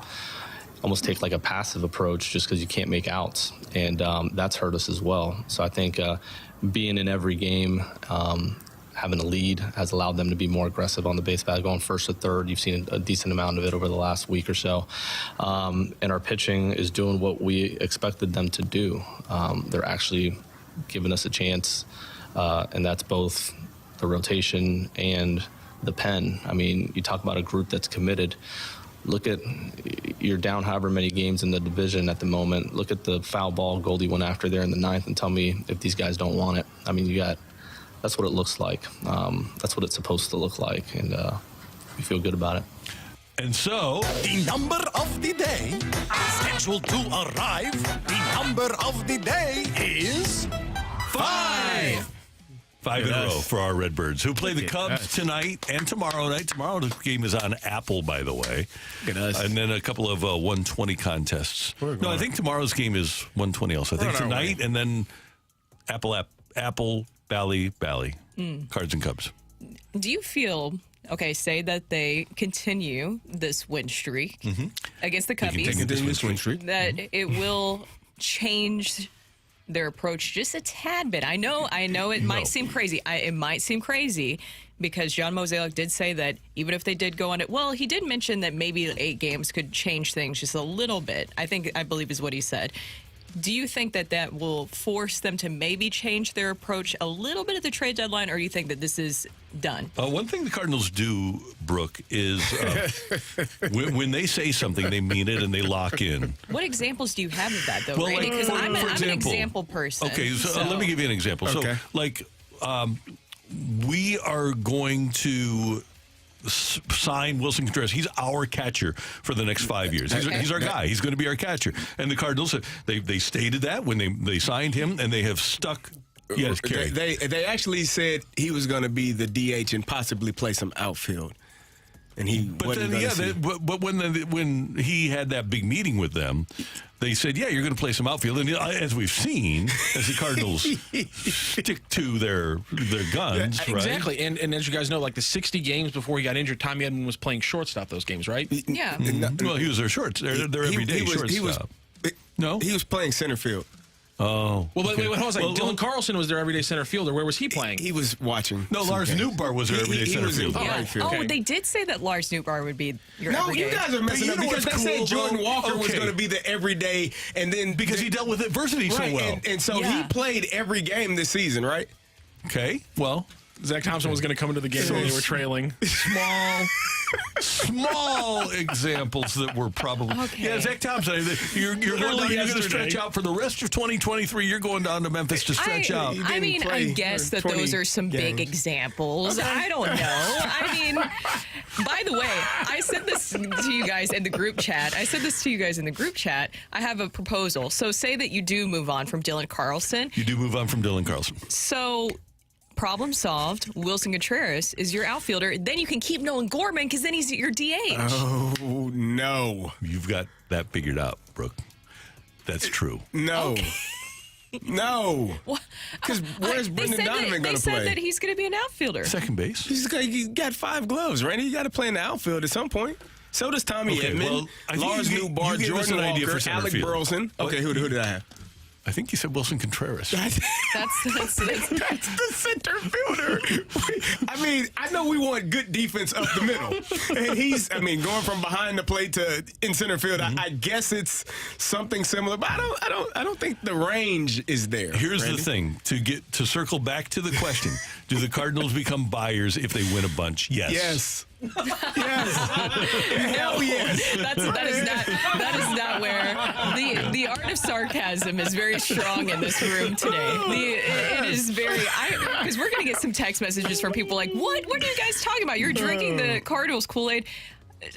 almost take like a passive approach just because you can't make outs, and that's hurt us as well. So I think being in every game, having a lead has allowed them to be more aggressive on the base paths, going first to third. You've seen a decent amount of it over the last week or so. And our pitching is doing what we expected them to do. They're actually giving us a chance, and that's both the rotation and the pen. I mean, you talk about a group that's committed. Look at, you're down however many games in the division at the moment. Look at the foul ball Goldie went after there in the 9th and tell me if these guys don't want it. I mean, that's what it looks like. That's what it's supposed to look like, and we feel good about it. And so, the number of the day, scheduled to arrive, the number of the day is 5. 5 in a row for our Redbirds, who play the Cubs tonight and tomorrow night. Tomorrow's game is on Apple, by the way. And then a couple of 120 contests. No, I think tomorrow's game is 120 also. I think tonight, and then Apple, Bally, Cards and Cubs. Do you feel, say that they continue this win streak against the Cubbies, that it will change their approach just a tad bit? I know it might seem crazy. It might seem crazy because John Mozeliak did say that even if they did go on it, well, he did mention that maybe 8 games could change things just a little bit. I believe is what he said. Do you think that will force them to maybe change their approach a little bit at the trade deadline, or do you think that this is done? One thing the Cardinals do, Brooke, is when they say something, they mean it and they lock in. What examples do you have of that, though, Randy? Because I'm an example person. Okay, so let me give you an example. Okay. So, we are going to sign Wilson Contreras. He's our catcher for the next 5 years. He's our guy. He's going to be our catcher. And the Cardinals, they stated that when they signed him, and they have stuck. Yes, Kerry. They actually said he was going to be the DH and possibly play some outfield. And he but when he had that big meeting with them, they said, yeah, you're going to play some outfield. And as we've seen, as the Cardinals stick to their guns, right? Exactly. And as you guys know, like the 60 games before he got injured, Tommy Edman was playing shortstop those games, right? Yeah. Well, he was their everyday shortstop. No? He was playing center field. Oh. Well, wait, hold on a second. Dylan Carlson was their everyday center fielder. Where was he playing? He was watching. No, Lars Nootbaar was their everyday center fielder. Oh, they did say that Lars Nootbaar would be your everyday. No, you guys are messing up because they said Jordan Walker was going to be the everyday, and then because he dealt with adversity so well. And so he played every game this season, right? Okay, well. Zach Thompson was going to come into the game when they were trailing. Small examples that were probably. Okay. Yeah, Zach Thompson, you're going to stretch out for the rest of 2023. You're going down to Memphis to stretch out. I mean, I guess that those are some big examples. Okay. I don't know. I mean, by the way, I said this to you guys in the group chat. I have a proposal. So say that you do move on from Dylan Carlson. So problem solved. Wilson Contreras is your outfielder. Then you can keep Nolan Gorman because then he's your DH. Oh, no. You've got that figured out, Brooke. That's true. No. Okay. No. Because where's Brendan Donovan going to play? They said that he's going to be an outfielder. Second base. He's got 5 gloves, Randy. You got to play in the outfield at some point. So does Tommy Edman, Lars Nootbaar, Jordan Walker, Alec Burleson. Okay, who did I have? I think you said Wilson Contreras. That's the center fielder. I mean, I know we want good defense up the middle, and he's, going from behind the plate to in center field. I guess it's something similar, but I don't think the range is there. Here's the thing: to circle back to the question: do the Cardinals become buyers if they win a bunch? Yes. Yes. Hell yes. That is not where the art of sarcasm is very strong in this room today. It is very, because we're going to get some text messages from people like, what are you guys talking about? You're drinking the Cardinals Kool-Aid.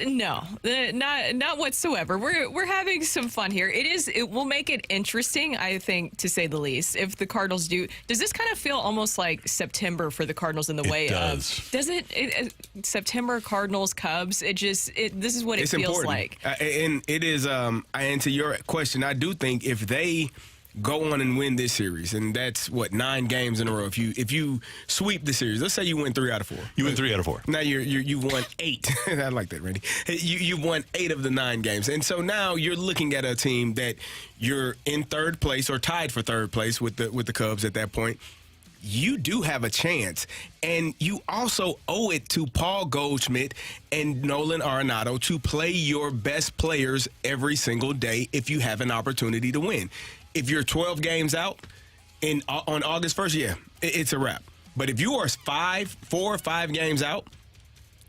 No, not whatsoever. We're having some fun here. It will make it interesting, I think, to say the least. If the Cardinals does this kind of feel almost like September for the Cardinals in the way of? Does it? September Cardinals Cubs. This is what it feels important. like. And it is. And to your question, I do think if they go on and win this series, and that's what 9 games in a row. If you sweep the series, let's say you win 3 out of 4. You win 3 out of 4. Now you won 8. I like that, Randy. You won 8 of the 9 games, and so now you're looking at a team that you're in 3rd place or tied for 3rd place with the Cubs at that point. You do have a chance, and you also owe it to Paul Goldschmidt and Nolan Arenado to play your best players every single day if you have an opportunity to win. If you're 12 games out on August 1st, yeah, it's a wrap. But if you are 4 or 5 games out,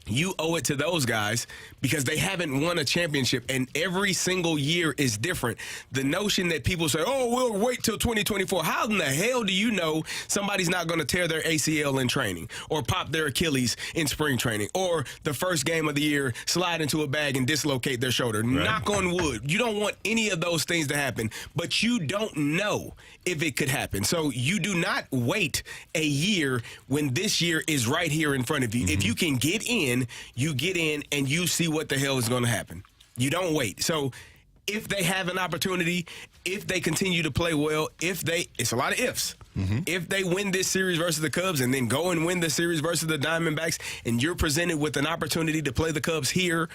you owe it to those guys because they haven't won a championship, and every single year is different. The notion that people say, oh, we'll wait till 2024. How in the hell do you know somebody's not going to tear their ACL in training or pop their Achilles in spring training or the first game of the year slide into a bag and dislocate their shoulder? Right. Knock on wood. You don't want any of those things to happen, but you don't know if it could happen. So you do not wait a year when this year is right here in front of you. Mm-hmm. If you can get in, you get in and you see what the hell is going to happen. You don't wait. So if they have an opportunity, if they continue to play well, it's a lot of ifs. Mm-hmm. If they win this series versus the Cubs and then go and win the series versus the Diamondbacks, and you're presented with an opportunity to play the Cubs here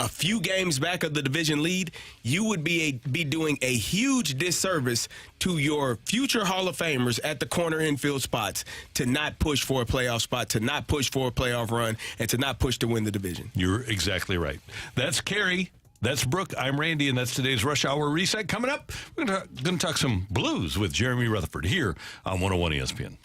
a few games back of the division lead, you would be doing a huge disservice to your future Hall of Famers at the corner infield spots to not push for a playoff spot, to not push for a playoff run, and to not push to win the division. You're exactly right. That's Kerry. That's Brooke. I'm Randy, and that's today's Rush Hour Reset. Coming up, we're going to talk some blues with Jeremy Rutherford here on 101 ESPN.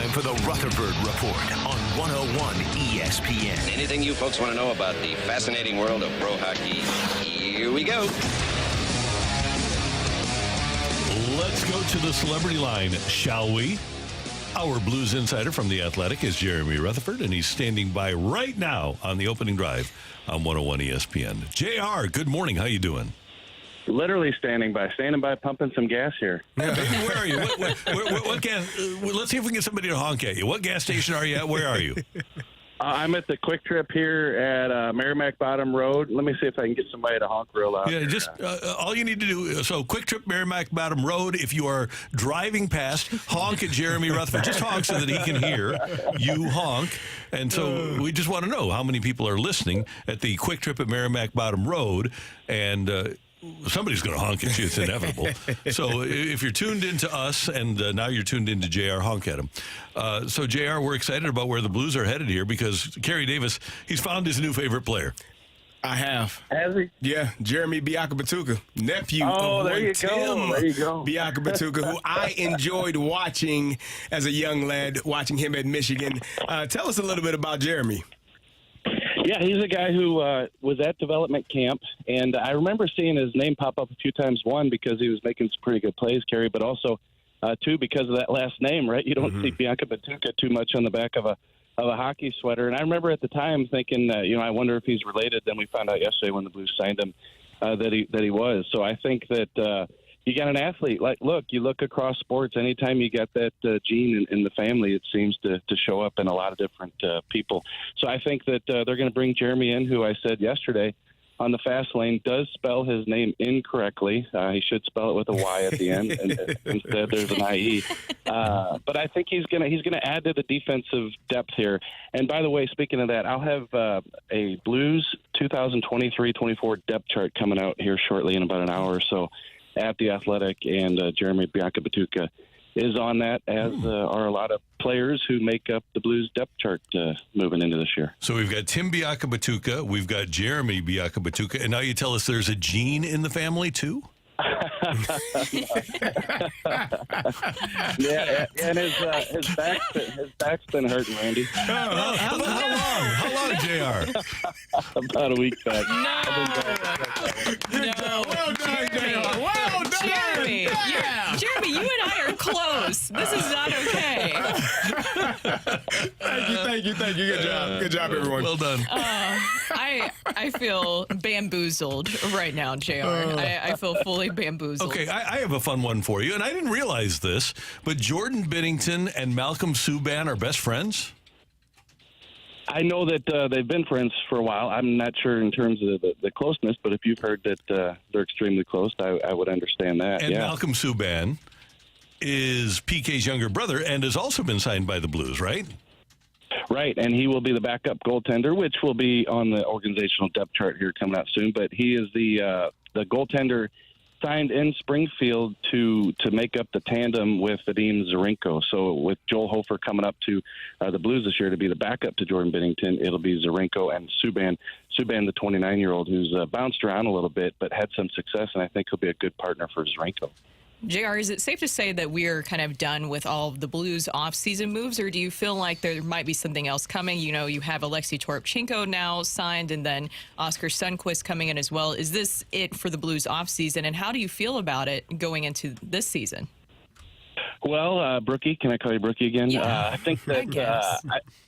time for the Rutherford Report on 101 ESPN. Anything you folks want to know about the fascinating world of pro hockey, here we go. Let's go to the celebrity line, shall we? Our Blues insider from The Athletic is Jeremy Rutherford, and he's standing by right now on the opening drive on 101 ESPN. JR, good morning. How you doing? Literally standing by, pumping some gas here. Yeah, where are you? What gas? Let's see if we can get somebody to honk at you. What gas station are you at? Where are you? I'm at the Quick Trip here at Merrimack Bottom Road. Let me see if I can get somebody to honk real loud. Yeah, just all you need to do. So, Quick Trip, Merrimack Bottom Road. If you are driving past, honk at Jeremy Rutherford. Just honk so that he can hear you honk. And so we just want to know how many people are listening at the Quick Trip at Merrimack Bottom Road. And somebody's going to honk at you. It's inevitable. So if you're tuned into us and now you're tuned into JR, honk at him. So, JR, we're excited about where the Blues are headed here because Kerry Davis, he's found his new favorite player. I have. Has he? Yeah, Jeremy Biakabatuka, nephew of there you go. There you go. Biakabatuka, who I enjoyed watching as a young lad, watching him at Michigan. Tell us a little bit about Jeremy. Yeah, he's a guy who was at development camp, and I remember seeing his name pop up a few times. One, because he was making some pretty good plays, Kerry, but also two, because of that last name, right? You don't see Biakabatuka too much on the back of a hockey sweater. And I remember at the time thinking, I wonder if he's related. Then we found out yesterday when the Blues signed him that he was. So I think that you got an athlete. You look across sports, anytime you get that gene in the family, it seems to show up in a lot of different people. So I think that they're going to bring Jeremy in, who I said yesterday on the fast lane does spell his name incorrectly. He should spell it with a Y at the end, and instead there's an IE. But I think he's gonna add to the defensive depth here. And by the way, speaking of that, I'll have a Blues 2023-24 depth chart coming out here shortly in about an hour or so at The Athletic, and Jeremy Biakabatuka is on that, as are a lot of players who make up the Blues depth chart moving into this year. So we've got Tim Biakabatuka, we've got Jeremy Biakabatuka, and now you tell us there's a gene in the family too? Yeah, and his back's been hurting, Randy. How long, JR? About a week back. No. Well done, JR. Well done. Jeremy. Yeah. Jeremy, you and I are close. This is not okay. Thank you. Good job, everyone. Well done. I feel bamboozled right now, JR. I feel fully bamboozled. Okay, I have a fun one for you, and I didn't realize this, but Jordan Binnington and Malcolm Subban are best friends? I know that they've been friends for a while. I'm not sure in terms of the closeness, but if you've heard that they're extremely close, I would understand that. And Malcolm Subban is PK's younger brother and has also been signed by the Blues, right? Right, and he will be the backup goaltender, which will be on the organizational depth chart here coming out soon. But he is the goaltender signed in Springfield to make up the tandem with Vadim Zirenko. So with Joel Hofer coming up to the Blues this year to be the backup to Jordan Binnington, it'll be Zirenko and Subban, the 29-year-old who's bounced around a little bit but had some success, and I think he'll be a good partner for Zirenko. JR, is it safe to say that we're kind of done with all of the Blues off-season moves, or do you feel like there might be something else coming? You know, you have Alexei Toropchenko now signed, and then Oscar Sundqvist coming in as well. Is this it for the Blues off-season, and how do you feel about it going into this season? Well, Brookie, can I call you Brookie again? Yeah, I think that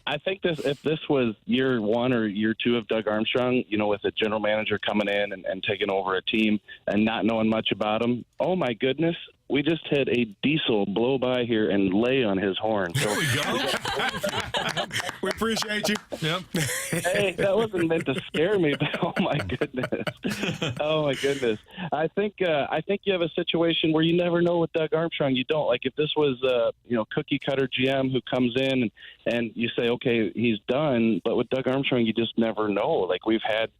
I think if this was year one or year two of Doug Armstrong, with a general manager coming in and taking over a team and not knowing much about them, oh my goodness, we just had a diesel blow by here and lay on his horn. So, there we go. We appreciate you. Yep. Hey, that wasn't meant to scare me, but oh my goodness. Oh my goodness. I think you have a situation where you never know with Doug Armstrong. You don't. Like if this was cookie cutter GM who comes in and you say, okay, he's done, but with Doug Armstrong you just never know. Like we've had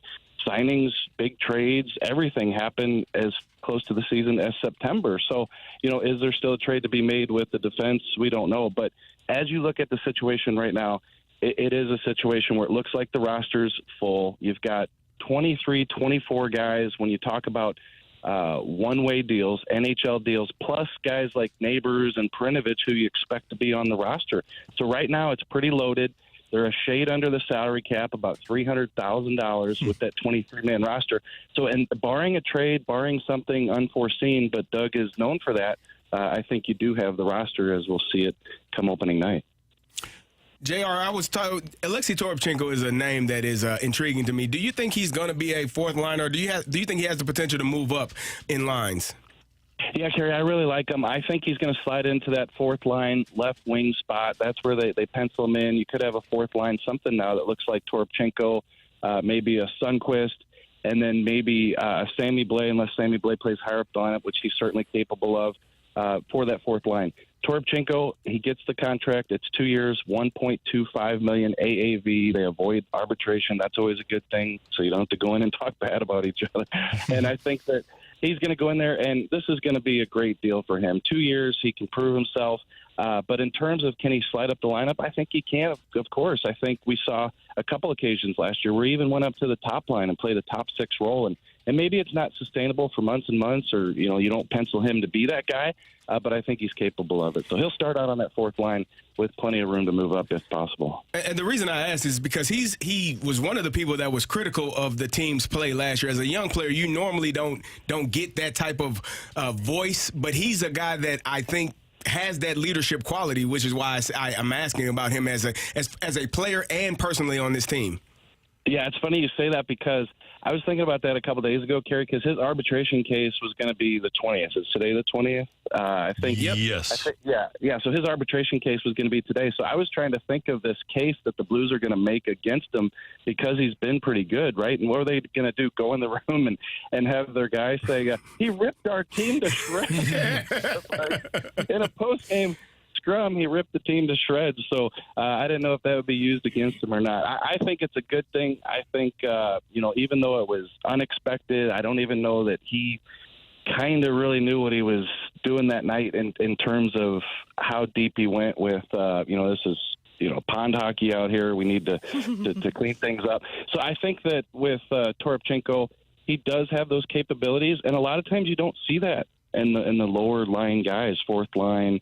signings, big trades, everything happen as close to the season as September. So, is there still a trade to be made with the defense? We don't know. But as you look at the situation right now, it is a situation where it looks like the roster's full. You've got 23, 24 guys. When you talk about one-way deals, NHL deals, plus guys like Neighbors and Perinovich who you expect to be on the roster. So right now it's pretty loaded. They're a shade under the salary cap, about $300,000 with that 23-man roster. So, and barring a trade, barring something unforeseen, but Doug is known for that, I think you do have the roster as we'll see it come opening night. JR, I was told Alexei Toropchenko is a name that is intriguing to me. Do you think he's going to be a fourth liner, or do you think he has the potential to move up in lines? Yeah, Kerry, I really like him. I think he's going to slide into that fourth line left wing spot. That's where they pencil him in. You could have a fourth line something now that looks like Toropchenko, maybe a Sundqvist, and then maybe Sammy Blais, unless Sammy Blais plays higher up the lineup, which he's certainly capable of, for that fourth line. Toropchenko, he gets the contract. It's 2 years, $1.25 million AAV. They avoid arbitration. That's always a good thing, so you don't have to go in and talk bad about each other. And I think that he's going to go in there, and this is going to be a great deal for him. 2 years, he can prove himself. But in terms of can he slide up the lineup, I think he can, of course. I think we saw a couple occasions last year where he even went up to the top line and played a top six role. And maybe it's not sustainable for months and months, or, you don't pencil him to be that guy, but I think he's capable of it. So he'll start out on that fourth line with plenty of room to move up if possible. And the reason I ask is because he was one of the people that was critical of the team's play last year. As a young player, you normally don't get that type of voice, but he's a guy that I think has that leadership quality, which is why I'm asking about him as a player and personally on this team. Yeah, it's funny you say that because I was thinking about that a couple days ago, Kerry, because his arbitration case was going to be the 20th. Is today the 20th? I think. Yep. Yes. Yeah. So his arbitration case was going to be today. So I was trying to think of this case that the Blues are going to make against him because he's been pretty good, right? And what are they going to do? Go in the room and have their guy say, he ripped our team to shreds. In a post-game scrum, he ripped the team to shreds. So I didn't know if that would be used against him or not. I think it's a good thing. I think, even though it was unexpected, I don't even know that he kind of really knew what he was doing that night in terms of how deep he went with, this is, pond hockey out here. We need to clean things up. So I think that with Toropchenko, he does have those capabilities, and a lot of times you don't see that in the lower line guys, fourth line,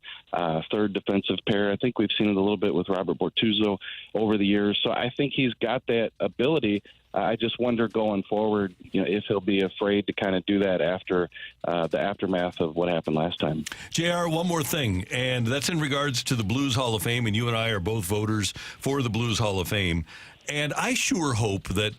third defensive pair. I think we've seen it a little bit with Robert Bortuzzo over the years. So I think he's got that ability. I just wonder going forward, if he'll be afraid to kind of do that after the aftermath of what happened last time. JR, one more thing, and that's in regards to the Blues Hall of Fame, and you and I are both voters for the Blues Hall of Fame. And I sure hope that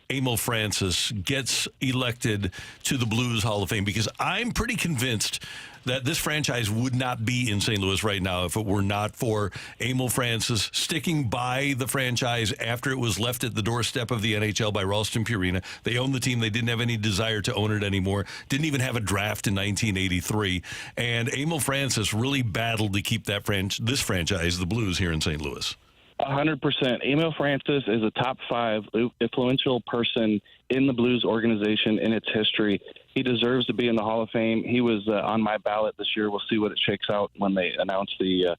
Emil Francis gets elected to the Blues Hall of Fame, because I'm pretty convinced that this franchise would not be in St. Louis right now if it were not for Emil Francis sticking by the franchise after it was left at the doorstep of the NHL by Ralston Purina. They owned the team. They didn't have any desire to own it anymore. Didn't even have a draft in 1983. And Emil Francis really battled to keep that this franchise, the Blues, here in St. Louis. 100%. Emil Francis is a top 5 influential person in the Blues organization in its history. He deserves to be in the Hall of Fame. He was on my ballot this year. We'll see what it shakes out when they announce the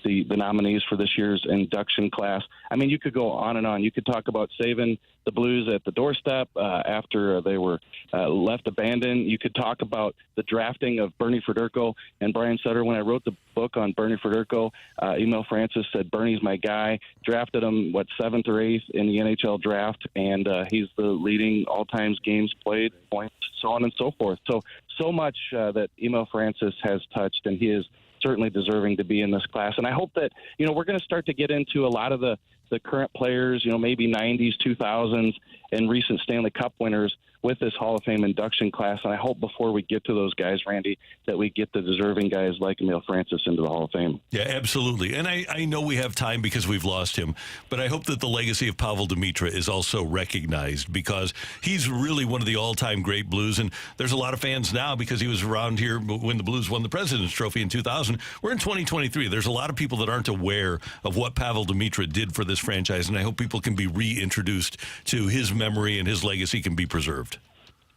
nominees for this year's induction class. I mean, you could go on and on. You could talk about saving the Blues at the doorstep after they were left abandoned. You could talk about the drafting of Bernie Federko and Brian Sutter. When I wrote the book on Bernie Federko, Emil Francis said, Bernie's my guy. Drafted him, 7th or 8th in the NHL draft, and he's the leading all-time games played, points, so on and so forth. So much that Emil Francis has touched, and he is certainly deserving to be in this class. And I hope that, we're going to start to get into a lot of the current players, maybe 90s, 2000s, and recent Stanley Cup winners with this Hall of Fame induction class. And I hope before we get to those guys, Randy, that we get the deserving guys like Emil Francis into the Hall of Fame. Yeah, absolutely. And I know we have time because we've lost him, but I hope that the legacy of Pavel Demitra is also recognized, because he's really one of the all-time great Blues. And there's a lot of fans now because he was around here when the Blues won the President's Trophy in 2000. We're in 2023. There's a lot of people that aren't aware of what Pavel Demitra did for this franchise, and I hope people can be reintroduced to his memory and his legacy can be preserved.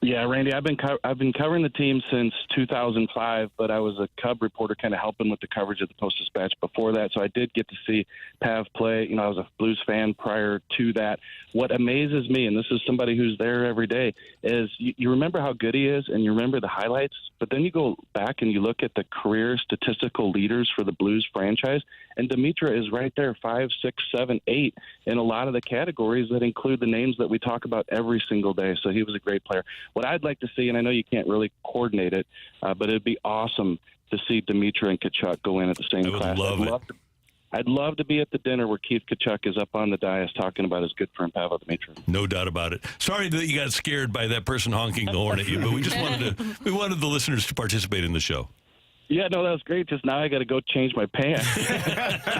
Yeah, Randy, I've been covering the team since 2005, but I was a Cub reporter kind of helping with the coverage of the Post-Dispatch before that, so I did get to see Pav play. I was a Blues fan prior to that. What amazes me, and this is somebody who's there every day, is you remember how good he is and you remember the highlights, but then you go back and you look at the career statistical leaders for the Blues franchise, and Dimitra is right there, 5, 6, 7, 8 in a lot of the categories that include the names that we talk about every single day. So he was a great player. What I'd like to see, and I know you can't really coordinate it, but it'd be awesome to see Dimitra and Tkachuk go in at the same class. I'd love to be at the dinner where Keith Tkachuk is up on the dais talking about his good friend Pavel Dimitra. No doubt about it. Sorry that you got scared by that person honking the horn at you, but we just wanted the listeners to participate in the show. Yeah, no, that was great. Just now I got to go change my pants.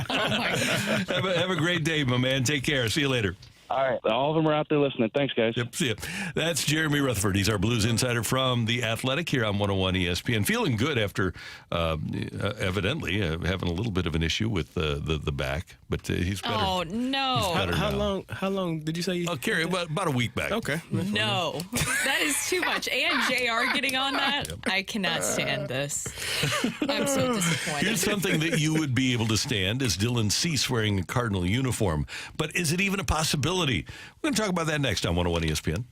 Have a great day, my man. Take care. See you later. All right. All of them are out there listening. Thanks, guys. Yep, see ya. That's Jeremy Rutherford. He's our Blues insider from The Athletic here on 101 ESPN. Feeling good after evidently having a little bit of an issue with the back, but he's better. Oh, no. He's better now. How long did you say? Carrie, about a week back. Okay. No, that is too much. And JR getting on that, I cannot stand this. I'm so disappointed. Here's something that you would be able to stand is Dylan Cease wearing a Cardinal uniform. But is it even a possibility? We're going to talk about that next on 101 ESPN.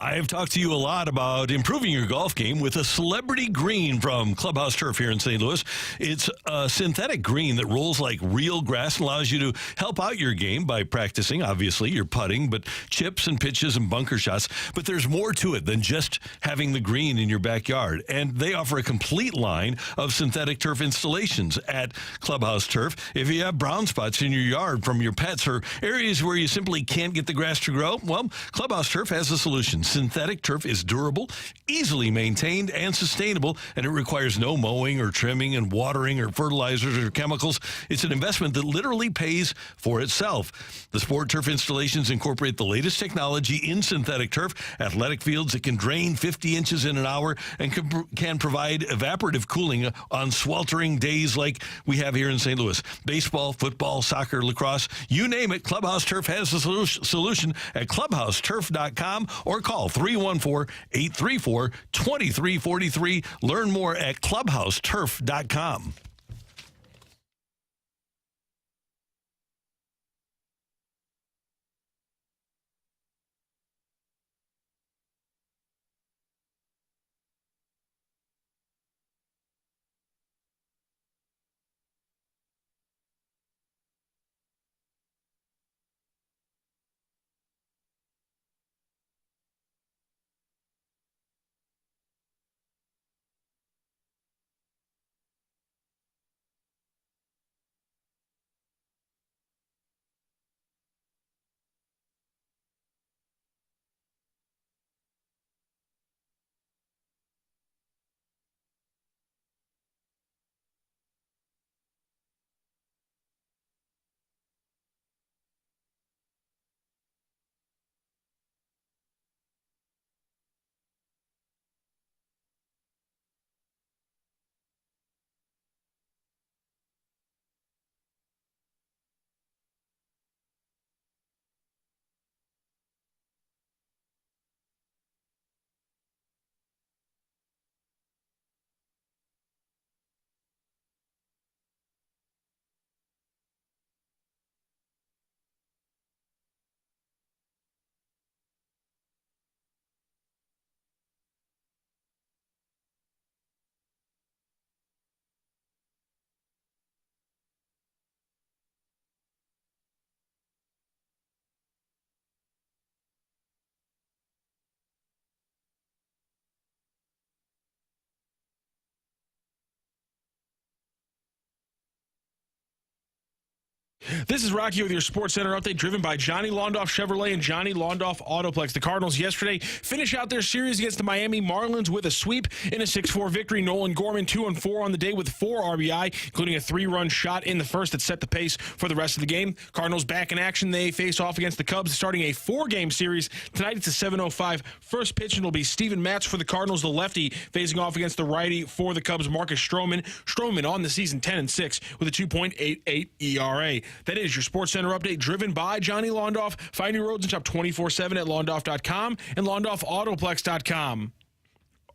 I have talked to you a lot about improving your golf game with a celebrity green from Clubhouse Turf here in St. Louis. It's a synthetic green that rolls like real grass and allows you to help out your game by practicing, obviously, your putting, but chips and pitches and bunker shots. But there's more to it than just having the green in your backyard. And they offer a complete line of synthetic turf installations at Clubhouse Turf. If you have brown spots in your yard from your pets or areas where you simply can't get the grass to grow, well, Clubhouse Turf has a solution. Synthetic turf is durable, easily maintained, and sustainable, and it requires no mowing or trimming and watering or fertilizers or chemicals. It's an investment that literally pays for itself. The sport turf installations incorporate the latest technology in synthetic turf, athletic fields that can drain 50 inches in an hour and can provide evaporative cooling on sweltering days like we have here in St. Louis. Baseball, football, soccer, lacrosse, you name it, Clubhouse Turf has the solution at clubhouseturf.com or call 314-834-2343. Learn more at clubhouseturf.com. This is Rocky with your Sports Center update, driven by Johnny Londoff Chevrolet and Johnny Londoff Autoplex. The Cardinals yesterday finish out their series against the Miami Marlins with a sweep in a 6-4 victory. Nolan Gorman 2-4 on the day with 4 RBI, including a 3-run shot in the first that set the pace for the rest of the game. Cardinals back in action. They face off against the Cubs, starting a 4-game series. Tonight it's a 7:05 first pitch, and it'll be Steven Matz for the Cardinals, the lefty, facing off against the righty for the Cubs, Marcus Stroman. Stroman on the season 10-6 with a 2.88 ERA. That is your Sports Center update, driven by Johnny Londoff. Find your roads and shop 24/7 at londoff.com and londoffautoplex.com.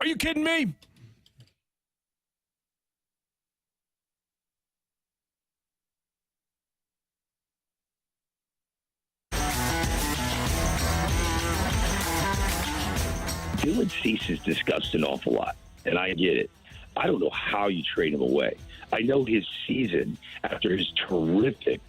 Are you kidding me? Dylan Cease is discussed an awful lot, and I get it. I don't know how you trade him away. I know his season, after his terrific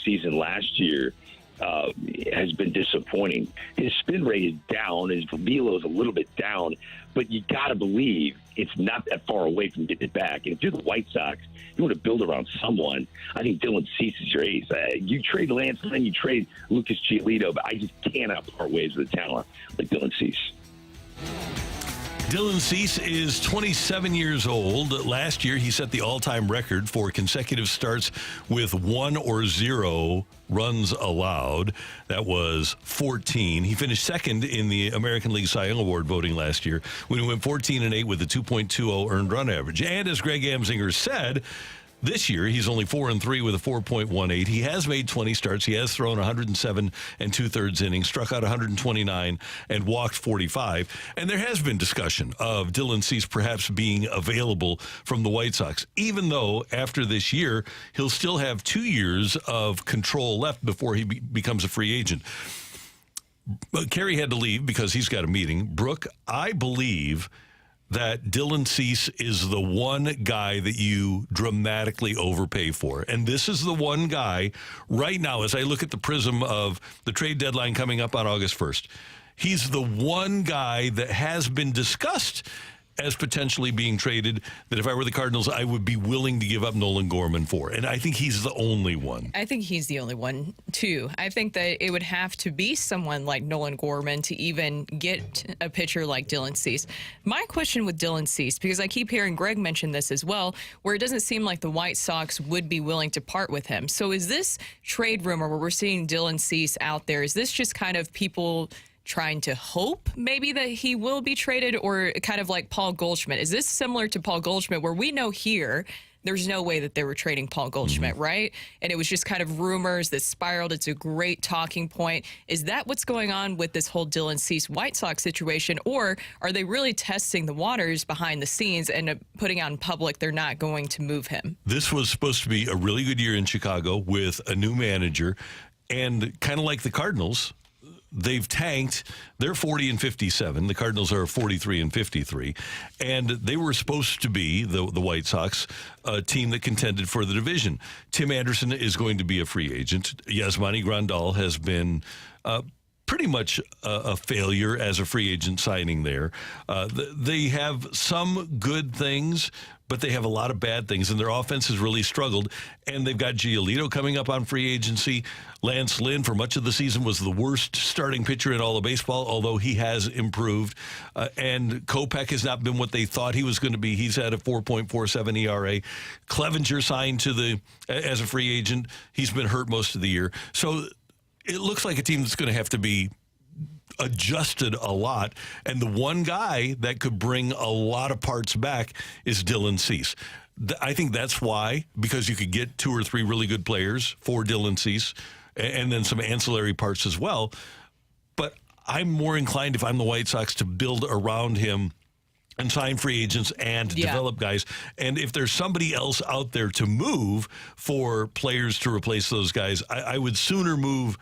season last year, has been disappointing. His spin rate is down. His velo is a little bit down, but you got to believe it's not that far away from getting it back. And if you're the White Sox, you want to build around someone. I think Dylan Cease is your ace. You trade Lance Lynn, you trade Lucas Giolito, but I just cannot part ways with a talent like Dylan Cease. Dylan Cease is 27 years old. Last year, he set the all-time record for consecutive starts with 1 or 0 runs allowed. That was 14. He finished second in the American League Cy Young Award voting last year when he went 14-8 with a 2.20 earned run average. And as Greg Amsinger said, this year, he's only 4-3 with a 4.18. He has made 20 starts. He has thrown 107 2/3 innings, struck out 129, and walked 45. And there has been discussion of Dylan Cease perhaps being available from the White Sox, even though after this year, he'll still have 2 years of control left before he becomes a free agent. But Kerry had to leave because he's got a meeting. Brooke, I believe that Dylan Cease is the one guy that you dramatically overpay for. And this is the one guy right now, as I look at the prism of the trade deadline coming up on August 1st, he's the one guy that has been discussed as potentially being traded, that if I were the Cardinals, I would be willing to give up Nolan Gorman for. And I think he's the only one. I think he's the only one, too. I think that it would have to be someone like Nolan Gorman to even get a pitcher like Dylan Cease. My question with Dylan Cease, because I keep hearing Greg mention this as well, where it doesn't seem like the White Sox would be willing to part with him. So is this trade rumor where we're seeing Dylan Cease out there, is this just kind of people trying to hope maybe that he will be traded, or kind of like Paul Goldschmidt? Is this similar to Paul Goldschmidt, where we know here there's no way that they were trading Paul Goldschmidt, right? And it was just kind of rumors that spiraled. It's a great talking point. Is that what's going on with this whole Dylan Cease White Sox situation, or are they really testing the waters behind the scenes and putting out in public they're not going to move him? This was supposed to be a really good year in Chicago with a new manager, and kind of like the Cardinals, they've tanked. They're 40-57. The Cardinals are 43-53. And they were supposed to be, the White Sox, a team that contended for the division. Tim Anderson is going to be a free agent. Yasmani Grandal has been pretty much a failure as a free agent signing there. They have some good things, but they have a lot of bad things, and their offense has really struggled. And they've got Giolito coming up on free agency. Lance Lynn, for much of the season, was the worst starting pitcher in all of baseball, although he has improved. And Kopech has not been what they thought he was going to be. He's had a 4.47 ERA. Clevenger signed as a free agent. He's been hurt most of the year. So it looks like a team that's going to have to be adjusted a lot, and the one guy that could bring a lot of parts back is Dylan Cease. I think that's why, because you could get 2 or 3 really good players for Dylan Cease, and then some ancillary parts as well. But I'm more inclined, if I'm the White Sox, to build around him and sign free agents and develop guys. And if there's somebody else out there to move for players to replace those guys, I would sooner move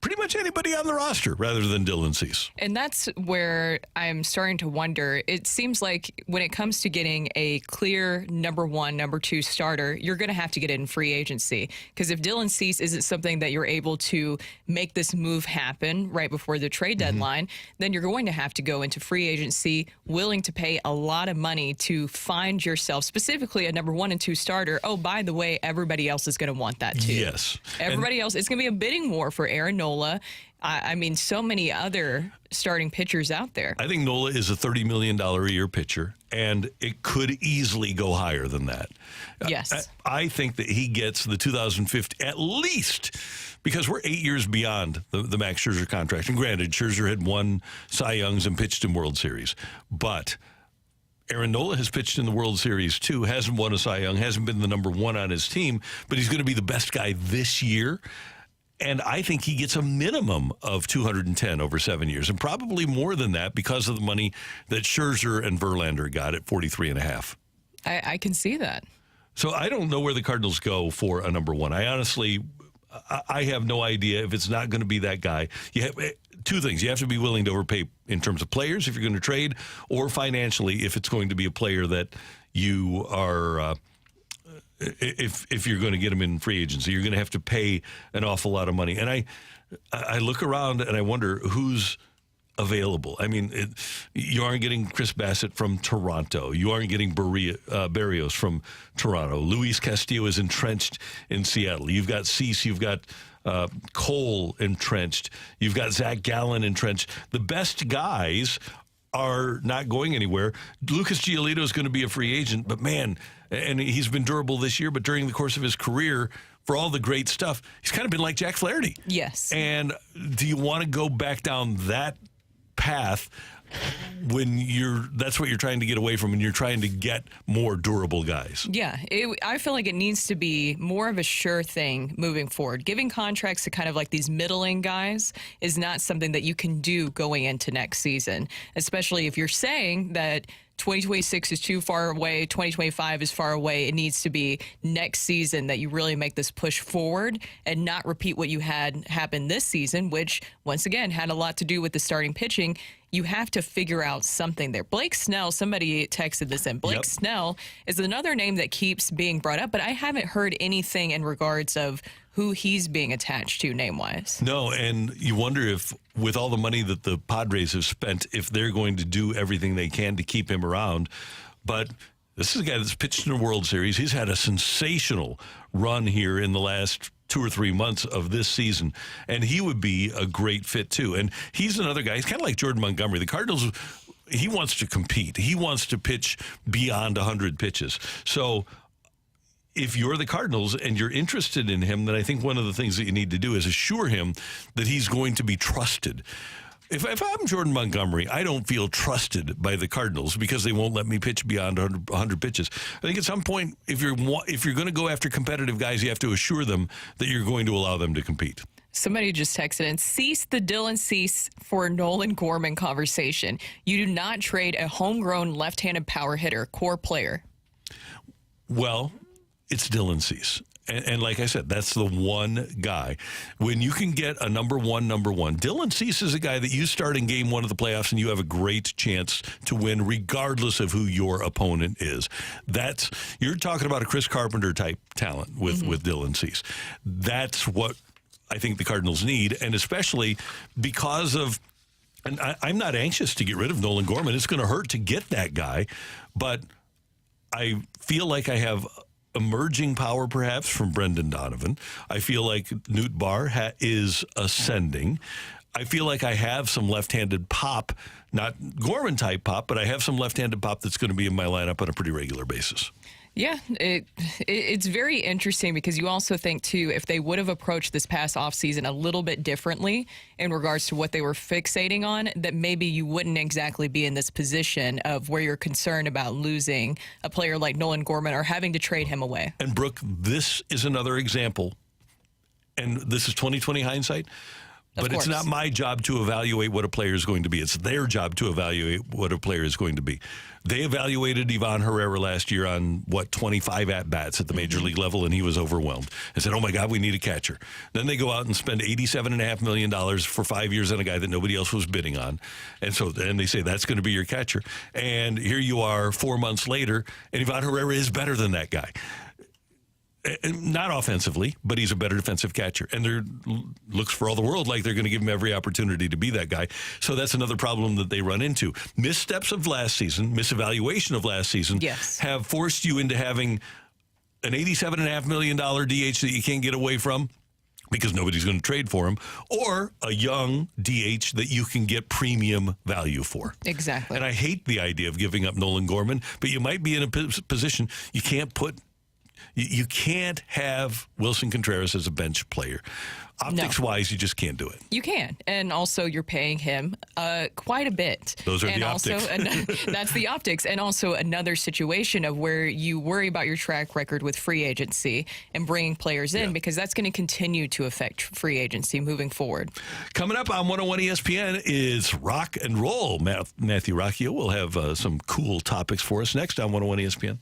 pretty much anybody on the roster rather than Dylan Cease. And that's where I'm starting to wonder. It seems like when it comes to getting a clear number one, number two starter, you're going to have to get it in free agency. Because if Dylan Cease isn't something that you're able to make this move happen right before the trade deadline, then you're going to have to go into free agency willing to pay a lot of money to find yourself specifically a number one and two starter. Oh, by the way, everybody else is going to want that too. Yes. Everybody else, it's going to be a bidding war for Aaron Nola. I mean, so many other starting pitchers out there. I think Nola is a $30 million a year pitcher, and it could easily go higher than that. Yes. I think that he gets the 2050 at least, because we're 8 years beyond the Max Scherzer contract. And granted, Scherzer had won Cy Youngs and pitched in World Series. But Aaron Nola has pitched in the World Series, too, hasn't won a Cy Young, hasn't been the number one on his team, but he's going to be the best guy this year. And I think he gets a minimum of 210 over 7 years, and probably more than that because of the money that Scherzer and Verlander got at 43.5. I can see that. So I don't know where the Cardinals go for a number one. I honestly, I have no idea if it's not going to be that guy. You have two things. You have to be willing to overpay in terms of players if you're going to trade, or financially if it's going to be a player that you are if you're going to get him in free agency, you're going to have to pay an awful lot of money. And I look around and I wonder who's available. I mean, you aren't getting Chris Bassett from Toronto. You aren't getting Barrios from Toronto. Luis Castillo is entrenched in Seattle. You've got Cease. You've got Cole entrenched. You've got Zach Gallen entrenched. The best guys are not going anywhere. Lucas Giolito is going to be a free agent, but man, and he's been durable this year, but during the course of his career, for all the great stuff, he's kind of been like Jack Flaherty. Yes. And do you want to go back down that path when that's what you're trying to get away from, and you're trying to get more durable guys? Yeah, I feel like it needs to be more of a sure thing moving forward. Giving contracts to kind of like these middling guys is not something that you can do going into next season, especially if you're saying that 2026 is too far away, 2025 is far away. It needs to be next season that you really make this push forward and not repeat what you had happen this season, which, once again, had a lot to do with the starting pitching. You have to figure out something there. Blake Snell, somebody texted this in. Blake Snell is another name that keeps being brought up, but I haven't heard anything in regards of who he's being attached to name-wise. No, and you wonder if, with all the money that the Padres have spent, if they're going to do everything they can to keep him around. But this is a guy that's pitched in the World Series. He's had a sensational run here in the last 2 or 3 months of this season, and he would be a great fit too. And he's another guy. He's kind of like Jordan Montgomery. The Cardinals, he wants to compete. He wants to pitch beyond 100 pitches. So if you're the Cardinals and you're interested in him, then I think one of the things that you need to do is assure him that he's going to be trusted. If I'm Jordan Montgomery, I don't feel trusted by the Cardinals because they won't let me pitch beyond 100 pitches. I think at some point, if you're going to go after competitive guys, you have to assure them that you're going to allow them to compete. Somebody just texted in, cease the Dylan Cease for Nolan Gorman conversation. You do not trade a homegrown left-handed power hitter, core player. Well, it's Dylan Cease. And like I said, that's the one guy. When you can get a number one, Dylan Cease is a guy that you start in game one of the playoffs and you have a great chance to win regardless of who your opponent is. You're talking about a Chris Carpenter type talent with Dylan Cease. That's what I think the Cardinals need, and especially because of, and I'm not anxious to get rid of Nolan Gorman. It's going to hurt to get that guy, but I feel like I have emerging power perhaps from Brendan Donovan. I feel like Newt Barr is ascending. I feel like I have some left-handed pop, not Gorman-type pop, but I have some left-handed pop that's going to be in my lineup on a pretty regular basis. Yeah, it's very interesting because you also think, too, if they would have approached this past offseason a little bit differently in regards to what they were fixating on, that maybe you wouldn't exactly be in this position of where you're concerned about losing a player like Nolan Gorman or having to trade him away. And, Brooke, this is another example, and this is 20/20 hindsight. But it's not my job to evaluate what a player is going to be. It's their job to evaluate what a player is going to be. They evaluated Ivan Herrera last year on, 25 at-bats at the major league level, and he was overwhelmed. And said, oh, my God, we need a catcher. Then they go out and spend $87.5 million for 5 years on a guy that nobody else was bidding on. And so then they say, that's going to be your catcher. And here you are 4 months later, and Ivan Herrera is better than that guy. Not offensively, but he's a better defensive catcher. And there looks for all the world like they're going to give him every opportunity to be that guy. So that's another problem that they run into. Missteps of last season, misevaluation of last season, have forced you into having an $87.5 million DH that you can't get away from because nobody's going to trade for him, or a young DH that you can get premium value for. Exactly. And I hate the idea of giving up Nolan Gorman, but you might be in a position you can't put. You can't have Wilson Contreras as a bench player. Optics-wise, you just can't do it. You can. And also, you're paying him quite a bit. Those are and the also, optics. That's the optics. And also another situation of where you worry about your track record with free agency and bringing players in, because that's going to continue to affect free agency moving forward. Coming up on 101 ESPN is Rock and Roll. Matthew Rocchio will have some cool topics for us next on 101 ESPN.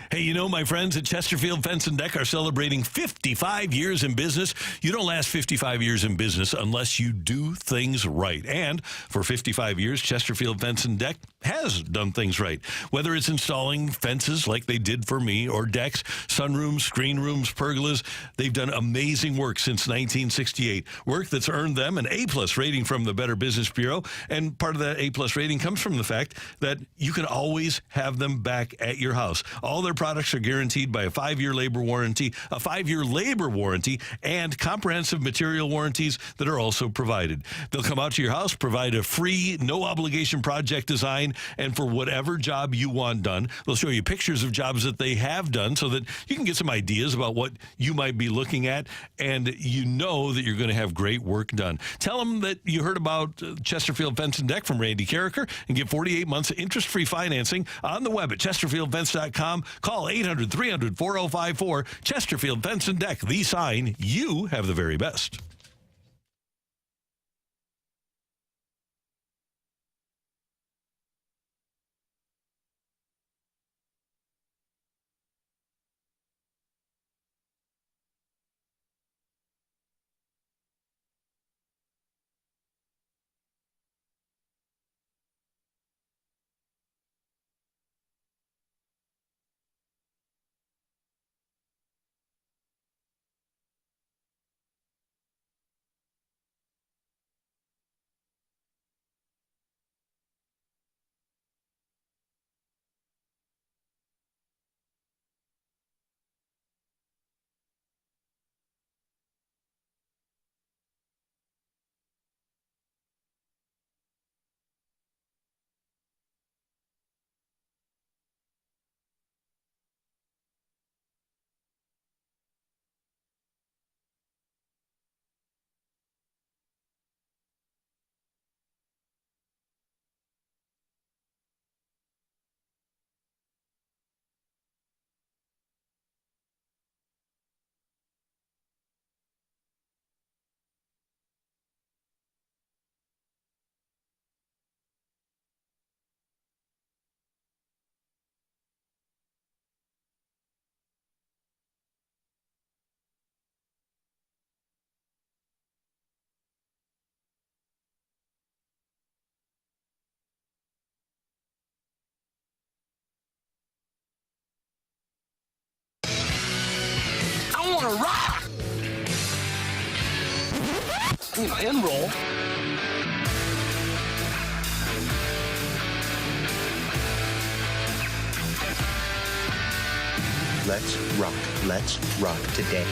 Hey, you know, my friends at Chesterfield Fence and Deck are celebrating 55 years in business. You don't last 55 years in business unless you do things right. And for 55 years, Chesterfield Fence and Deck has done things right. Whether it's installing fences like they did for me, or decks, sunrooms, screen rooms, pergolas, they've done amazing work since 1968. Work that's earned them an A-plus rating from the Better Business Bureau. And part of that A-plus rating comes from the fact that you can always have them back at your house. All their products are guaranteed by a 5-year labor warranty, and comprehensive material warranties that are also provided. They'll come out to your house, provide a free, no-obligation project design, and for whatever job you want done, they'll show you pictures of jobs that they have done so that you can get some ideas about what you might be looking at, and you know that you're going to have great work done. Tell them that you heard about Chesterfield Fence and Deck from Randy Carricker and get 48 months of interest-free financing on the web at chesterfieldfence.com. Call 800-300-4054. Chesterfield Fence and Deck, the sign you have the very best. rock. And roll. Let's rock. Let's rock today.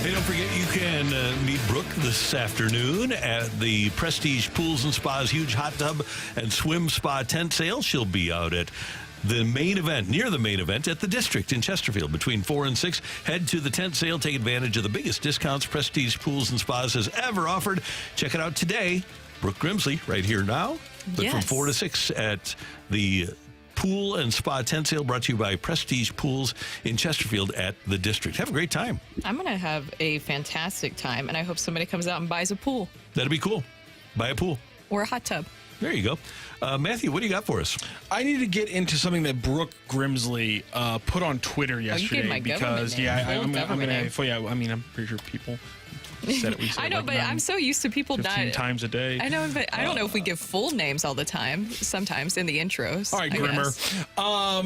Hey, don't forget you can meet Brooke this afternoon at the Prestige Pools and Spas huge hot tub and swim spa tent sale. She'll be out at the main event, near the main event at the District in Chesterfield between 4 and 6. Head to the tent sale. Take advantage of the biggest discounts Prestige Pools and Spas has ever offered. Check it out today. Brooke Grimsley right here now. But from 4 to 6 at the Pool and Spa tent sale brought to you by Prestige Pools in Chesterfield at the District. Have a great time. I'm going to have a fantastic time, and I hope somebody comes out and buys a pool. That'd be cool. Buy a pool. Or a hot tub. There you go. Matthew, what do you got for us? I need to get into something that Brooke Grimsley put on Twitter yesterday my because government name. I'm pretty sure people said it. We said I know, like but I'm so used to people 15 times a day. I know, but I don't know if we give full names all the time. Sometimes in the intros. All right, Grimmer.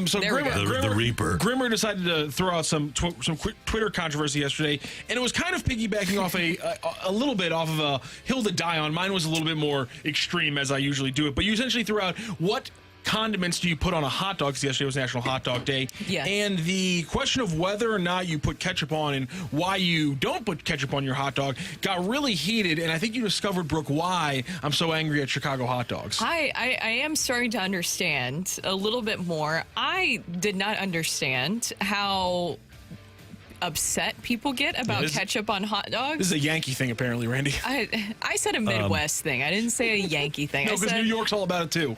So Grimmer, the Reaper. Grimmer decided to throw out some Twitter controversy yesterday, and it was kind of piggybacking off a little bit off of a hill to die on. Mine was a little bit more extreme, as I usually do it. But you essentially threw out what condiments do you put on a hot dog? Because yesterday was National Hot Dog Day. Yes. And the question of whether or not you put ketchup on and why you don't put ketchup on your hot dog got really heated. And I think you discovered, Brooke, why I'm so angry at Chicago hot dogs. I am starting to understand a little bit more. I did not understand how upset people get about ketchup on hot dogs. This is a Yankee thing, apparently, Randy. I said a Midwest thing. I didn't say a Yankee thing. No, because New York's all about it too.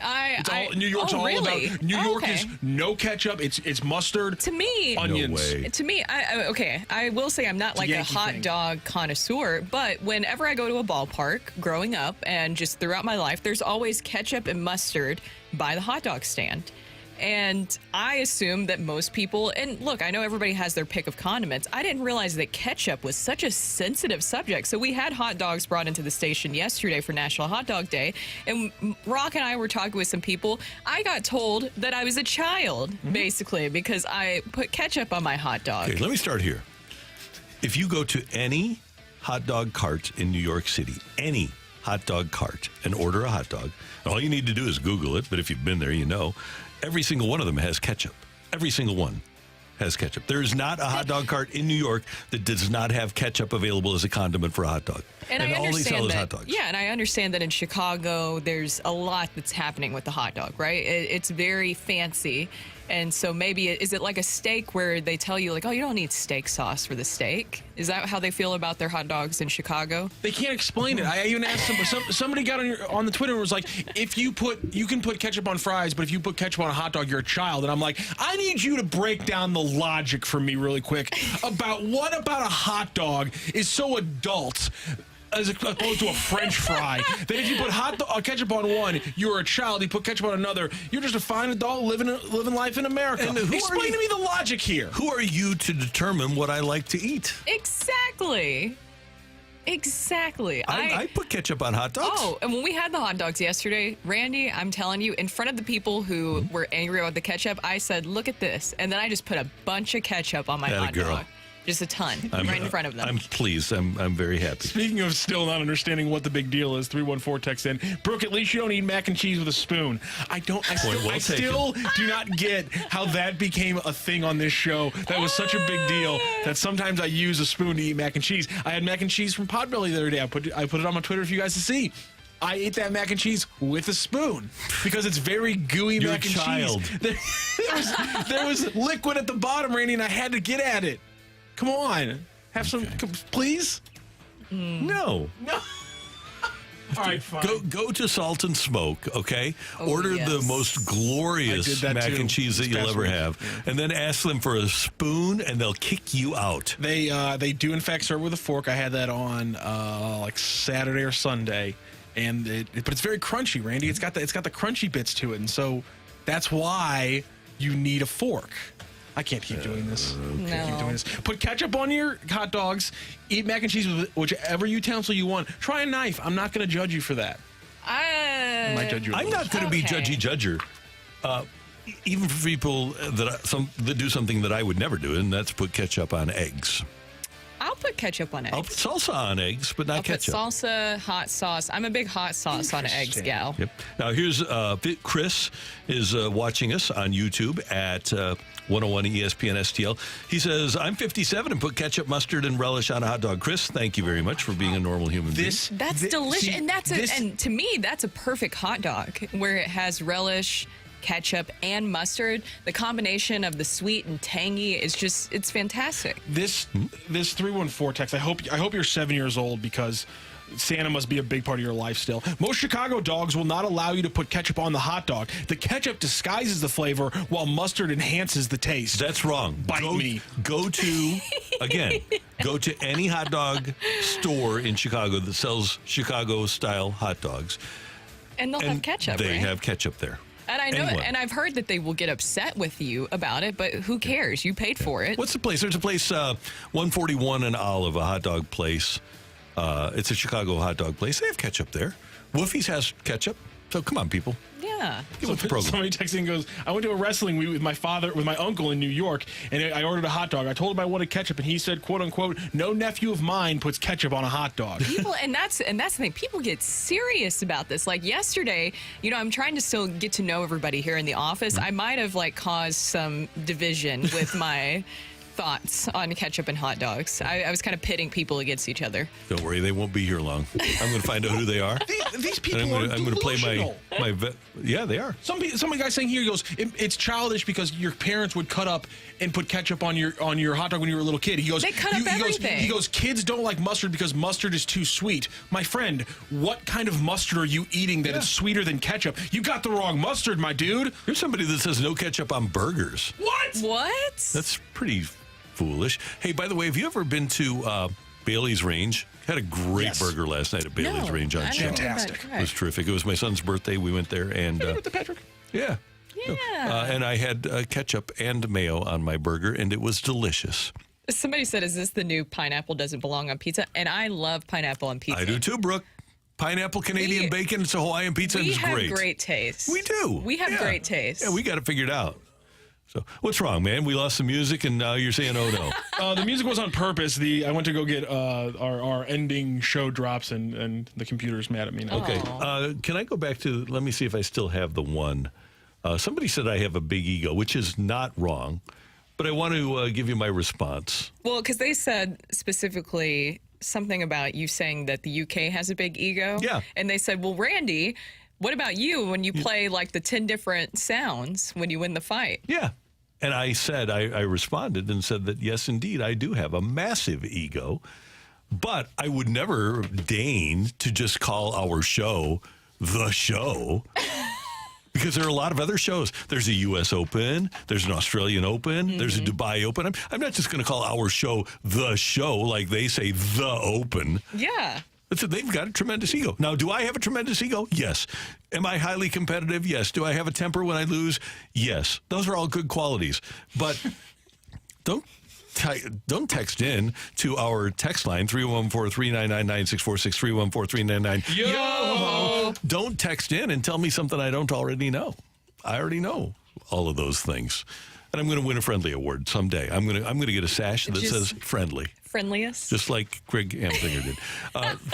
New York's all about. New York is no ketchup. It's mustard. To me, onions. To me, I will say I'm not like a hot dog connoisseur, but whenever I go to a ballpark, growing up and just throughout my life, there's always ketchup and mustard by the hot dog stand. And I assume that most people, and look, I know everybody has their pick of condiments. I didn't realize that ketchup was such a sensitive subject. So we had hot dogs brought into the station yesterday for National Hot Dog Day. And Rocc and I were talking with some people. I got told that I was a child, basically, because I put ketchup on my hot dog. Okay, let me start here. If you go to any hot dog cart in New York City, any hot dog cart, and order a hot dog, all you need to do is Google it, but if you've been there, you know. Every single one of them has ketchup. Every single one has ketchup. There is not a hot dog cart in New York that does not have ketchup available as a condiment for a hot dog. And I all they sell understand is that, hot dogs. yeah, and I understand that in Chicago, there's a lot that's happening with the hot dog, right? It's very fancy. And so maybe, is it like a steak where they tell you, like, oh, you don't need steak sauce for the steak? Is that how they feel about their hot dogs in Chicago? They can't explain it. I even asked somebody got on the Twitter and was like, if you can put ketchup on fries, but if you put ketchup on a hot dog, you're a child. And I'm like, I need you to break down the logic for me really quick about what about a hot dog is so adult as opposed to a French fry, that if you put ketchup on one, you're a child. You put ketchup on another, you're just a fine adult living life in America. And Explain to me the logic here. Who are you to determine what I like to eat? Exactly. I put ketchup on hot dogs. Oh, and when we had the hot dogs yesterday, Randy, I'm telling you, in front of the people who were angry about the ketchup, I said, look at this. And then I just put a bunch of ketchup on my hot dog. Just a ton, right in front of them. I'm pleased. I'm very happy. Speaking of still not understanding what the big deal is, 314 text in. Brooke, at least you don't eat mac and cheese with a spoon. I still do not get how that became a thing on this show. That was such a big deal that sometimes I use a spoon to eat mac and cheese. I had mac and cheese from Potbelly the other day. I put it on my Twitter for you guys to see. I ate that mac and cheese with a spoon because it's very gooey mac and cheese. There was liquid at the bottom, Randy, and I had to get at it. Come on. Have some, please? No. All right, fine. Go to Salt and Smoke, okay? Order the most glorious mac and cheese that you'll ever have. Yeah. And then ask them for a spoon, and they'll kick you out. They do, in fact, serve with a fork. I had that on like Saturday or Sunday. But it's very crunchy, Randy. It's got the crunchy bits to it. And so that's why you need a fork. I can't keep doing this. Keep doing this. Put ketchup on your hot dogs. Eat mac and cheese with whichever utensil you want. Try a knife. I'm not going to judge you for that. I might judge you. I'm not going to be judgy judger. even for people that do something that I would never do, and that's put ketchup on eggs. I'll put ketchup on eggs. I'll put salsa on eggs, but not ketchup. I'll put salsa, hot sauce. I'm a big hot sauce on eggs gal. Yep. Now, here's Chris is watching us on YouTube at 101 ESPN STL. He says, I'm 57 and put ketchup, mustard, and relish on a hot dog. Chris, thank you very much for being a normal human being. That's delicious. And to me, that's a perfect hot dog where it has relish, ketchup, and mustard. The combination of the sweet and tangy is it's fantastic. This 314 text, I hope you're 7 years old because Santa must be a big part of your life still. Most Chicago dogs will not allow you to put ketchup on the hot dog. The ketchup disguises the flavor while mustard enhances the taste. That's wrong. Go to any hot dog store in Chicago that sells Chicago-style hot dogs. And they'll have ketchup, They right? have ketchup there. And I know, and I've heard that they will get upset with you about it, but who cares? You paid for it. What's the place? There's a place, 141 and Olive, a hot dog place. It's a Chicago hot dog place. They have ketchup there. Woofie's has ketchup. So come on, people. Yeah. Give us the program. Somebody texting goes, I went to a wrestling meet with my uncle in New York, and I ordered a hot dog. I told him I wanted ketchup, and he said, quote unquote, no nephew of mine puts ketchup on a hot dog. And that's the thing. People get serious about this. Like yesterday, I'm trying to still get to know everybody here in the office. I might have caused some division with my thoughts on ketchup and hot dogs. I was kind of pitting people against each other. Don't worry, they won't be here long. I'm going to find out who they are. These people are I'm going to play my yeah, they are. Some guy saying here, he goes, it's childish because your parents would cut up and put ketchup on your hot dog when you were a little kid. He goes, they cut up everything. He goes, kids don't like mustard because mustard is too sweet. My friend, what kind of mustard are you eating that is sweeter than ketchup? You got the wrong mustard, my dude. Here's somebody that says no ketchup on burgers. What? That's pretty foolish. Hey, by the way, have you ever been to Bailey's Range? Had a great burger last night at Bailey's Range on Shaw. Fantastic. It was terrific. It was my son's birthday. We went there and with the Patrick. Yeah. And I had ketchup and mayo on my burger, and it was delicious. Somebody said, is this the new pineapple doesn't belong on pizza? And I love pineapple on pizza. I do too, Brooke. Pineapple, Canadian bacon, it's a Hawaiian pizza, and it's great. We have great taste. We do. We have great taste. Yeah, we got it figured out. So what's wrong, man? We lost the music, and now you're saying, oh, no. The music was on purpose. I went to go get our ending show drops, and the computer's mad at me now. Okay. Can I go back to, let me see if I still have the one. Somebody said I have a big ego, which is not wrong, but I want to give you my response. Well, because they said specifically something about you saying that the UK has a big ego. Yeah. And they said, well, Randy, what about you when you play the 10 different sounds when you win the fight? Yeah. And I said, I responded and said that, yes, indeed, I do have a massive ego, but I would never deign to just call our show the show. Because there are a lot of other shows. There's a U.S. Open. There's an Australian Open. There's a Dubai Open. I'm not just going to call our show the show like they say the Open. Yeah. So they've got a tremendous ego. Now, do I have a tremendous ego? Yes. Am I highly competitive? Yes. Do I have a temper when I lose? Yes. Those are all good qualities. But don't text in to our text line, 314-399-9646, 314-399. Yo! Don't text in and tell me something I don't already know. I already know all of those things. And I'm going to win a friendly award someday. I'm going to get a sash that says friendly. Friendliest? Just like Greg Amsinger did.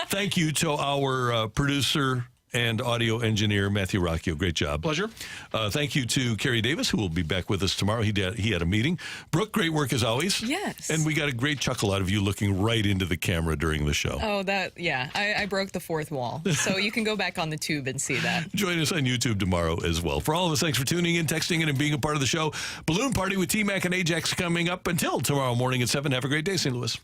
Thank you to our producer and audio engineer, Matthew Rocc. Great job. Pleasure. Thank you to Kerry Davis, who will be back with us tomorrow. He had a meeting. Brooke, great work as always. Yes. And we got a great chuckle out of you looking right into the camera during the show. Oh, I broke the fourth wall. So you can go back on the tube and see that. Join us on YouTube tomorrow as well. For all of us, thanks for tuning in, texting in, and being a part of the show. Balloon Party with T-Mac and Ajax coming up until tomorrow morning at 7. Have a great day, St. Louis.